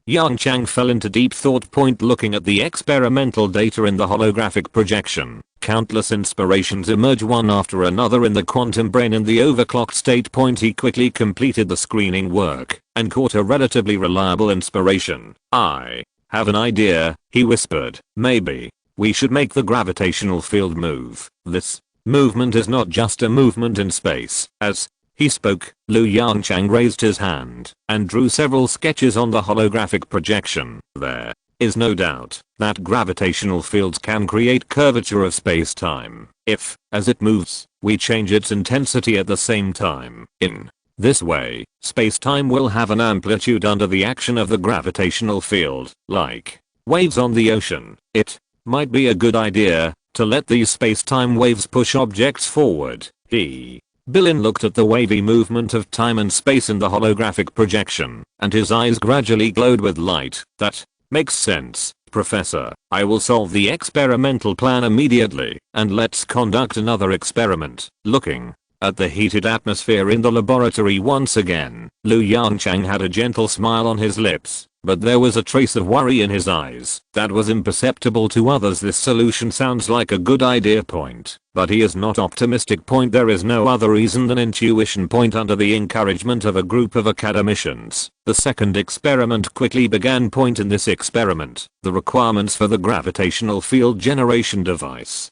Yongchang fell into deep thought. Looking at the experimental data in the holographic projection, countless inspirations emerge one after another in the quantum brain in the overclocked state. He quickly completed the screening work and caught a relatively reliable inspiration. I have an idea, he whispered. Maybe we should make the gravitational field move. This movement is not just a movement in space. As he spoke, Yongchang raised his hand and drew several sketches on the holographic projection. There is no doubt that gravitational fields can create curvature of space-time if, as it moves, we change its intensity at the same time. In this way, space-time will have an amplitude under the action of the gravitational field, like waves on the ocean. It might be a good idea to let these space-time waves push objects forward. Billin looked at the wavy movement of time and space in the holographic projection, and his eyes gradually glowed with light. That makes sense, Professor. I will solve the experimental plan immediately, and let's conduct another experiment. Looking at the heated atmosphere in the laboratory once again, Yongchang had a gentle smile on his lips, but there was a trace of worry in his eyes that was imperceptible to others. This solution sounds like a good idea. But he is not optimistic. There is no other reason than intuition. Under the encouragement of a group of academicians, the second experiment quickly began. In this experiment, the requirements for the gravitational field generation device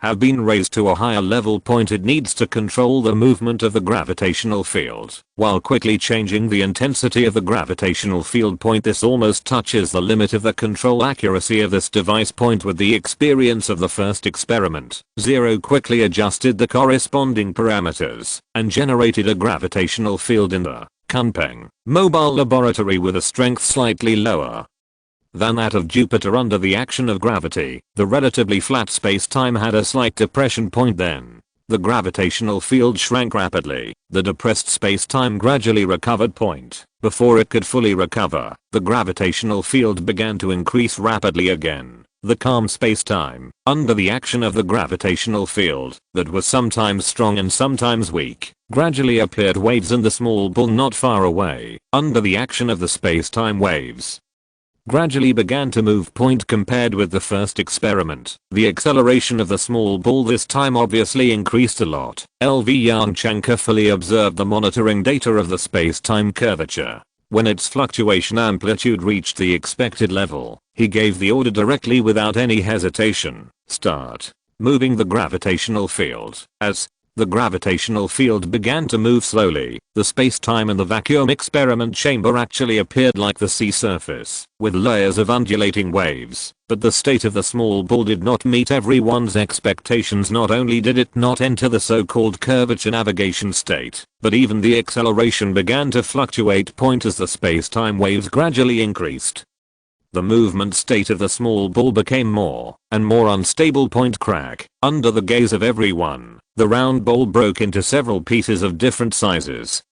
have been raised to a higher level. It needs to control the movement of the gravitational field while quickly changing the intensity of the gravitational field. This almost touches the limit of the control accuracy of this device. With the experience of the first experiment, Zero quickly adjusted the corresponding parameters and generated a gravitational field in the Kunpeng mobile laboratory with a strength slightly lower than that of Jupiter. Under the action of gravity, the relatively flat space-time had a slight depression. Then, the gravitational field shrank rapidly. The depressed space-time gradually recovered. Before it could fully recover, the gravitational field began to increase rapidly again. The calm space-time, under the action of the gravitational field, that was sometimes strong and sometimes weak, gradually appeared waves in the small ball not far away. Under the action of the space-time waves, gradually began to move. Compared with the first experiment, the acceleration of the small ball this time obviously increased a lot. Yongchang carefully observed the monitoring data of the space-time curvature. When its fluctuation amplitude reached the expected level, he gave the order directly without any hesitation. Start moving the gravitational field. As the gravitational field began to move slowly, the space-time in the vacuum experiment chamber actually appeared like the sea surface, with layers of undulating waves. But the state of the small ball did not meet everyone's expectations. Not only did it not enter the so-called curvature navigation state, but even the acceleration began to fluctuate. As the space-time waves gradually increased, The movement state of the small ball became more and more unstable. Crack. Under the gaze of everyone, the round ball broke into several pieces of different sizes.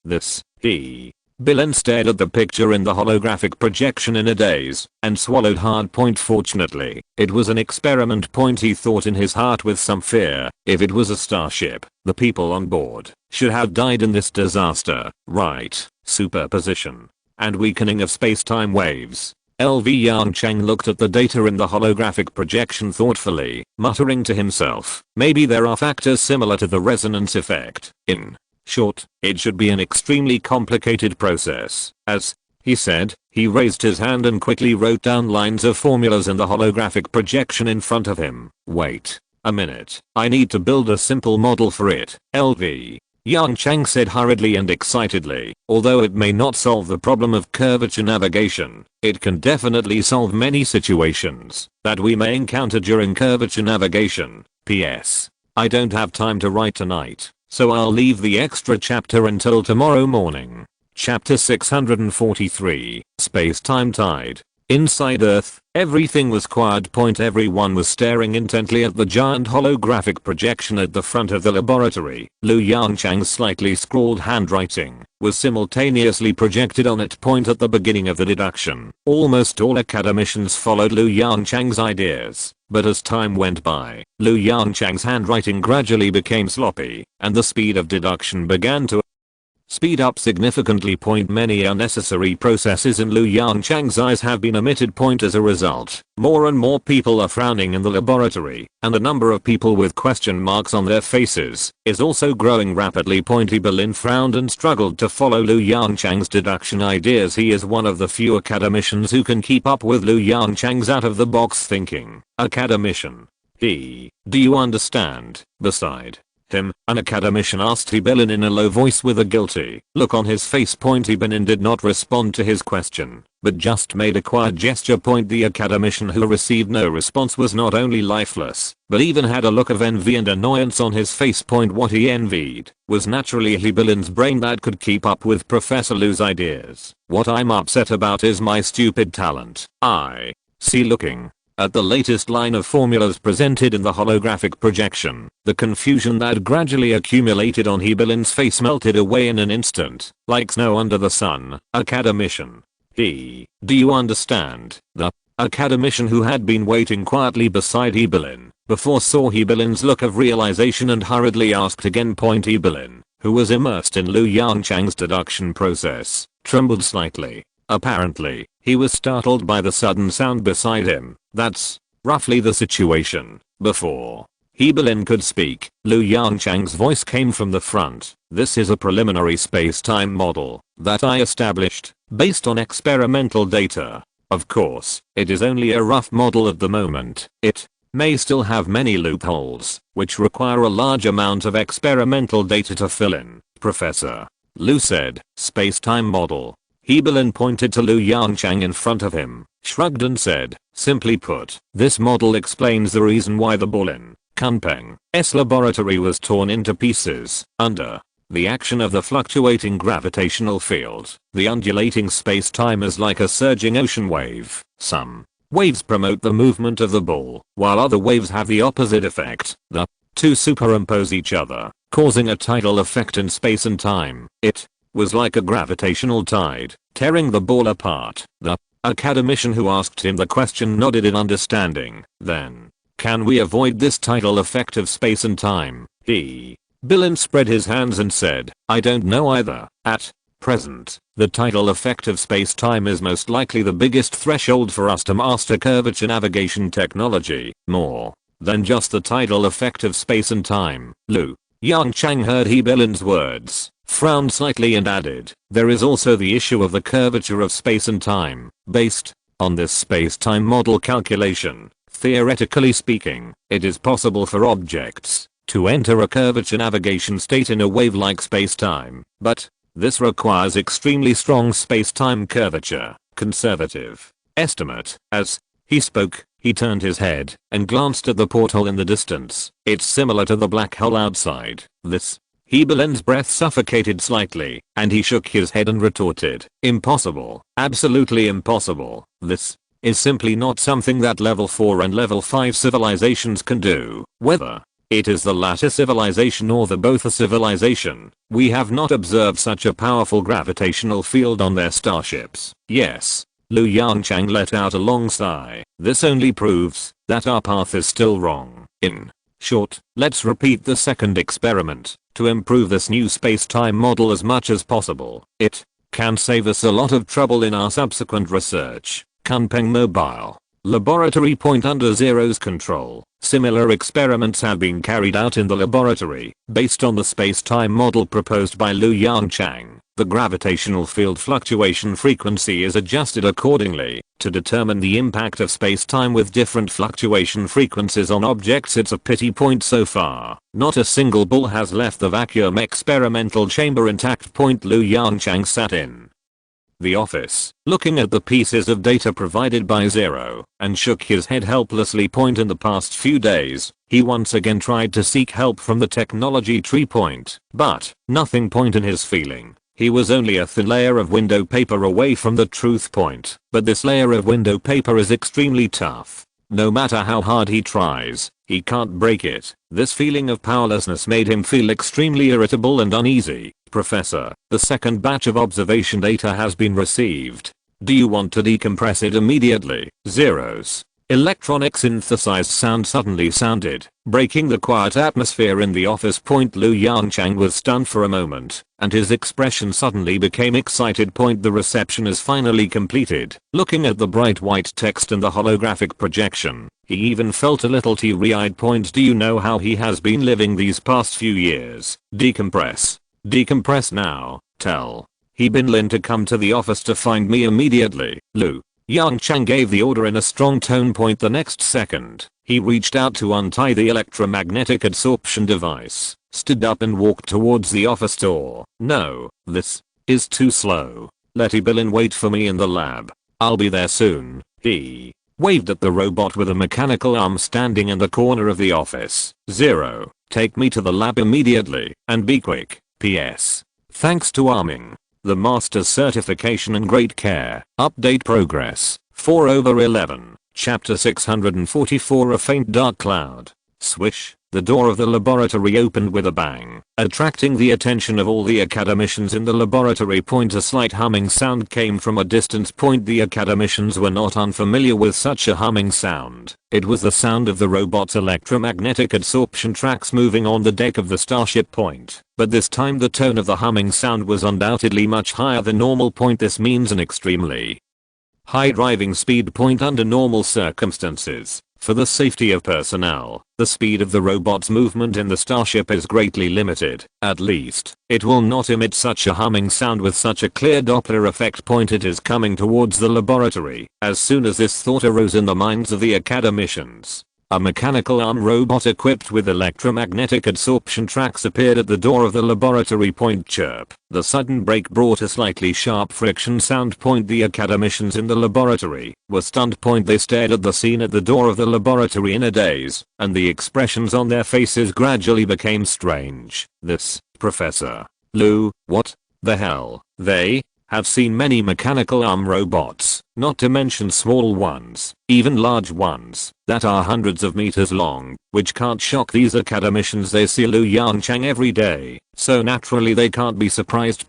Billen stared at the picture in the holographic projection in a daze and swallowed hard. Fortunately, it was an experiment. He thought in his heart with some fear. If it was a starship, the people on board should have died in this disaster, right? Superposition and weakening of space-time waves. Yongchang looked at the data in the holographic projection thoughtfully, muttering to himself, maybe there are factors similar to the resonance effect. In short, it should be an extremely complicated process. As he said, he raised his hand and quickly wrote down lines of formulas in the holographic projection in front of him. Wait a minute, I need to build a simple model for it. Yongchang said hurriedly and excitedly, although it may not solve the problem of curvature navigation, it can definitely solve many situations that we may encounter during curvature navigation. P.S. I don't have time to write tonight, so I'll leave the extra chapter until tomorrow morning. Chapter 643, Space-Time Tide. Inside Earth, everything was quiet. Everyone was staring intently at the giant holographic projection at the front of the laboratory. Yongchang's slightly scrawled handwriting was simultaneously projected on it. At the beginning of the deduction, almost all academicians followed Yongchang's ideas, but as time went by, Yongchang's handwriting gradually became sloppy, and the speed of deduction began to speed up significantly. Many unnecessary processes in Yongchang's eyes have been omitted. As a result, more and more people are frowning in the laboratory, and the number of people with question marks on their faces is also growing rapidly. Billen frowned and struggled to follow Yongchang's deduction ideas. He is one of the few academicians who can keep up with Yongchang's out-of-the-box thinking. Academician. Do you understand? Beside him, an academician asked Billen in a low voice with a guilty look on his face. Billen did not respond to his question, but just made a quiet gesture. The academician who received no response was not only lifeless, but even had a look of envy and annoyance on his face. What he envied was naturally Billen's brain that could keep up with Professor Liu's ideas. What I'm upset about is my stupid talent. I see. Looking at the latest line of formulas presented in the holographic projection, the confusion that gradually accumulated on Billen's face melted away in an instant, like snow under the sun. Academician. Do you understand? The academician who had been waiting quietly beside Billen before saw Billen's look of realization and hurriedly asked again. Billen, who was immersed in Yongchang's deduction process, trembled slightly. Apparently, he was startled by the sudden sound beside him. That's roughly the situation. Before Billen could speak, Yongchang's voice came from the front. This is a preliminary space-time model that I established based on experimental data. Of course, it is only a rough model at the moment. It may still have many loopholes, which require a large amount of experimental data to fill in. Professor Liu said, space-time model. Billen pointed to Yongchang in front of him, shrugged and said, simply put, this model explains the reason why the ball in Kunpeng's laboratory was torn into pieces under the action of the fluctuating gravitational field. The undulating space-time is like a surging ocean wave. Some waves promote the movement of the ball, while other waves have the opposite effect. The two superimpose each other, causing a tidal effect in space and time. It was like a gravitational tide, tearing the ball apart. The academician who asked him the question nodded in understanding. Then, can we avoid this tidal effect of space and time? Billen spread his hands and said, I don't know either. At present, the tidal effect of space-time is most likely the biggest threshold for us to master curvature navigation technology, more than just the tidal effect of space and time. Yongchang heard Billen's words, frowned slightly and added, there is also the issue of the curvature of space and time. Based on this space-time model calculation, theoretically speaking, it is possible for objects to enter a curvature navigation state in a wave-like space-time, but this requires extremely strong space-time curvature. Conservative estimate. As he spoke, he turned his head and glanced at the porthole in the distance. It's similar to the black hole outside. This. Billen's breath suffocated slightly, and he shook his head and retorted, impossible, absolutely impossible. This is simply not something that level 4 and level 5 civilizations can do. Whether it is the latter civilization or the both a civilization, we have not observed such a powerful gravitational field on their starships. Yes. Yongchang let out a long sigh. This only proves that our path is still wrong. In short, let's repeat the second experiment to improve this new space-time model as much as possible. It can save us a lot of trouble in our subsequent research. Kunpeng Mobile Laboratory point under Zero's control. Similar experiments have been carried out in the laboratory based on the space-time model proposed by Yongchang. The gravitational field fluctuation frequency is adjusted accordingly to determine the impact of space-time with different fluctuation frequencies on objects. It's a pity point so far not a single ball has left the vacuum experimental chamber intact. Yongchang sat in the office, looking at the pieces of data provided by Zero, and shook his head helplessly. In the past few days, he once again tried to seek help from the technology tree but nothing. In his feeling, he was only a thin layer of window paper away from the truth. But this layer of window paper is extremely tough. No matter how hard he tries, he can't break it. This feeling of powerlessness made him feel extremely irritable and uneasy. Professor, the second batch of observation data has been received. Do you want to decompress it immediately? Zero's electronic synthesized sound suddenly sounded, breaking the quiet atmosphere in the office. Yongchang was stunned for a moment, and his expression suddenly became excited. The reception is finally completed. Looking at the bright white text and the holographic projection, he even felt a little teary-eyed. Do you know how he has been living these past few years? Decompress. Decompress now. Tell He Bin Lin to come to the office to find me immediately. Yongchang gave the order in a strong tone. The next second, he reached out to untie the electromagnetic absorption device, stood up and walked towards the office door. No, this is too slow. Let He Bin Lin wait for me in the lab. I'll be there soon. He waved at the robot with a mechanical arm standing in the corner of the office. Zero, take me to the lab immediately, and be quick. P.S. Thanks to Arming the Master's certification and great care. Update progress. 4/11. Chapter 644. A faint dark cloud. Swish. The door of the laboratory opened with a bang, attracting the attention of all the academicians in the laboratory. A slight humming sound came from a distance. The academicians were not unfamiliar with such a humming sound. It was the sound of the robot's electromagnetic absorption tracks moving on the deck of the starship. But this time the tone of the humming sound was undoubtedly much higher than normal. This means an extremely high driving speed. Under normal circumstances, for the safety of personnel, the speed of the robot's movement in the starship is greatly limited. At least, it will not emit such a humming sound with such a clear Doppler effect. It is coming towards the laboratory. As soon as this thought arose in the minds of the academicians, a mechanical arm robot equipped with electromagnetic absorption tracks appeared at the door of the laboratory. Chirp. The sudden break brought a slightly sharp friction sound. The academicians in the laboratory were stunned. They stared at the scene at the door of the laboratory in a daze, and the expressions on their faces gradually became strange. This, Professor Lu, what the hell? They have seen many mechanical arm robots, not to mention small ones, even large ones, that are hundreds of meters long, which can't shock these academicians. They see Yongchang every day, so naturally they can't be surprised.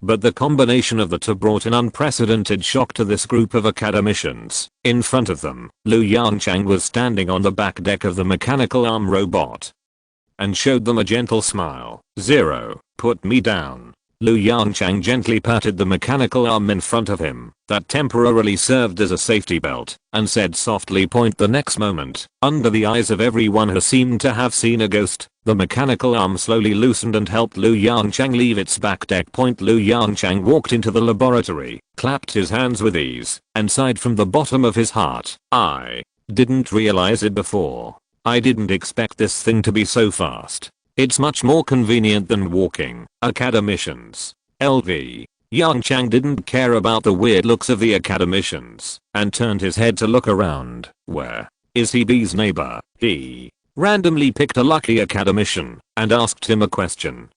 But the combination of the two brought an unprecedented shock to this group of academicians. In front of them, Yongchang was standing on the back deck of the mechanical arm robot and showed them a gentle smile. Zero, put me down. Yongchang gently patted the mechanical arm in front of him that temporarily served as a safety belt, and said softly. The next moment, under the eyes of everyone who seemed to have seen a ghost, the mechanical arm slowly loosened and helped Yongchang leave its back deck. Yongchang walked into the laboratory, clapped his hands with ease, and sighed from the bottom of his heart. I didn't realize it before. I didn't expect this thing to be so fast. It's much more convenient than walking. Academicians. LV. Yongchang didn't care about the weird looks of the academicians, and turned his head to look around. Where is Hebe's neighbor? He randomly picked a lucky academician, and asked him a question.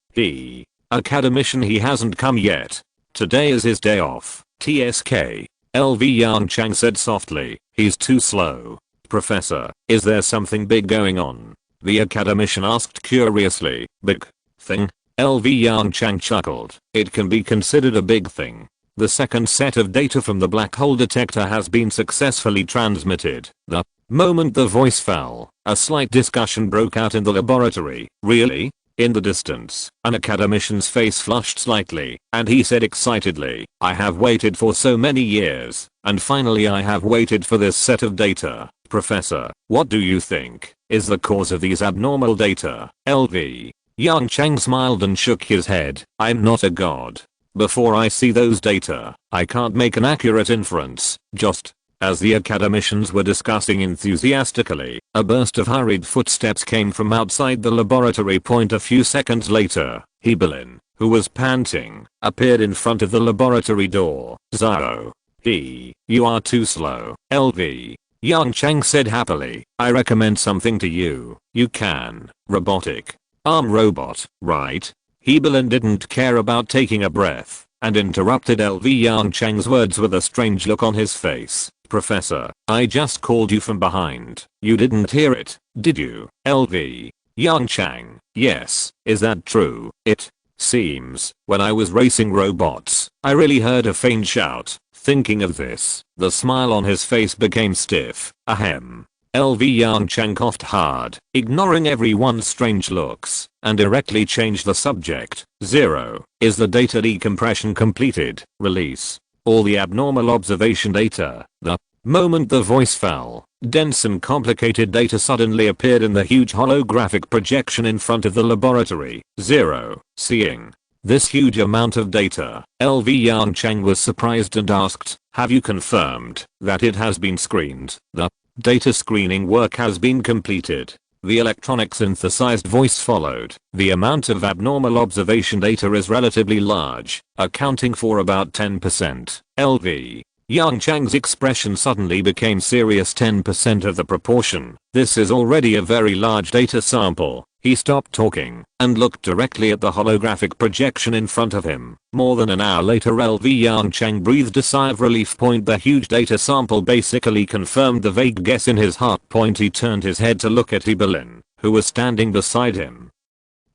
Academician, he hasn't come yet. Today is his day off. TSK. Yongchang said softly. He's too slow. Professor, is there something big going on? The academician asked curiously. Big thing? Yongchang chuckled. It can be considered a big thing. The second set of data from the black hole detector has been successfully transmitted. The moment the voice fell, a slight discussion broke out in the laboratory. Really? In the distance, an academician's face flushed slightly, and he said excitedly, I have waited for so many years, and finally I have waited for this set of data. Professor, what do you think is the cause of these abnormal data? Yongchang smiled and shook his head. I'm not a god. Before I see those data, I can't make an accurate inference. Just as the academicians were discussing enthusiastically, a burst of hurried footsteps came from outside the laboratory. A few seconds later, Hebelin, who was panting, appeared in front of the laboratory door. Zhao. You are too slow. Yongchang said happily. I recommend something to you. You can. Robotic arm robot, right? Hebelin didn't care about taking a breath, and interrupted Yongchang's words with a strange look on his face. Professor, I just called you from behind. You didn't hear it, did you? Yongchang, yes, is that true? It seems, when I was racing robots, I really heard a faint shout. Thinking of this, the smile on his face became stiff. Ahem. Yongchang coughed hard, ignoring everyone's strange looks, and directly changed the subject. 0. Is the data decompression completed? Release all the abnormal observation data. The moment the voice fell, dense and complicated data suddenly appeared in the huge holographic projection in front of the laboratory. 0. Seeing this huge amount of data, Yongchang was surprised and asked, have you confirmed that it has been screened? The data screening work has been completed. The electronic synthesized voice followed. The amount of abnormal observation data is relatively large, accounting for about 10%. Yongchang's expression suddenly became serious. 10% of the proportion. This is already a very large data sample. He stopped talking and looked directly at the holographic projection in front of him. More than an hour later, Yongchang breathed a sigh of relief. The huge data sample basically confirmed the vague guess in his heart. He turned his head to look at Hebelin, who was standing beside him,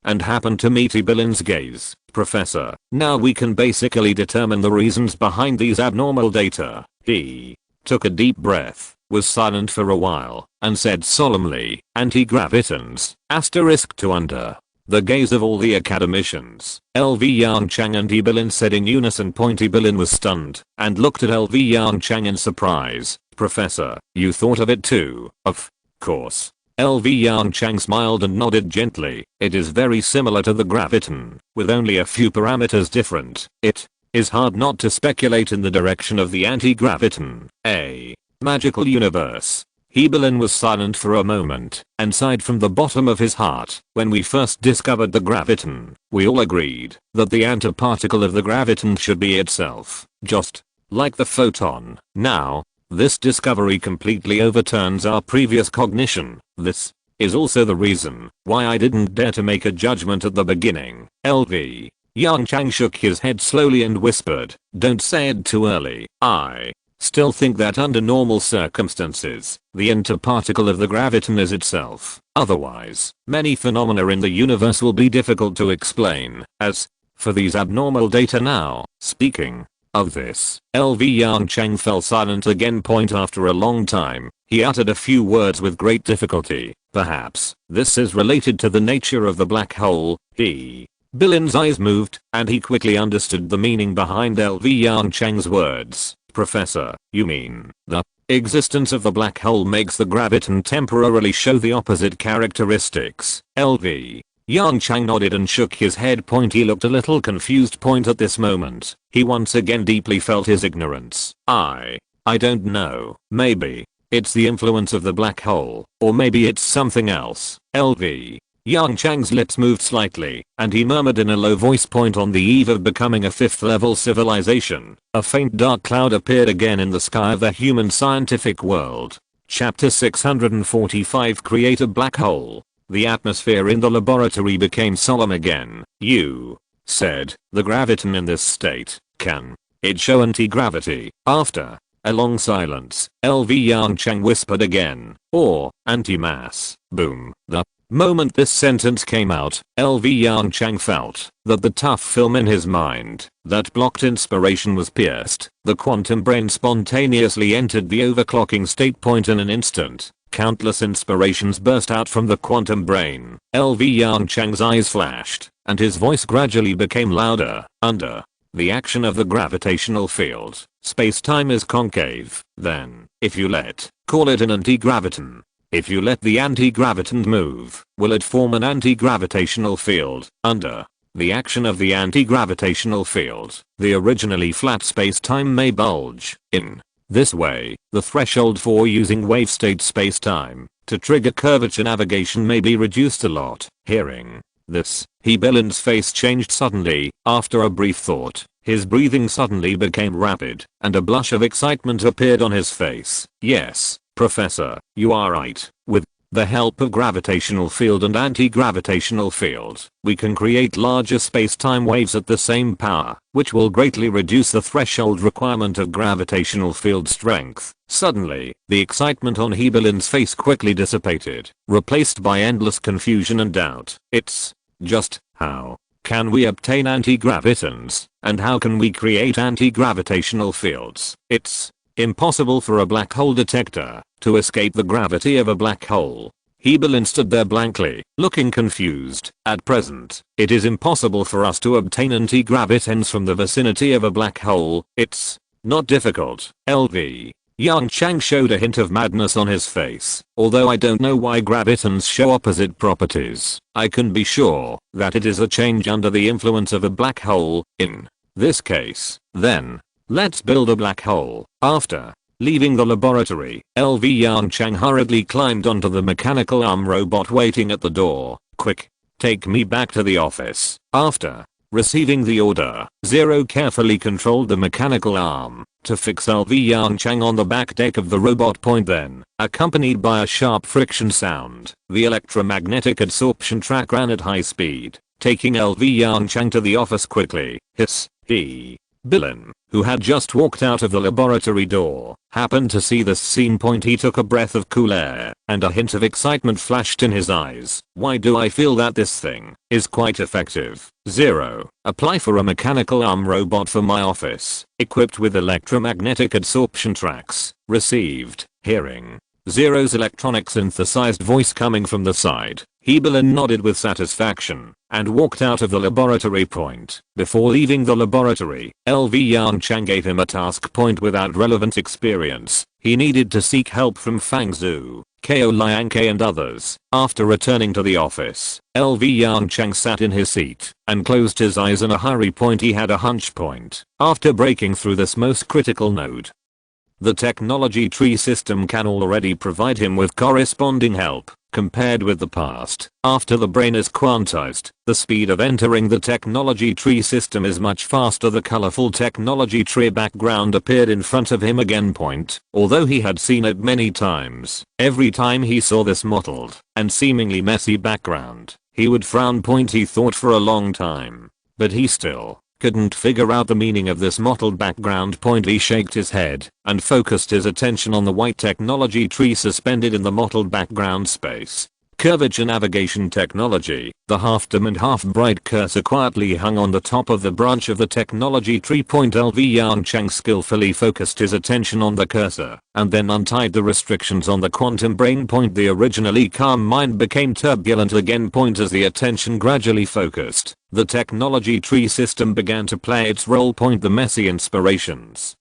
and happened to meet Hebelin's gaze. Professor, now we can basically determine the reasons behind these abnormal data. He took a deep breath, was silent for a while, and said solemnly, anti-gravitons, asterisk to under the gaze of all the academicians. Yongchang and Hebelin said in unison. Hebelin was stunned and looked at Yongchang in surprise. Professor, you thought of it too? Of course. Yongchang smiled and nodded gently. It is very similar to the graviton, with only a few parameters different. It is hard not to speculate in the direction of the anti-graviton. A magical universe. Hebelin was silent for a moment and sighed from the bottom of his heart. When we first discovered the graviton, we all agreed that the antiparticle of the graviton should be itself, just like the photon. Now, this discovery completely overturns our previous cognition. This is also the reason why I didn't dare to make a judgment at the beginning. Yongchang shook his head slowly and whispered, don't say it too early. I still think that under normal circumstances, the interparticle of the graviton is itself. Otherwise, many phenomena in the universe will be difficult to explain. As for these abnormal data now, speaking of this, Yongchang fell silent again. After a long time, he uttered a few words with great difficulty. Perhaps this is related to the nature of the black hole. Hebelin's eyes moved, and he quickly understood the meaning behind Yongchang's words. Professor, you mean the existence of the black hole makes the graviton temporarily show the opposite characteristics? Yongchang nodded and shook his head. He looked a little confused. At this moment, he once again deeply felt his ignorance. I don't know. Maybe it's the influence of the black hole, or maybe it's something else. Yongchang's lips moved slightly, and he murmured in a low voice. On the eve of becoming a fifth-level civilization, a faint dark cloud appeared again in the sky of the human scientific world. Chapter 645 Create a black hole. The atmosphere in the laboratory became solemn again. You said the graviton in this state, can it show anti-gravity? After A long silence. LV Yongchang whispered again. Or, antimass. Boom. The moment this sentence came out, LV Yongchang felt that the tough film in his mind that blocked inspiration was pierced. The quantum brain spontaneously entered the overclocking state point in an instant. Countless inspirations burst out from the quantum brain. LV Yongchang's eyes flashed, and his voice gradually became louder. Under the action of the gravitational field, space-time is concave. Then, if you call it an anti-graviton. If you let the anti-graviton move, will it form an anti-gravitational field? Under the action of the anti-gravitational field, the originally flat space-time may bulge. In this way, the threshold for using wave-state space-time to trigger curvature navigation may be reduced a lot. Hearing this, Hebelin's face changed suddenly. After a brief thought, his breathing suddenly became rapid, and a blush of excitement appeared on his face. Yes, Professor, you are right. With the help of gravitational field and anti-gravitational field, we can create larger space-time waves at the same power, which will greatly reduce the threshold requirement of gravitational field strength. Suddenly, the excitement on Hebelin's face quickly dissipated, replaced by endless confusion and doubt. It's just, how can we obtain anti-gravitons, and how can we create anti-gravitational fields? It's impossible for a black hole detector to escape the gravity of a black hole. Hebelin stood there blankly, looking confused. At present, it is impossible for us to obtain anti-gravitons from the vicinity of a black hole. It's not difficult. LV Yongchang showed a hint of madness on his face. Although I don't know why gravitons show opposite properties, I can be sure that it is a change under the influence of a black hole. In this case, then, let's build a black hole. After leaving the laboratory, LV Yongchang hurriedly climbed onto the mechanical arm robot waiting at the door. Quick, take me back to the office. After receiving the order, Zero carefully controlled the mechanical arm to fix LV Yongchang on the back deck of the robot. Then, accompanied by a sharp friction sound, the electromagnetic adsorption track ran at high speed, taking LV Yongchang to the office quickly. Bilin, who had just walked out of the laboratory door, happened to see this scene. He took a breath of cool air, and a hint of excitement flashed in his eyes. Why do I feel that this thing is quite effective? Zero. Apply for a mechanical arm robot for my office, equipped with electromagnetic adsorption tracks. Received. Hearing Zero's electronic synthesized voice coming from the side, Hebelin nodded with satisfaction and walked out of the laboratory. Before leaving the laboratory, LV Yongchang gave him a task. Without relevant experience, he needed to seek help from Fang Zhu, Ko Liangke and others. After returning to the office, LV Yongchang sat in his seat and closed his eyes in a hurry. He had a hunch. After breaking through this most critical node, the technology tree system can already provide him with corresponding help. Compared with the past, after the brain is quantized, the speed of entering the technology tree system is much faster. The colorful technology tree background appeared in front of him again. Although he had seen it many times, every time he saw this mottled and seemingly messy background, he would frown. He thought for a long time, but he still couldn't figure out the meaning of this mottled background. He shook his head and focused his attention on the white technology tree suspended in the mottled background space. Curvature navigation technology. The half-dim and half-bright cursor quietly hung on the top of the branch of the technology tree. LV Yongchang skillfully focused his attention on the cursor and then untied the restrictions on the quantum brain. The originally calm mind became turbulent again. As the attention gradually focused, the technology tree system began to play its role. The messy inspirations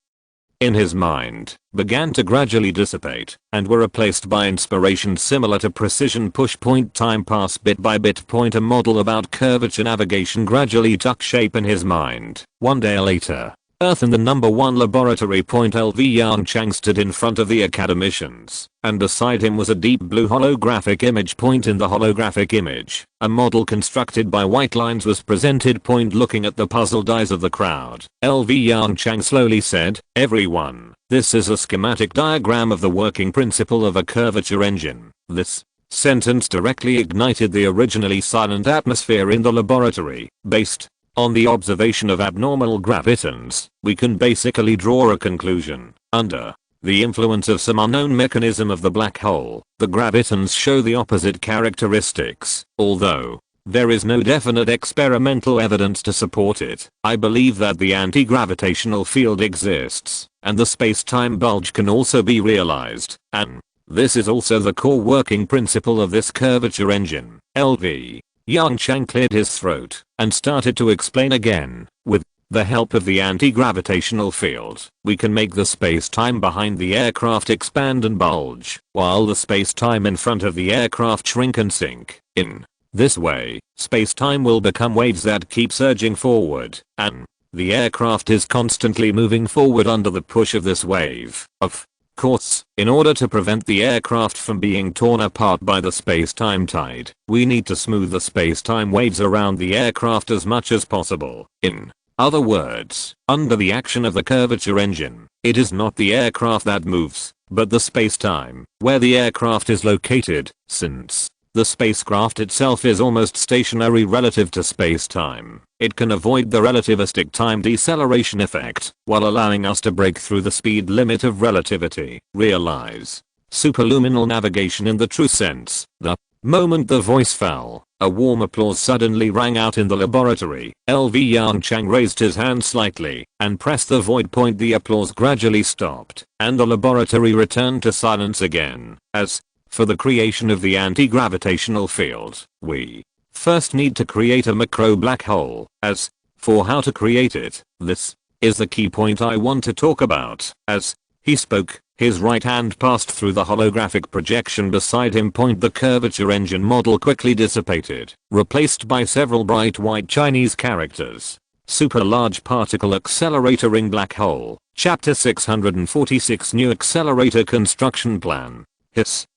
in his mind began to gradually dissipate and were replaced by inspirations similar to precision push. Time passed bit by bit. A model about curvature navigation gradually took shape in his mind. One day later, Earth in the number 1 laboratory. LV Yongchang stood in front of the academicians, and beside him was a deep blue holographic image. In the holographic image, a model constructed by white lines was presented. Looking at the puzzled eyes of the crowd, LV Yongchang slowly said, "Everyone, this is a schematic diagram of the working principle of a curvature engine." This sentence directly ignited the originally silent atmosphere in the laboratory. Based on the observation of abnormal gravitons, we can basically draw a conclusion. Under the influence of some unknown mechanism of the black hole. The gravitons show the opposite characteristics, although there is no definite experimental evidence to support it. I believe that the anti-gravitational field exists, and the space-time bulge can also be realized, and this is also the core working principle of this curvature engine. LV. Yongchang cleared his throat and started to explain again. With the help of the anti-gravitational field, we can make the space-time behind the aircraft expand and bulge, while the space-time in front of the aircraft shrink and sink. In this way, space-time will become waves that keep surging forward, and the aircraft is constantly moving forward under the push of this wave. Of course, in order to prevent the aircraft from being torn apart by the space-time tide, we need to smooth the space-time waves around the aircraft as much as possible. In other words, under the action of the curvature engine, it is not the aircraft that moves, but the space-time, where the aircraft is located, since the spacecraft itself is almost stationary relative to space-time. It can avoid the relativistic time deceleration effect, while allowing us to break through the speed limit of relativity. Realize superluminal navigation in the true sense. The moment the voice fell, a warm applause suddenly rang out in the laboratory. LV Yongchang raised his hand slightly and pressed the void point. The applause gradually stopped, and the laboratory returned to silence again. As for the creation of the anti-gravitational field, we first need to create a macro black hole. As for how to create it, this is the key point I want to talk about. As he spoke, his right hand passed through the holographic projection beside him. The curvature engine model quickly dissipated, replaced by several bright white Chinese characters. Super Large Particle Accelerator Ring Black Hole, Chapter 646 New Accelerator Construction Plan.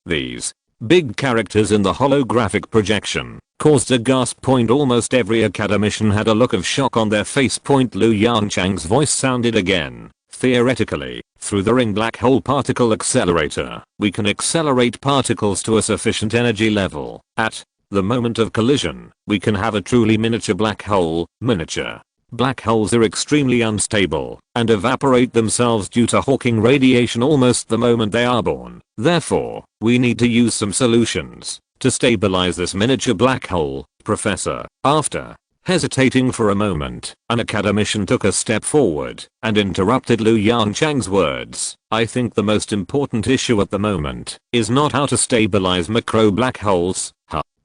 These big characters in the holographic projection caused a gasp. Almost every academician had a look of shock on their face. Lu Yangchang's voice sounded again. Theoretically, through the ring black hole particle accelerator, we can accelerate particles to a sufficient energy level. At the moment of collision, we can have a truly miniature black hole. Miniature black holes are extremely unstable and evaporate themselves due to Hawking radiation almost the moment they are born. Therefore, we need to use some solutions to stabilize this miniature black hole, Professor. After hesitating for a moment, an academician took a step forward and interrupted Lu Yangchang's words. I think the most important issue at the moment is not how to stabilize macro black holes.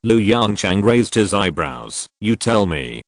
Lu Yangchang raised his eyebrows. You tell me.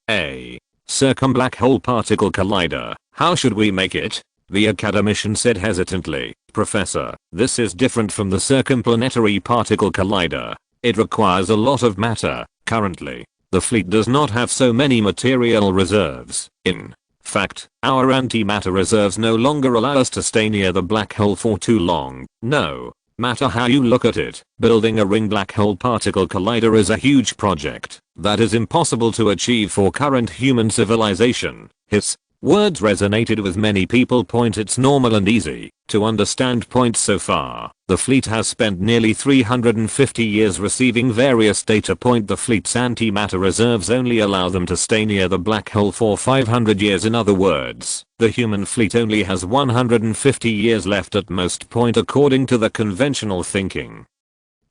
Circumblack hole particle collider. How should we make it? The academician said hesitantly. Professor, this is different from the circumplanetary particle collider. It requires a lot of matter. Currently, the fleet does not have so many material reserves. In fact, our antimatter reserves no longer allow us to stay near the black hole for too long. No matter how you look at it, building a ring black hole particle collider is a huge project that is impossible to achieve for current human civilization. His words resonated with many people. It's normal and easy to understand. So far, the fleet has spent nearly 350 years receiving various data. The fleet's antimatter reserves only allow them to stay near the black hole for 500 years. In other words, the human fleet only has 150 years left at most. According to the conventional thinking,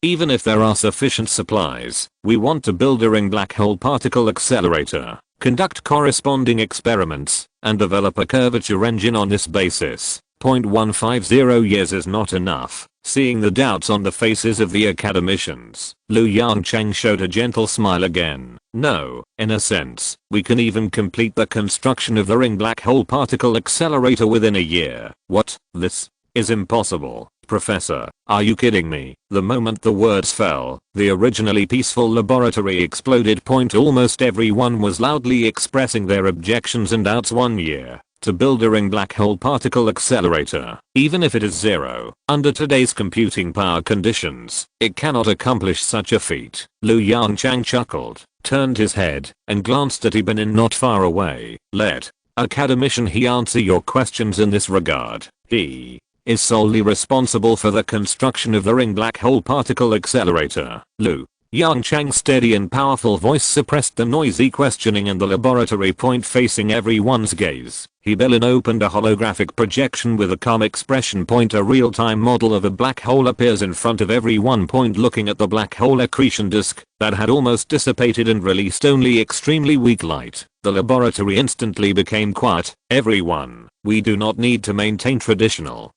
even if there are sufficient supplies, we want to build a ring black hole particle accelerator, conduct corresponding experiments, and develop a curvature engine on this basis. 150 years is not enough. Seeing the doubts on the faces of the academicians, Lu Yangchang showed a gentle smile again. No, in a sense, we can even complete the construction of the ring black hole particle accelerator within a year. What? This is impossible. Professor, are you kidding me? The moment the words fell, the originally peaceful laboratory exploded. Almost everyone was loudly expressing their objections and doubts. 1 year to build a ring black hole particle accelerator, even if it is zero, under today's computing power conditions, it cannot accomplish such a feat. Lu Yangchang chuckled, turned his head, and glanced at Ibanin not far away. Let academician he answer your questions in this regard. He is solely responsible for the construction of the ring black hole particle accelerator. Lu Yongchang's steady and powerful voice suppressed the noisy questioning in the laboratory, point facing everyone's gaze. Bilin opened a holographic projection with a calm expression. A real-time model of a black hole appears in front of everyone. Looking at the black hole accretion disk that had almost dissipated and released only extremely weak light, the laboratory instantly became quiet. Everyone, we do not need to maintain traditional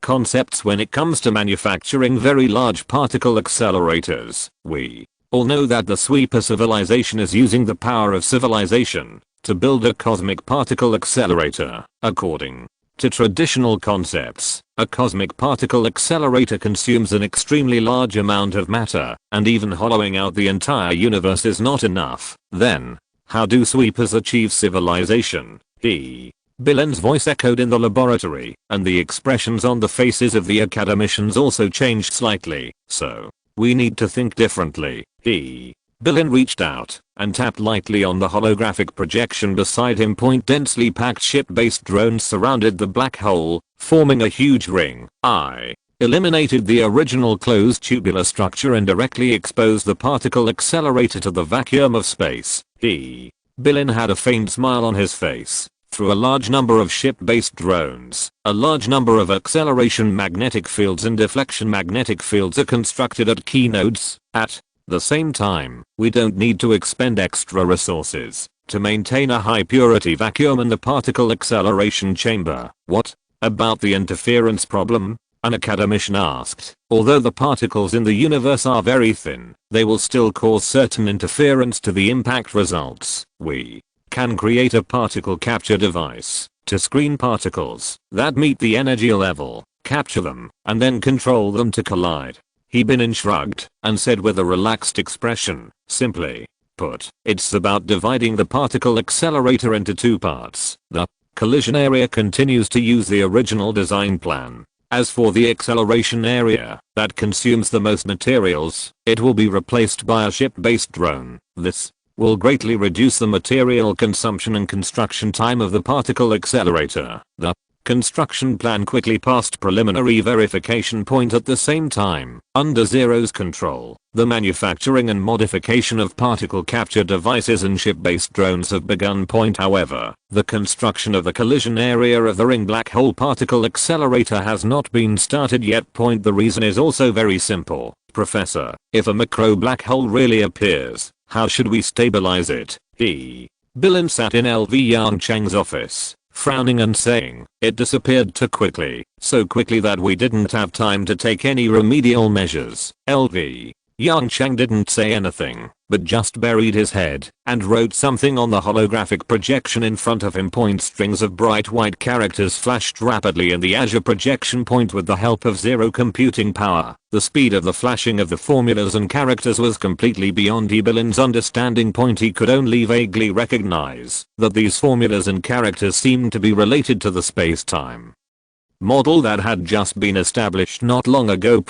concepts when it comes to manufacturing very large particle accelerators. We all know that the sweeper civilization is using the power of civilization to build a cosmic particle accelerator. According to traditional concepts, a cosmic particle accelerator consumes an extremely large amount of matter, and even hollowing out the entire universe is not enough. Then, how do sweepers achieve civilization? Bilin's voice echoed in the laboratory, and the expressions on the faces of the academicians also changed slightly. So, we need to think differently. Bilin reached out and tapped lightly on the holographic projection beside him. Densely packed ship-based drones surrounded the black hole, forming a huge ring. I eliminated the original closed tubular structure and directly exposed the particle accelerator to the vacuum of space. Bilin had a faint smile on his face. Through a large number of ship-based drones, a large number of acceleration magnetic fields and deflection magnetic fields are constructed at key nodes. At the same time, we don't need to expend extra resources to maintain a high purity vacuum in the particle acceleration chamber. What about the interference problem? An academician asked. Although the particles in the universe are very thin, they will still cause certain interference to the impact results. We can create a particle capture device to screen particles that meet the energy level, capture them, and then control them to collide. Bilin shrugged and said with a relaxed expression, simply put, it's about dividing the particle accelerator into two parts. The collision area continues to use the original design plan. As for the acceleration area that consumes the most materials, it will be replaced by a ship-based drone. This will greatly reduce the material consumption and construction time of the particle accelerator. The construction plan quickly passed preliminary verification. At the same time, under Zero's control, the manufacturing and modification of particle capture devices and ship-based drones have begun. However, the construction of the collision area of the ring black hole particle accelerator has not been started yet. The reason is also very simple. Professor, if a macro black hole really appears, how should we stabilize it? Bilin sat in LV Yongchang's office, frowning and saying, it disappeared too quickly, so quickly that we didn't have time to take any remedial measures. LV Yongchang didn't say anything, but just buried his head and wrote something on the holographic projection in front of him. Strings of bright white characters flashed rapidly in the Azure projection. With the help of zero computing power, the speed of the flashing of the formulas and characters was completely beyond Bilin's understanding. He could only vaguely recognize that these formulas and characters seemed to be related to the space-time model that had just been established not long ago.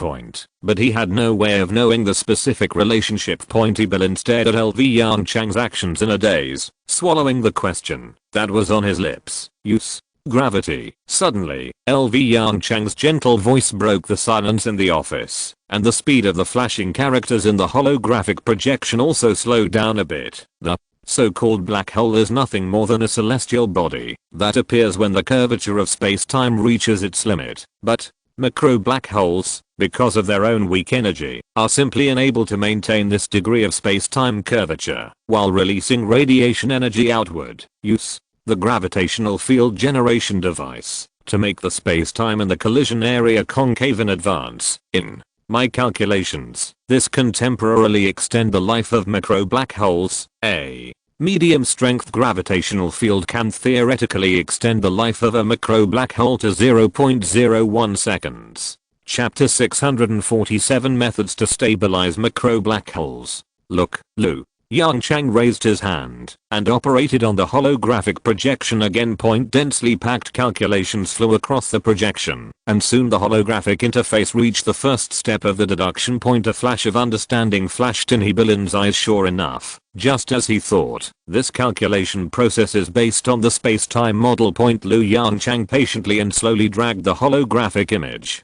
But he had no way of knowing the specific relationship. Bilin stared at LV Yongchang's actions in a daze, swallowing the question that was on his lips. Use gravity. Suddenly, LV Yongchang's gentle voice broke the silence in the office, and the speed of the flashing characters in the holographic projection also slowed down a bit. The so-called black hole is nothing more than a celestial body that appears when the curvature of space-time reaches its limit. But macro black holes, because of their own weak energy, are simply unable to maintain this degree of space-time curvature while releasing radiation energy outward. Use the gravitational field generation device to make the space-time in the collision area concave in advance. In my calculations, this can temporarily extend the life of macro black holes. A medium strength gravitational field can theoretically extend the life of a macro black hole to 0.01 seconds. Chapter 647 Methods to Stabilize Macro Black Holes. Look, Lu. Yongchang raised his hand and operated on the holographic projection again. Densely packed calculations flew across the projection, and soon the holographic interface reached the first step of the deduction. A flash of understanding flashed in Bilin's eyes. Sure enough, just as he thought, this calculation process is based on the space-time model. Lu Yongchang patiently and slowly dragged the holographic image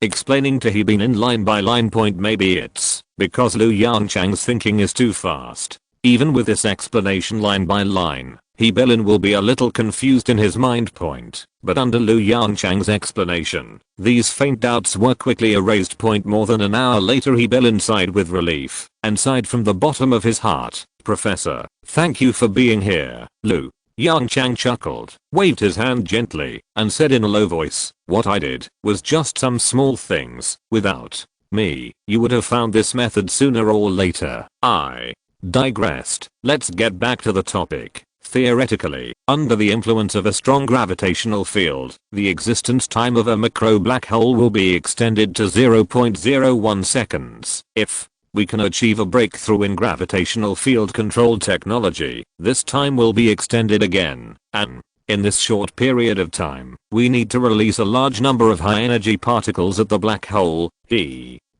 explaining to Hebin in line by line point. Maybe it's because Yongchang's thinking is too fast. Even with this explanation line by line, Hebin will be a little confused in his mind point, but under Yongchang's explanation, these faint doubts were quickly erased. More than an hour later, Hebin sighed with relief and sighed from the bottom of his heart. Professor, thank you for being here. Yongchang chuckled, waved his hand gently, and said in a low voice, what I did was just some small things. Without me, you would have found this method sooner or later. I digressed. Let's get back to the topic. Theoretically, under the influence of a strong gravitational field, the existence time of a macro black hole will be extended to 0.01 seconds. If we can achieve a breakthrough in gravitational field control technology, this time will be extended again, and in this short period of time, we need to release a large number of high energy particles at the black hole.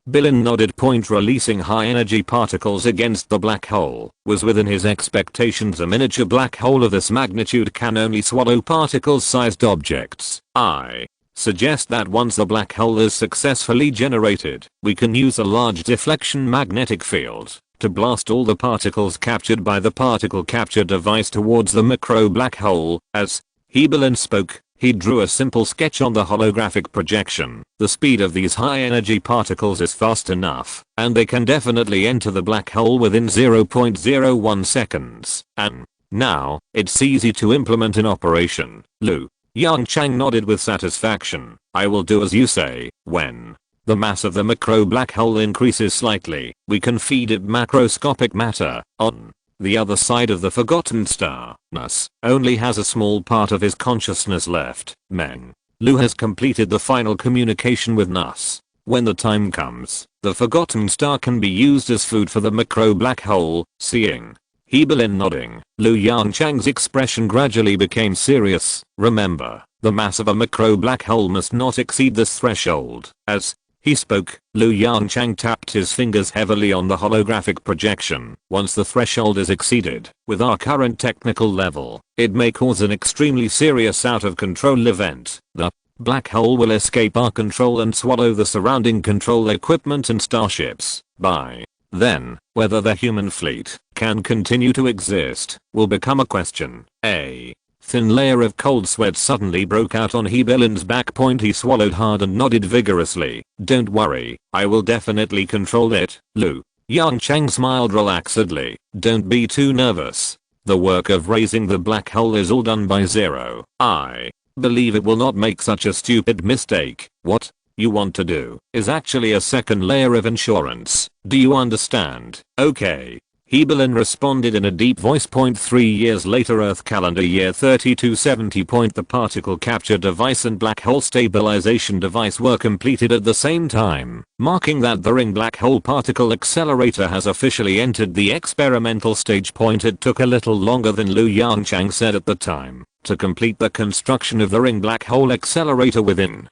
Bilin nodded. Releasing high energy particles against the black hole was within his expectations. A miniature black hole of this magnitude can only swallow particle-sized objects. I suggest that once the black hole is successfully generated, we can use a large deflection magnetic field to blast all the particles captured by the particle capture device towards the macro black hole. As Hebin spoke, he drew a simple sketch on the holographic projection. The speed of these high energy particles is fast enough, and they can definitely enter the black hole within 0.01 seconds. And now, it's easy to implement in operation. Yongchang nodded with satisfaction. I will do as you say. When the mass of the macro black hole increases slightly, we can feed it macroscopic matter. On the other side of the forgotten star, Nus only has a small part of his consciousness left. Meng Lu has completed the final communication with Nus. When the time comes, the forgotten star can be used as food for the macro black hole. Seeing Hebin nodding, Yongchang's expression gradually became serious. Remember, the mass of a macro black hole must not exceed this threshold. As he spoke, Yongchang tapped his fingers heavily on the holographic projection. Once the threshold is exceeded, with our current technical level, it may cause an extremely serious out of control event. The black hole will escape our control and swallow the surrounding control equipment and starships. By then, whether the human fleet can continue to exist will become a question. A thin layer of cold sweat suddenly broke out on Hebin's back. He swallowed hard and nodded vigorously. Don't worry, I will definitely control it. Yongchang smiled relaxedly. Don't be too nervous. The work of raising the black hole is all done by Zero. I believe it will not make such a stupid mistake. What you want to do is actually a second layer of insurance. Do you understand? Okay. Hebin responded in a deep voice. 3 years later, Earth calendar year 3270. The particle capture device and black hole stabilization device were completed at the same time, marking that the ring black hole particle accelerator has officially entered the experimental stage. It took a little longer than Yongchang said at the time to complete the construction of the ring black hole accelerator within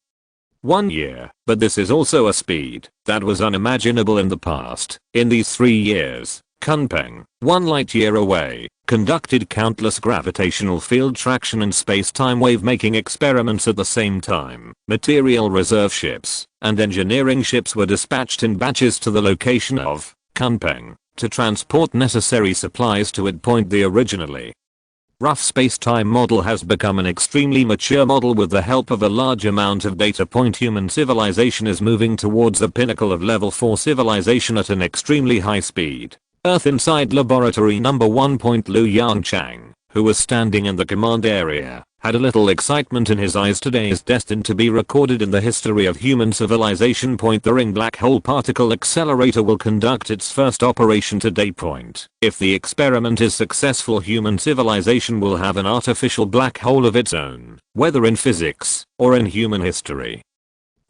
1 year, but this is also a speed that was unimaginable in the past. In these 3 years, Kunpeng, 1 light year away, conducted countless gravitational field traction and space-time wave-making experiments at the same time. Material reserve ships and engineering ships were dispatched in batches to the location of Kunpeng to transport necessary supplies to it. The originally rough space-time model has become an extremely mature model with the help of a large amount of data. Human civilization is moving towards the pinnacle of level 4 civilization at an extremely high speed. Earth inside laboratory number 1. Yongchang, who was standing in the command area, had a little excitement in his eyes. Today is destined to be recorded in the history of human civilization. The ring black hole particle accelerator will conduct its first operation today. If the experiment is successful, human civilization will have an artificial black hole of its own, whether in physics or in human history.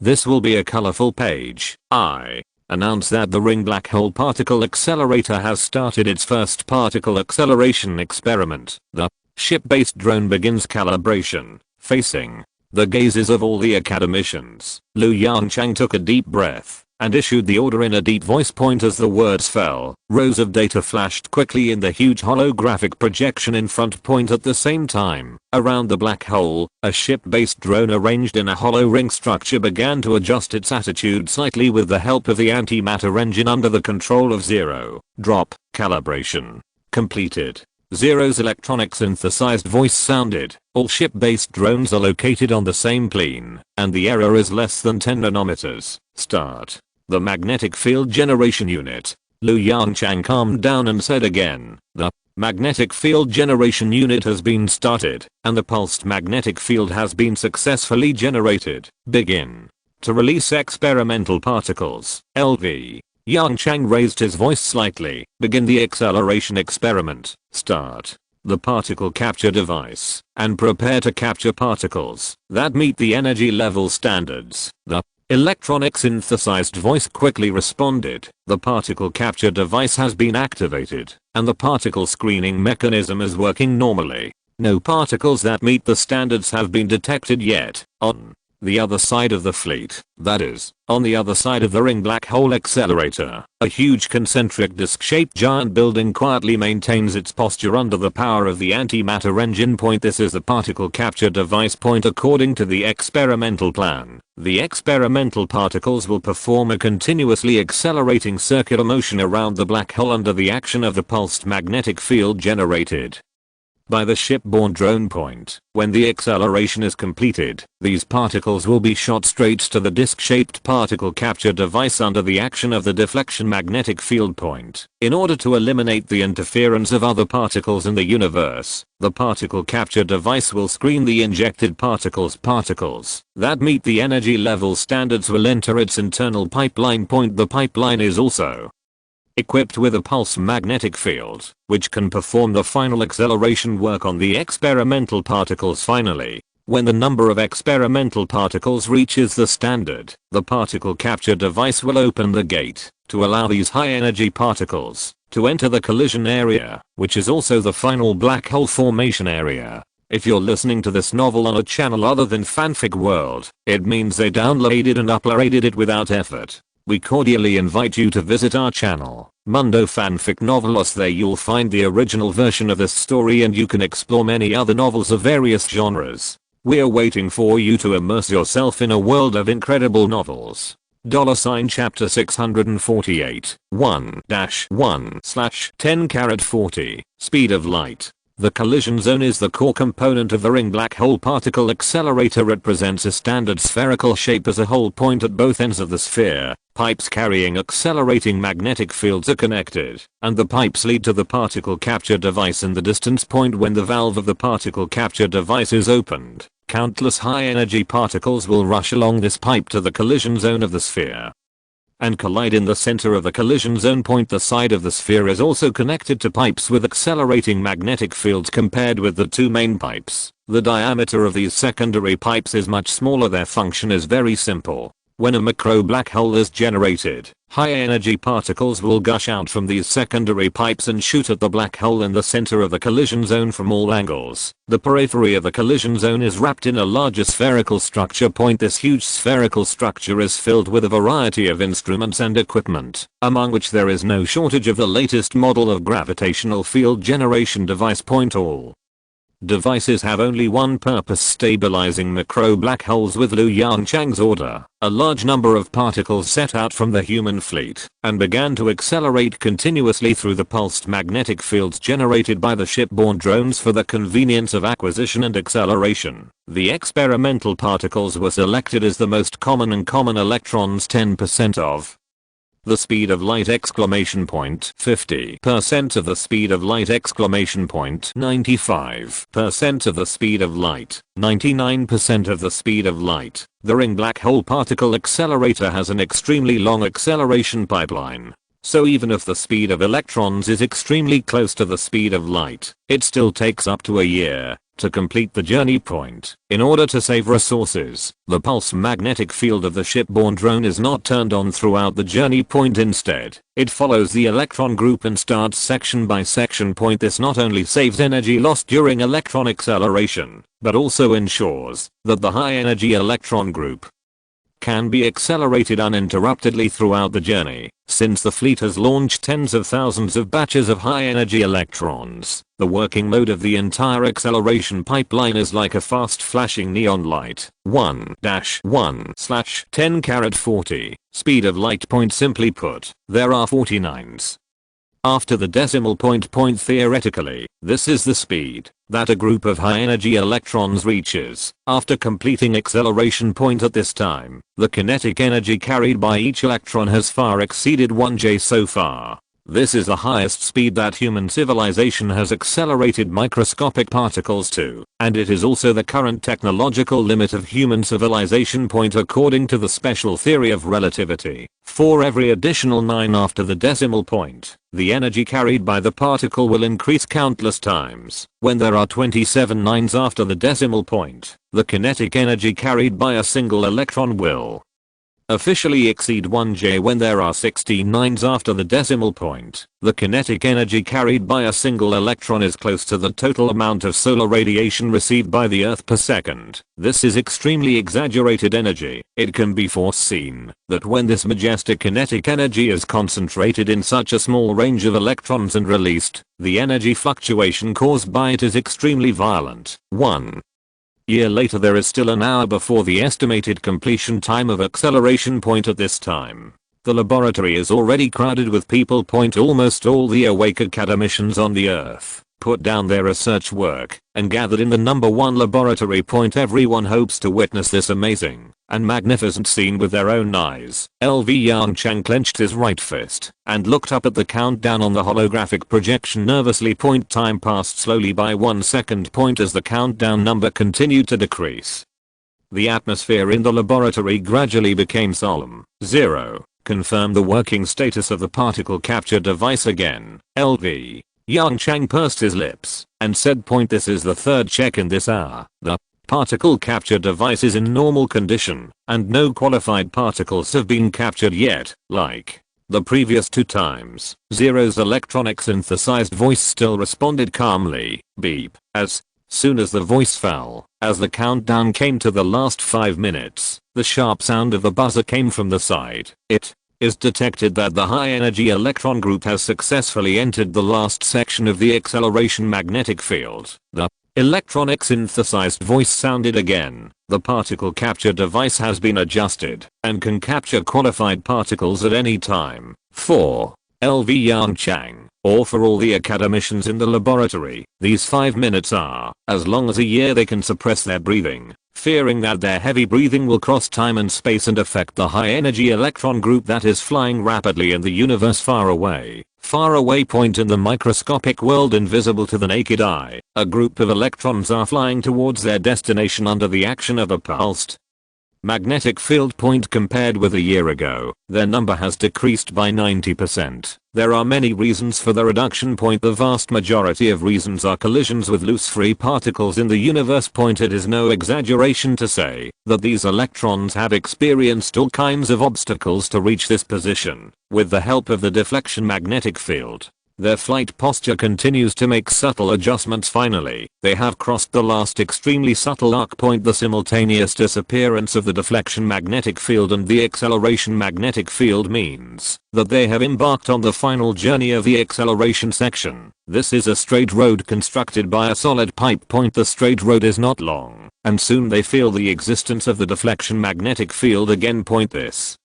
This will be a colorful page. I announce that the ring black hole particle accelerator has started its first particle acceleration experiment. The ship-based drone begins calibration, facing the gazes of all the academicians. Yongchang took a deep breath and issued the order in a deep voice point. As the words fell, rows of data flashed quickly in the huge holographic projection in front point. At the same time, around the black hole, a ship-based drone arranged in a hollow ring structure began to adjust its attitude slightly with the help of the antimatter engine under the control of Zero. Drop. Calibration completed. Zero's electronic synthesized voice sounded, "All ship-based drones are located on the same plane, and the error is less than 10 nanometers. Start the magnetic field generation unit." Yongchang calmed down and said again, "The magnetic field generation unit has been started, and the pulsed magnetic field has been successfully generated. Begin to release experimental particles." LV. Yongchang raised his voice slightly. "Begin the acceleration experiment. Start the particle capture device, and prepare to capture particles that meet the energy level standards." The electronic synthesized voice quickly responded. "The particle capture device has been activated, and the particle screening mechanism is working normally. No particles that meet the standards have been detected yet. On the other side of the fleet, that is, on the other side of the ring black hole accelerator, a huge concentric disc-shaped giant building quietly maintains its posture under the power of the antimatter engine point. This is the particle capture device point. According to the experimental plan, the experimental particles will perform a continuously accelerating circular motion around the black hole under the action of the pulsed magnetic field generated by the shipborne drone point. When the acceleration is completed, these particles will be shot straight to the disc-shaped particle capture device under the action of the deflection magnetic field point. In order to eliminate the interference of other particles in the universe, the particle capture device will screen the injected particles. Particles that meet the energy level standards will enter its internal pipeline point. The pipeline is also equipped with a pulse magnetic field, which can perform the final acceleration work on the experimental particles. Finally, when the number of experimental particles reaches the standard, the particle capture device will open the gate to allow these high-energy particles to enter the collision area, which is also the final black hole formation area. If you're listening to this novel on a channel other than Fanfic World, it means they downloaded and uploaded it without effort. We cordially invite you to visit our channel, Mundo Fanfic Novelos. There you'll find the original version of this story, and you can explore many other novels of various genres. We're waiting for you to immerse yourself in a world of incredible novels. $chapter 648, 1-1/10-40, speed of light. The collision zone is the core component of the ring black hole particle accelerator. It presents a standard spherical shape as a whole point at both ends of the sphere. Pipes carrying accelerating magnetic fields are connected, and the pipes lead to the particle capture device in the distance point. When the valve of the particle capture device is opened, countless high-energy particles will rush along this pipe to the collision zone of the sphere and collide in the center of the collision zone point. The side of the sphere is also connected to pipes with accelerating magnetic fields. Compared with the two main pipes, the diameter of these secondary pipes is much smaller. Their function is very simple. When a macro black hole is generated, high-energy particles will gush out from these secondary pipes and shoot at the black hole in the center of the collision zone from all angles. The periphery of the collision zone is wrapped in a larger spherical structure point. This huge spherical structure is filled with a variety of instruments and equipment, among which there is no shortage of the latest model of gravitational field generation device point. All devices have only one purpose: stabilizing macro black holes. With Yongchang's order, a large number of particles set out from the human fleet and began to accelerate continuously through the pulsed magnetic fields generated by the shipborne drones for the convenience of acquisition and acceleration. The experimental particles were selected as the most common electrons, 10% of the speed of light, 50% of the speed of light, 95% of the speed of light, 99% of the speed of light. The ring black hole particle accelerator has an extremely long acceleration pipeline. So even if the speed of electrons is extremely close to the speed of light, it still takes up to a year to complete the journey point. In order to save resources, the pulse magnetic field of the shipborne drone is not turned on throughout the journey point. Instead, it follows the electron group and starts section by section point. This not only saves energy lost during electron acceleration, but also ensures that the high energy electron group can be accelerated uninterruptedly throughout the journey. Since the fleet has launched tens of thousands of batches of high-energy electrons, the working mode of the entire acceleration pipeline is like a fast flashing neon light. 1-1/10⁻40. Speed of light. Simply put, there are 49s after the decimal point. Theoretically, this is the speed that a group of high-energy electrons reaches after completing acceleration point. At this time, the kinetic energy carried by each electron has far exceeded 1J so far. This is the highest speed that human civilization has accelerated microscopic particles to, and it is also the current technological limit of human civilization. According to the special theory of relativity, for every additional 9 after the decimal point, the energy carried by the particle will increase countless times. When there are 27 9s after the decimal point, the kinetic energy carried by a single electron will officially exceed 1J. When there are 16 9s after the decimal point, the kinetic energy carried by a single electron is close to the total amount of solar radiation received by the Earth per second. This is extremely exaggerated energy. It can be foreseen that when this majestic kinetic energy is concentrated in such a small range of electrons and released, the energy fluctuation caused by it is extremely violent. 1 year later, there is still an hour before the estimated completion time of acceleration point. At this time, the laboratory is already crowded with people. Almost all the awake academicians on the Earth put down their research work and gathered in the number 1 laboratory. Everyone hopes to witness this amazing and magnificent scene with their own eyes. Yongchang clenched his right fist and looked up at the countdown on the holographic projection nervously. Time passed slowly by 1 second. As the countdown number continued to decrease, the atmosphere in the laboratory gradually became solemn. 0. Confirm the working status of the particle capture device again. LV. Yongchang pursed his lips and said, "This is the third check in this hour. The particle capture device is in normal condition and no qualified particles have been captured yet, like the previous 2 times." Zero's electronic synthesized voice still responded calmly. Beep. As soon as the voice fell, as the countdown came to the last 5 minutes, the sharp sound of the buzzer came from the side. It is detected that the high-energy electron group has successfully entered the last section of the acceleration magnetic field. The electronic synthesized voice sounded again. The particle capture device has been adjusted and can capture qualified particles at any time. 4. LV Yongchang, or for all the academicians in the laboratory, these 5 minutes are as long as a year. They can suppress their breathing, fearing that their heavy breathing will cross time and space and affect the high-energy electron group that is flying rapidly in the universe far away. Far away. In the microscopic world invisible to the naked eye, a group of electrons are flying towards their destination under the action of a pulsed magnetic field. Compared with a year ago, their number has decreased by 90%. There are many reasons for the reduction. The vast majority of reasons are collisions with loose free particles in the universe. It is no exaggeration to say that these electrons have experienced all kinds of obstacles to reach this position. With the help of the deflection magnetic field, their flight posture continues to make subtle adjustments. Finally, they have crossed the last extremely subtle arc point, the simultaneous disappearance of the deflection magnetic field and the acceleration magnetic field means that they have embarked on the final journey of the acceleration section. This is a straight road constructed by a solid pipe. The straight road is not long, and soon they feel the existence of the deflection magnetic field again. This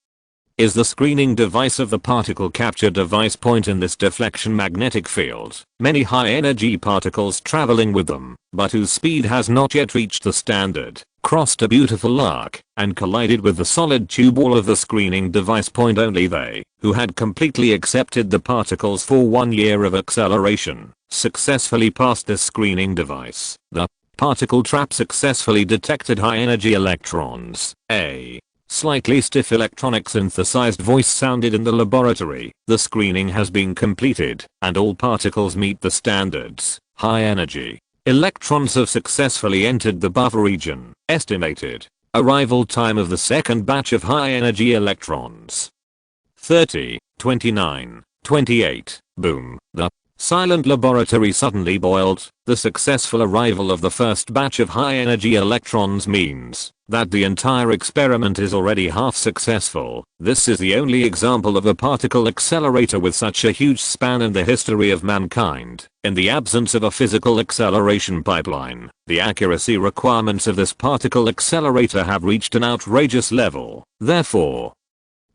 is the screening device of the particle capture device. In this deflection magnetic field, many high-energy particles traveling with them, but whose speed has not yet reached the standard, crossed a beautiful arc and collided with the solid tube wall of the screening device. Only they, who had completely accepted the particles for 1 year of acceleration, successfully passed this screening device. The particle trap successfully detected high-energy electrons. A slightly stiff electronic synthesized voice sounded in the laboratory. The screening has been completed, and all particles meet the standards. High energy electrons have successfully entered the buffer region. Estimated arrival time of the second batch of high energy electrons: 30, 29, 28. Boom. The silent laboratory suddenly boiled. The successful arrival of the first batch of high energy electrons means that the entire experiment is already half successful. This is the only example of a particle accelerator with such a huge span in the history of mankind. In the absence of a physical acceleration pipeline, the accuracy requirements of this particle accelerator have reached an outrageous level. Therefore,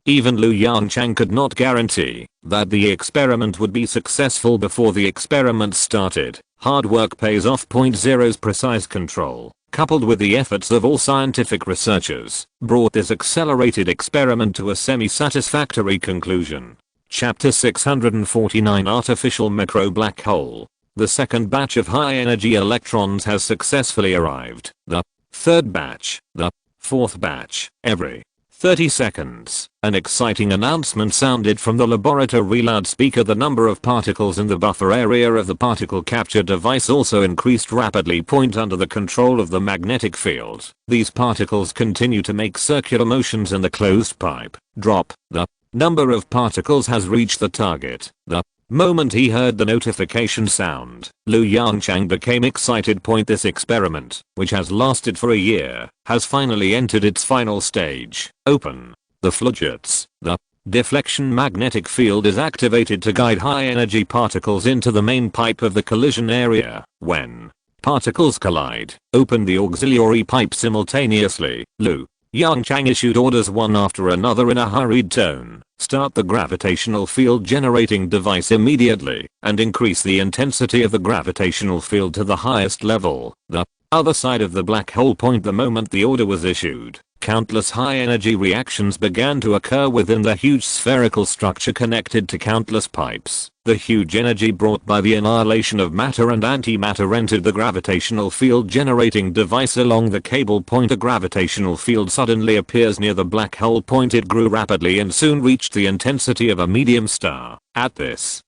even Yongchang could not guarantee that the experiment would be successful before the experiment started. Hard work pays off. 0's precise control, coupled with the efforts of all scientific researchers, brought this accelerated experiment to a semi-satisfactory conclusion. Chapter 649 Artificial Micro Black Hole. The second batch of high-energy electrons has successfully arrived. The third batch. The fourth batch. Every 30 seconds, an exciting announcement sounded from the laboratory loudspeaker. The number of particles in the buffer area of the particle capture device also increased rapidly. Under the control of the magnetic field, these particles continue to make circular motions in the closed pipe. Drop. The number of particles has reached the target. The moment he heard the notification sound, Yongchang became excited. This experiment, which has lasted for a year, has finally entered its final stage. Open the floodgates. The deflection magnetic field is activated to guide high energy particles into the main pipe of the collision area. When particles collide, open the auxiliary pipe simultaneously. Yongchang issued orders one after another in a hurried tone. Start the gravitational field generating device immediately and increase the intensity of the gravitational field to the highest level. The other side of the black hole. The moment the order was issued, countless high energy reactions began to occur within the huge spherical structure connected to countless pipes. The huge energy brought by the annihilation of matter and antimatter entered the gravitational field generating device along the cable. A gravitational field suddenly appears near the black hole. It grew rapidly and soon reached the intensity of a medium star. At this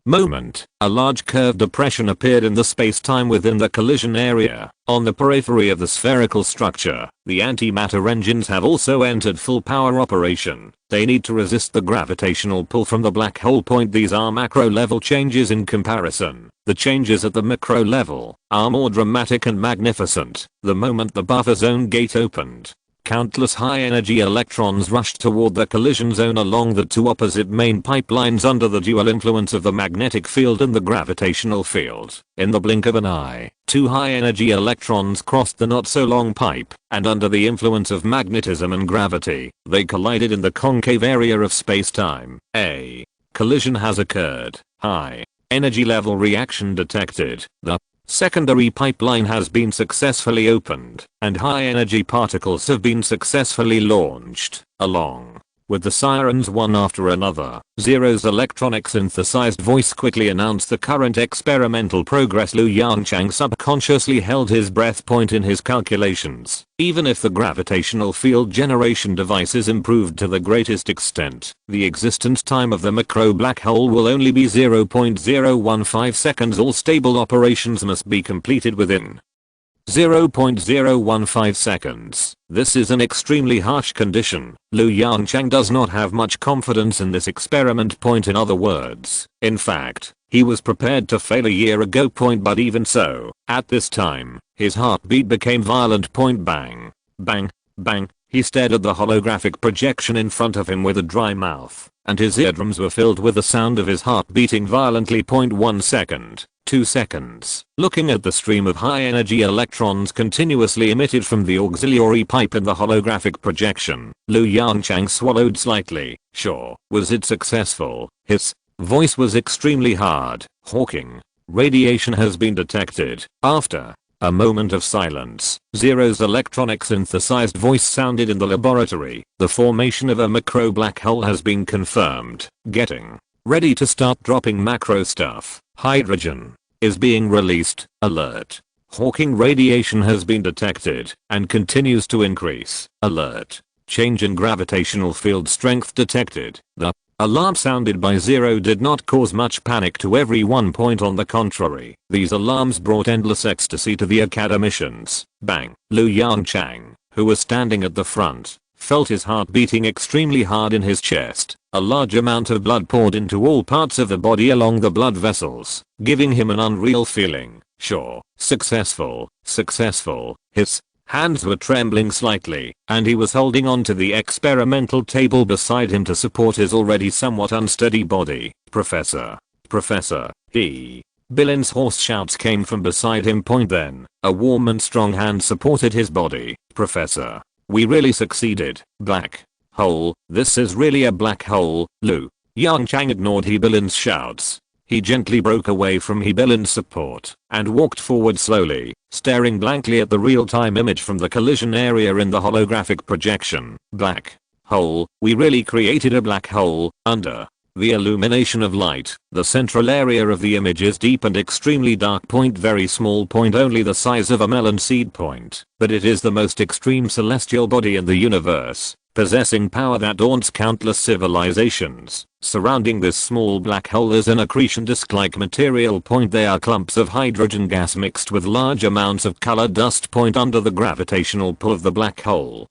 moment, a large curved depression appeared in the space-time within the collision area. On the periphery of the spherical structure, the antimatter engines have also entered full power operation. They need to resist the gravitational pull from the black hole. These are macro level changes in comparison. The changes at the micro level are more dramatic and magnificent. The moment the buffer zone gate opened, countless high-energy electrons rushed toward the collision zone along the two opposite main pipelines under the dual influence of the magnetic field and the gravitational field. In the blink of an eye, two high-energy electrons crossed the not-so-long pipe, and under the influence of magnetism and gravity, they collided in the concave area of space-time. A collision has occurred. High-energy level reaction detected. The secondary pipeline has been successfully opened, and high-energy particles have been successfully launched. Along with the sirens one after another, Zero's electronic synthesized voice quickly announced the current experimental progress. Yongchang subconsciously held his breath. In his calculations, even if the gravitational field generation device is improved to the greatest extent, the existence time of the micro black hole will only be 0.015 seconds. All stable operations must be completed within 0.015 seconds. This is an extremely harsh condition. Yongchang does not have much confidence in this experiment. In other words, in fact, he was prepared to fail a year ago. But even so, at this time, his heartbeat became violent. Bang, bang, bang. He stared at the holographic projection in front of him with a dry mouth, and his eardrums were filled with the sound of his heart beating violently. 1 second. 2 seconds. Looking at the stream of high-energy electrons continuously emitted from the auxiliary pipe in the holographic projection, Yongchang swallowed slightly. Sure. Was it successful? His voice was extremely hard. Hawking radiation has been detected. After a moment of silence, Zero's electronic synthesized voice sounded in the laboratory. The formation of a macro black hole has been confirmed. Getting ready to start dropping macro stuff. Hydrogen is being released. Alert. Hawking radiation has been detected and continues to increase. Alert. Change in gravitational field strength detected. The alarm sounded by Zero did not cause much panic to everyone. On the contrary, these alarms brought endless ecstasy to the academicians. Bang. Yongchang, who was standing at the front, felt his heart beating extremely hard in his chest. A large amount of blood poured into all parts of the body along the blood vessels, giving him an unreal feeling. Sure. Successful. Successful. His Hands were trembling slightly, and he was holding onto the experimental table beside him to support his already somewhat unsteady body. Professor. Professor. Bilin's hoarse shouts came from beside him. Then, a warm and strong hand supported his body. Professor. We really succeeded. Black hole. This is really a black hole. Lu Yongchang ignored Bilin's shouts. He gently broke away from Bilin's support and walked forward slowly, staring blankly at the real-time image from the collision area in the holographic projection. Black hole. We really created a black hole. Under the illumination of light, the central area of the image is deep and extremely dark. Very small. Only the size of a melon seed. But it is the most extreme celestial body in the universe, possessing power that daunts countless civilizations. Surrounding this small black hole is an accretion disk-like material. They are clumps of hydrogen gas mixed with large amounts of colored dust. Under the gravitational pull of the black hole,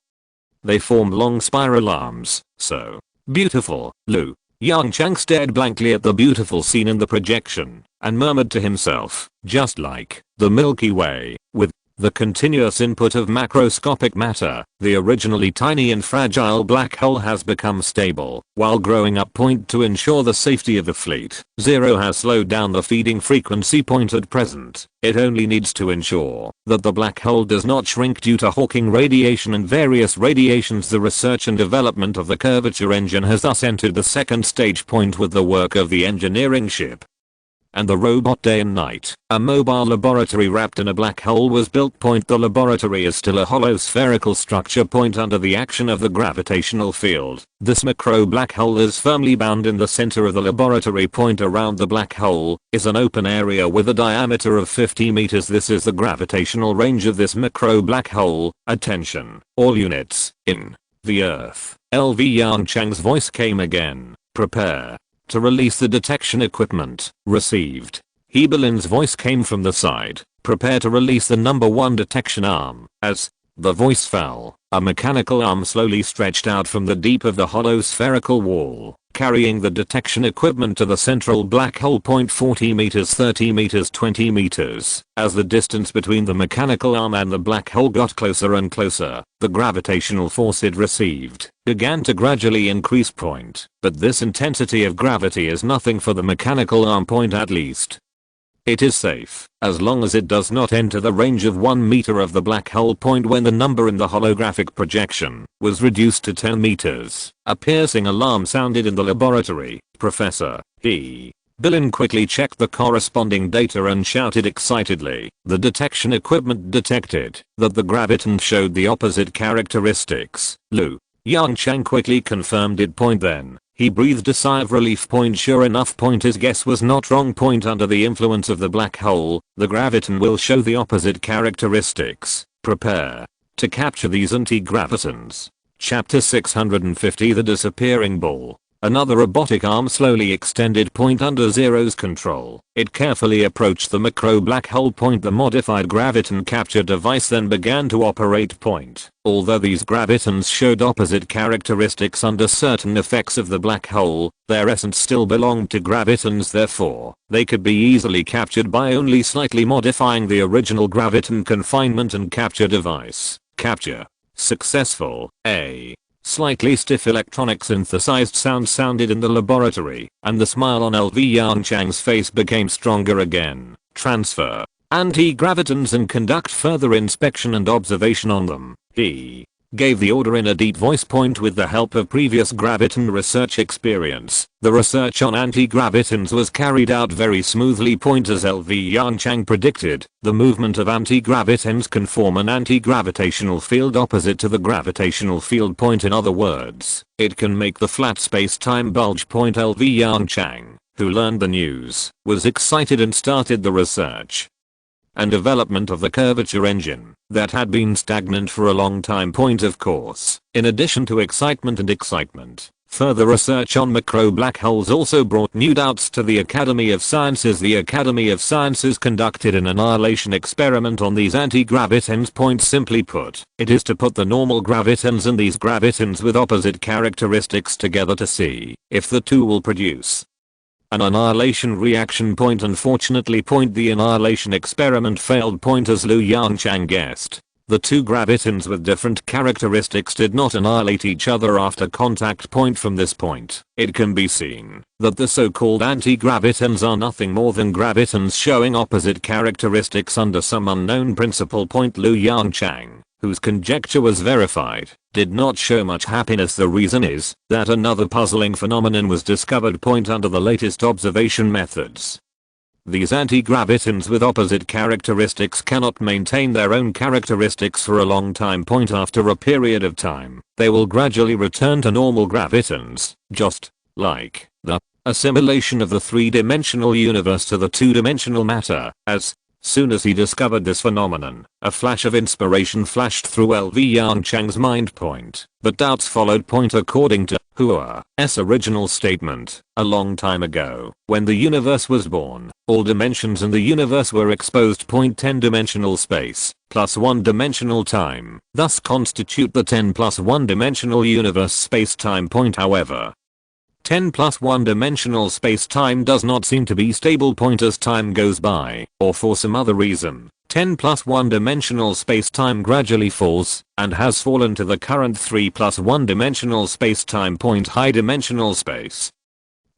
they form long spiral arms. So beautiful. Lu Yongchang stared blankly at the beautiful scene in the projection and murmured to himself, just like the Milky Way, with the continuous input of macroscopic matter, the originally tiny and fragile black hole has become stable while growing up. To ensure the safety of the fleet, Zero has slowed down the feeding frequency. At present, it only needs to ensure that the black hole does not shrink due to Hawking radiation and various radiations. The research and development of the curvature engine has thus entered the second stage. With the work of the engineering ship and the robot day and night, a mobile laboratory wrapped in a black hole was built. The laboratory is still a hollow spherical structure. Under the action of the gravitational field, this macro black hole is firmly bound in the center of the laboratory. Around the black hole is an open area with a diameter of 50 meters. This is the gravitational range of this macro black hole. Attention, all units, in the Earth. LV Yongchang's voice came again. Prepare to release the detection equipment. Received. Bilin's voice came from the side. Prepare to release the number 1 detection arm. As the voice fell, a mechanical arm slowly stretched out from the deep of the hollow spherical wall, carrying the detection equipment to the central black hole. 40 meters, 30 meters, 20 meters. As the distance between the mechanical arm and the black hole got closer and closer, the gravitational force it received began to gradually increase. But this intensity of gravity is nothing for the mechanical arm. At least it is safe, as long as it does not enter the range of 1 meter of the black hole. When the number in the holographic projection was reduced to 10 meters, a piercing alarm sounded in the laboratory. Professor Bilin quickly checked the corresponding data and shouted excitedly. The detection equipment detected that the graviton showed the opposite characteristics. Lu Yongchang quickly confirmed it. Then, he breathed a sigh of relief. Sure enough. His guess was not wrong. Under the influence of the black hole, the graviton will show the opposite characteristics. Prepare to capture these anti-gravitons. Chapter 650. The disappearing ball. Another robotic arm slowly extended. Under Zero's control, it carefully approached the macro black hole. The modified graviton capture device then began to operate. Although these gravitons showed opposite characteristics under certain effects of the black hole, their essence still belonged to gravitons. Therefore, they could be easily captured by only slightly modifying the original graviton confinement and capture device. Capture successful. A slightly stiff electronic synthesized sound sounded in the laboratory, and the smile on LV Yongchang's face became stronger again. Transfer anti-gravitons and conduct further inspection and observation on them. He gave the order in a deep voice. With the help of previous graviton research experience, the research on anti-gravitons was carried out very smoothly. As LV Yongchang predicted, the movement of anti-gravitons can form an anti-gravitational field opposite to the gravitational field. In other words, it can make the flat space-time bulge. LV Yongchang, who learned the news, was excited and started the research and development of the curvature engine that had been stagnant for a long time. Of course, in addition to excitement, further research on macro black holes also brought new doubts to the Academy of Sciences. The Academy of Sciences conducted an annihilation experiment on these anti-gravitons. Simply put, it is to put the normal gravitons and these gravitons with opposite characteristics together to see if the two will produce an annihilation reaction. Unfortunately, the annihilation experiment failed. As Lu Yongchang guessed, The two gravitons with different characteristics did not annihilate each other after contact point. From this point, it can be seen that the so-called anti-gravitons are nothing more than gravitons showing opposite characteristics under some unknown principle. Yongchang, whose conjecture was verified, did not show much happiness. The reason is that another puzzling phenomenon was discovered. Under the latest observation methods, these anti-gravitons with opposite characteristics cannot maintain their own characteristics for a long time. After a period of time, they will gradually return to normal gravitons, just like the assimilation of the three-dimensional universe to the two-dimensional matter. As soon as he discovered this phenomenon, a flash of inspiration flashed through Yongchang's mind. But doubts followed. According to Hua's original statement, a long time ago, when the universe was born, all dimensions in the universe were exposed. 10-dimensional space plus 1-dimensional time thus constitute the 10 plus 1-dimensional universe space-time. However, 10 plus 1-dimensional space-time does not seem to be stable. As time goes by, or for some other reason, 10 plus 1-dimensional space-time gradually falls, and has fallen to the current 3 plus 1-dimensional space-time. High-dimensional space,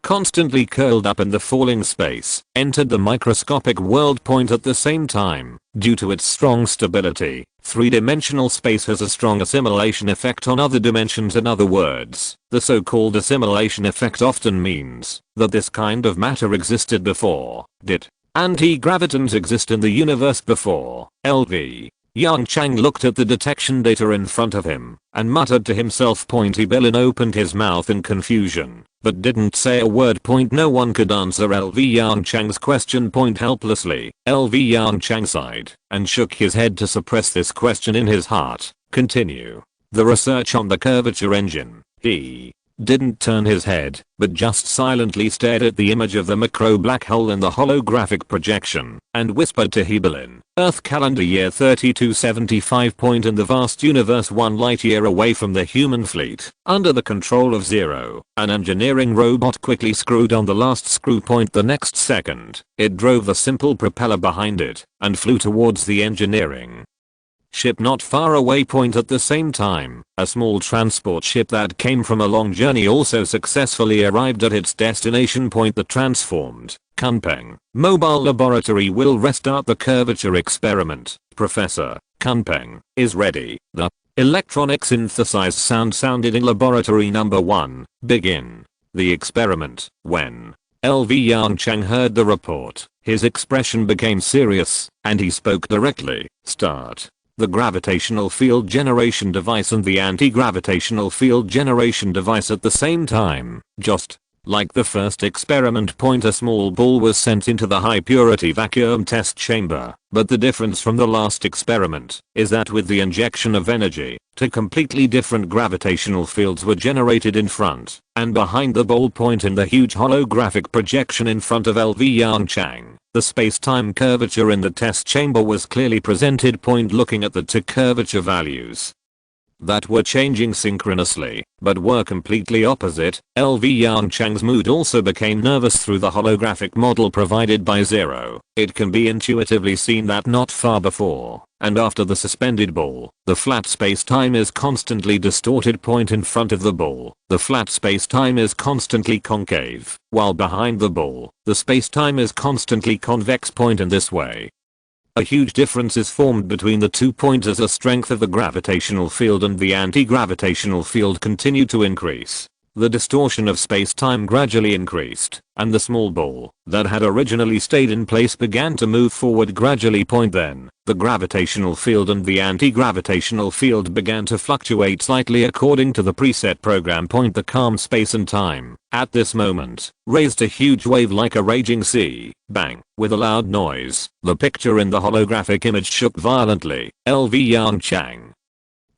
constantly curled up in the falling space, entered the microscopic world. At the same time, due to its strong stability, 3-dimensional space has a strong assimilation effect on other dimensions. In other words, the so-called assimilation effect often means that this kind of matter existed before. Did anti-gravitons exist in the universe before? Yongchang looked at the detection data in front of him and muttered to himself. Bilin opened his mouth in confusion, but didn't say a word. No one could answer Yongchang's question. Helplessly, Yongchang sighed and shook his head to suppress this question in his heart. Continue the research on the curvature engine. He didn't turn his head, but just silently stared at the image of the macro black hole in the holographic projection, and whispered to Hebelin, Earth calendar year 3275. In the vast universe 1 light year away from the human fleet, under the control of Zero, an engineering robot quickly screwed on the last screw. The next second, it drove the simple propeller behind it, and flew towards the engineering ship not far away. At the same time, a small transport ship that came from a long journey also successfully arrived at its destination. The transformed Kunpeng mobile laboratory will restart the curvature experiment. Professor Kunpeng is ready. The electronic synthesized sound sounded in laboratory number 1. Begin the experiment. When Yongchang heard the report, his expression became serious, and he spoke directly. Start the gravitational field generation device and the anti-gravitational field generation device at the same time, just like the first experiment. A small ball was sent into the high purity vacuum test chamber, but the difference from the last experiment is that with the injection of energy, two completely different gravitational fields were generated in front and behind the ball. In the huge holographic projection in front of Yongchang, the space-time curvature in the test chamber was clearly presented. Looking at the two curvature values that were changing synchronously, but were completely opposite, Yongchang's mood also became nervous. Through the holographic model provided by Zero, it can be intuitively seen that not far before and after the suspended ball, the flat space-time is constantly distorted. In front of the ball, the flat space-time is constantly concave, while behind the ball, the space-time is constantly convex. In this way, a huge difference is formed between the 2 points as the strength of the gravitational field and the anti-gravitational field continued to increase. The distortion of space-time gradually increased, and the small ball that had originally stayed in place began to move forward gradually. Then, the gravitational field and the anti-gravitational field began to fluctuate slightly according to the preset program. The calm space and time, at this moment, raised a huge wave like a raging sea. Bang! With a loud noise, the picture in the holographic image shook violently. Yongchang,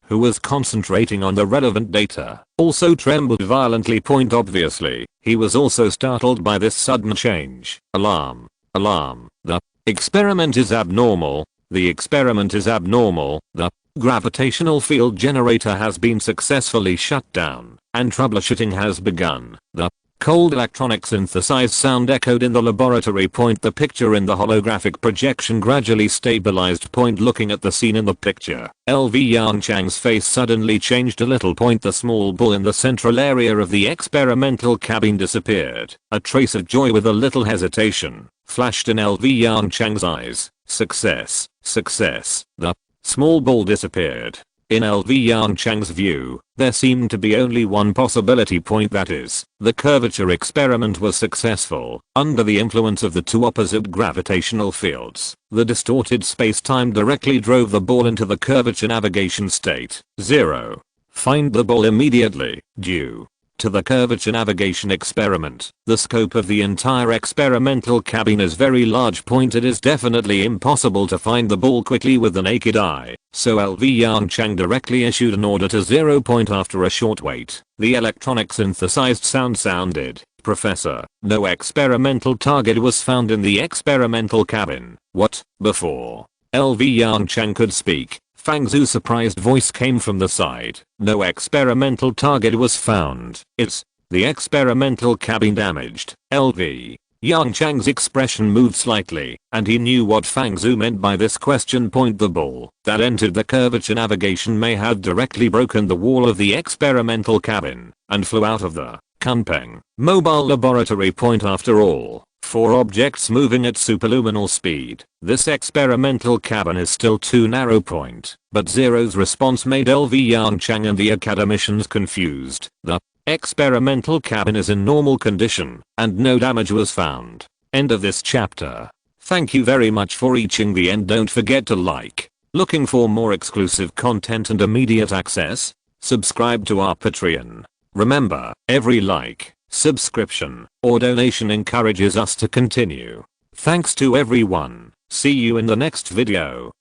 who was concentrating on the relevant data, also trembled violently. Obviously, he was also startled by this sudden change. Alarm! Alarm! The experiment is abnormal. The experiment is abnormal. The gravitational field generator has been successfully shut down, and troubleshooting has begun. The Cold electronic synthesized sound echoed in the laboratory. The picture in the holographic projection gradually stabilized. Looking at the scene in the picture, LV Yongchang's face suddenly changed a little. The small ball in the central area of the experimental cabin disappeared. A trace of joy with a little hesitation flashed in LV Yongchang's eyes. Success, success. The small ball disappeared. In LV Yongchang's view, there seemed to be only one possibility. That is, the curvature experiment was successful. Under the influence of the two opposite gravitational fields, the distorted space-time directly drove the ball into the curvature navigation state 0. Find the ball immediately. Due to the curvature navigation experiment, the scope of the entire experimental cabin is very large. It is definitely impossible to find the ball quickly with the naked eye, so LV Yongchang directly issued an order to 0. After a short wait, the electronic synthesized sound sounded, "Professor, no experimental target was found in the experimental cabin." What? Before LV Yongchang could speak, Fang Zhu's surprised voice came from the side. "No experimental target was found. Is the experimental cabin damaged?" LV Yongchang's expression moved slightly, and he knew what Fang Zhu meant by this question. The ball that entered the curvature navigation may have directly broken the wall of the experimental cabin and flew out of the Kunpeng mobile laboratory. After all, for objects moving at superluminal speed, this experimental cabin is still too narrow. But Zero's response made LV Yongchang and the academicians confused. The experimental cabin is in normal condition, and no damage was found. End of this chapter. Thank you very much for reaching the end. Don't forget to like. Looking for more exclusive content and immediate access? Subscribe to our Patreon. Remember, every like, subscription, or donation encourages us to continue. Thanks to everyone. See you in the next video.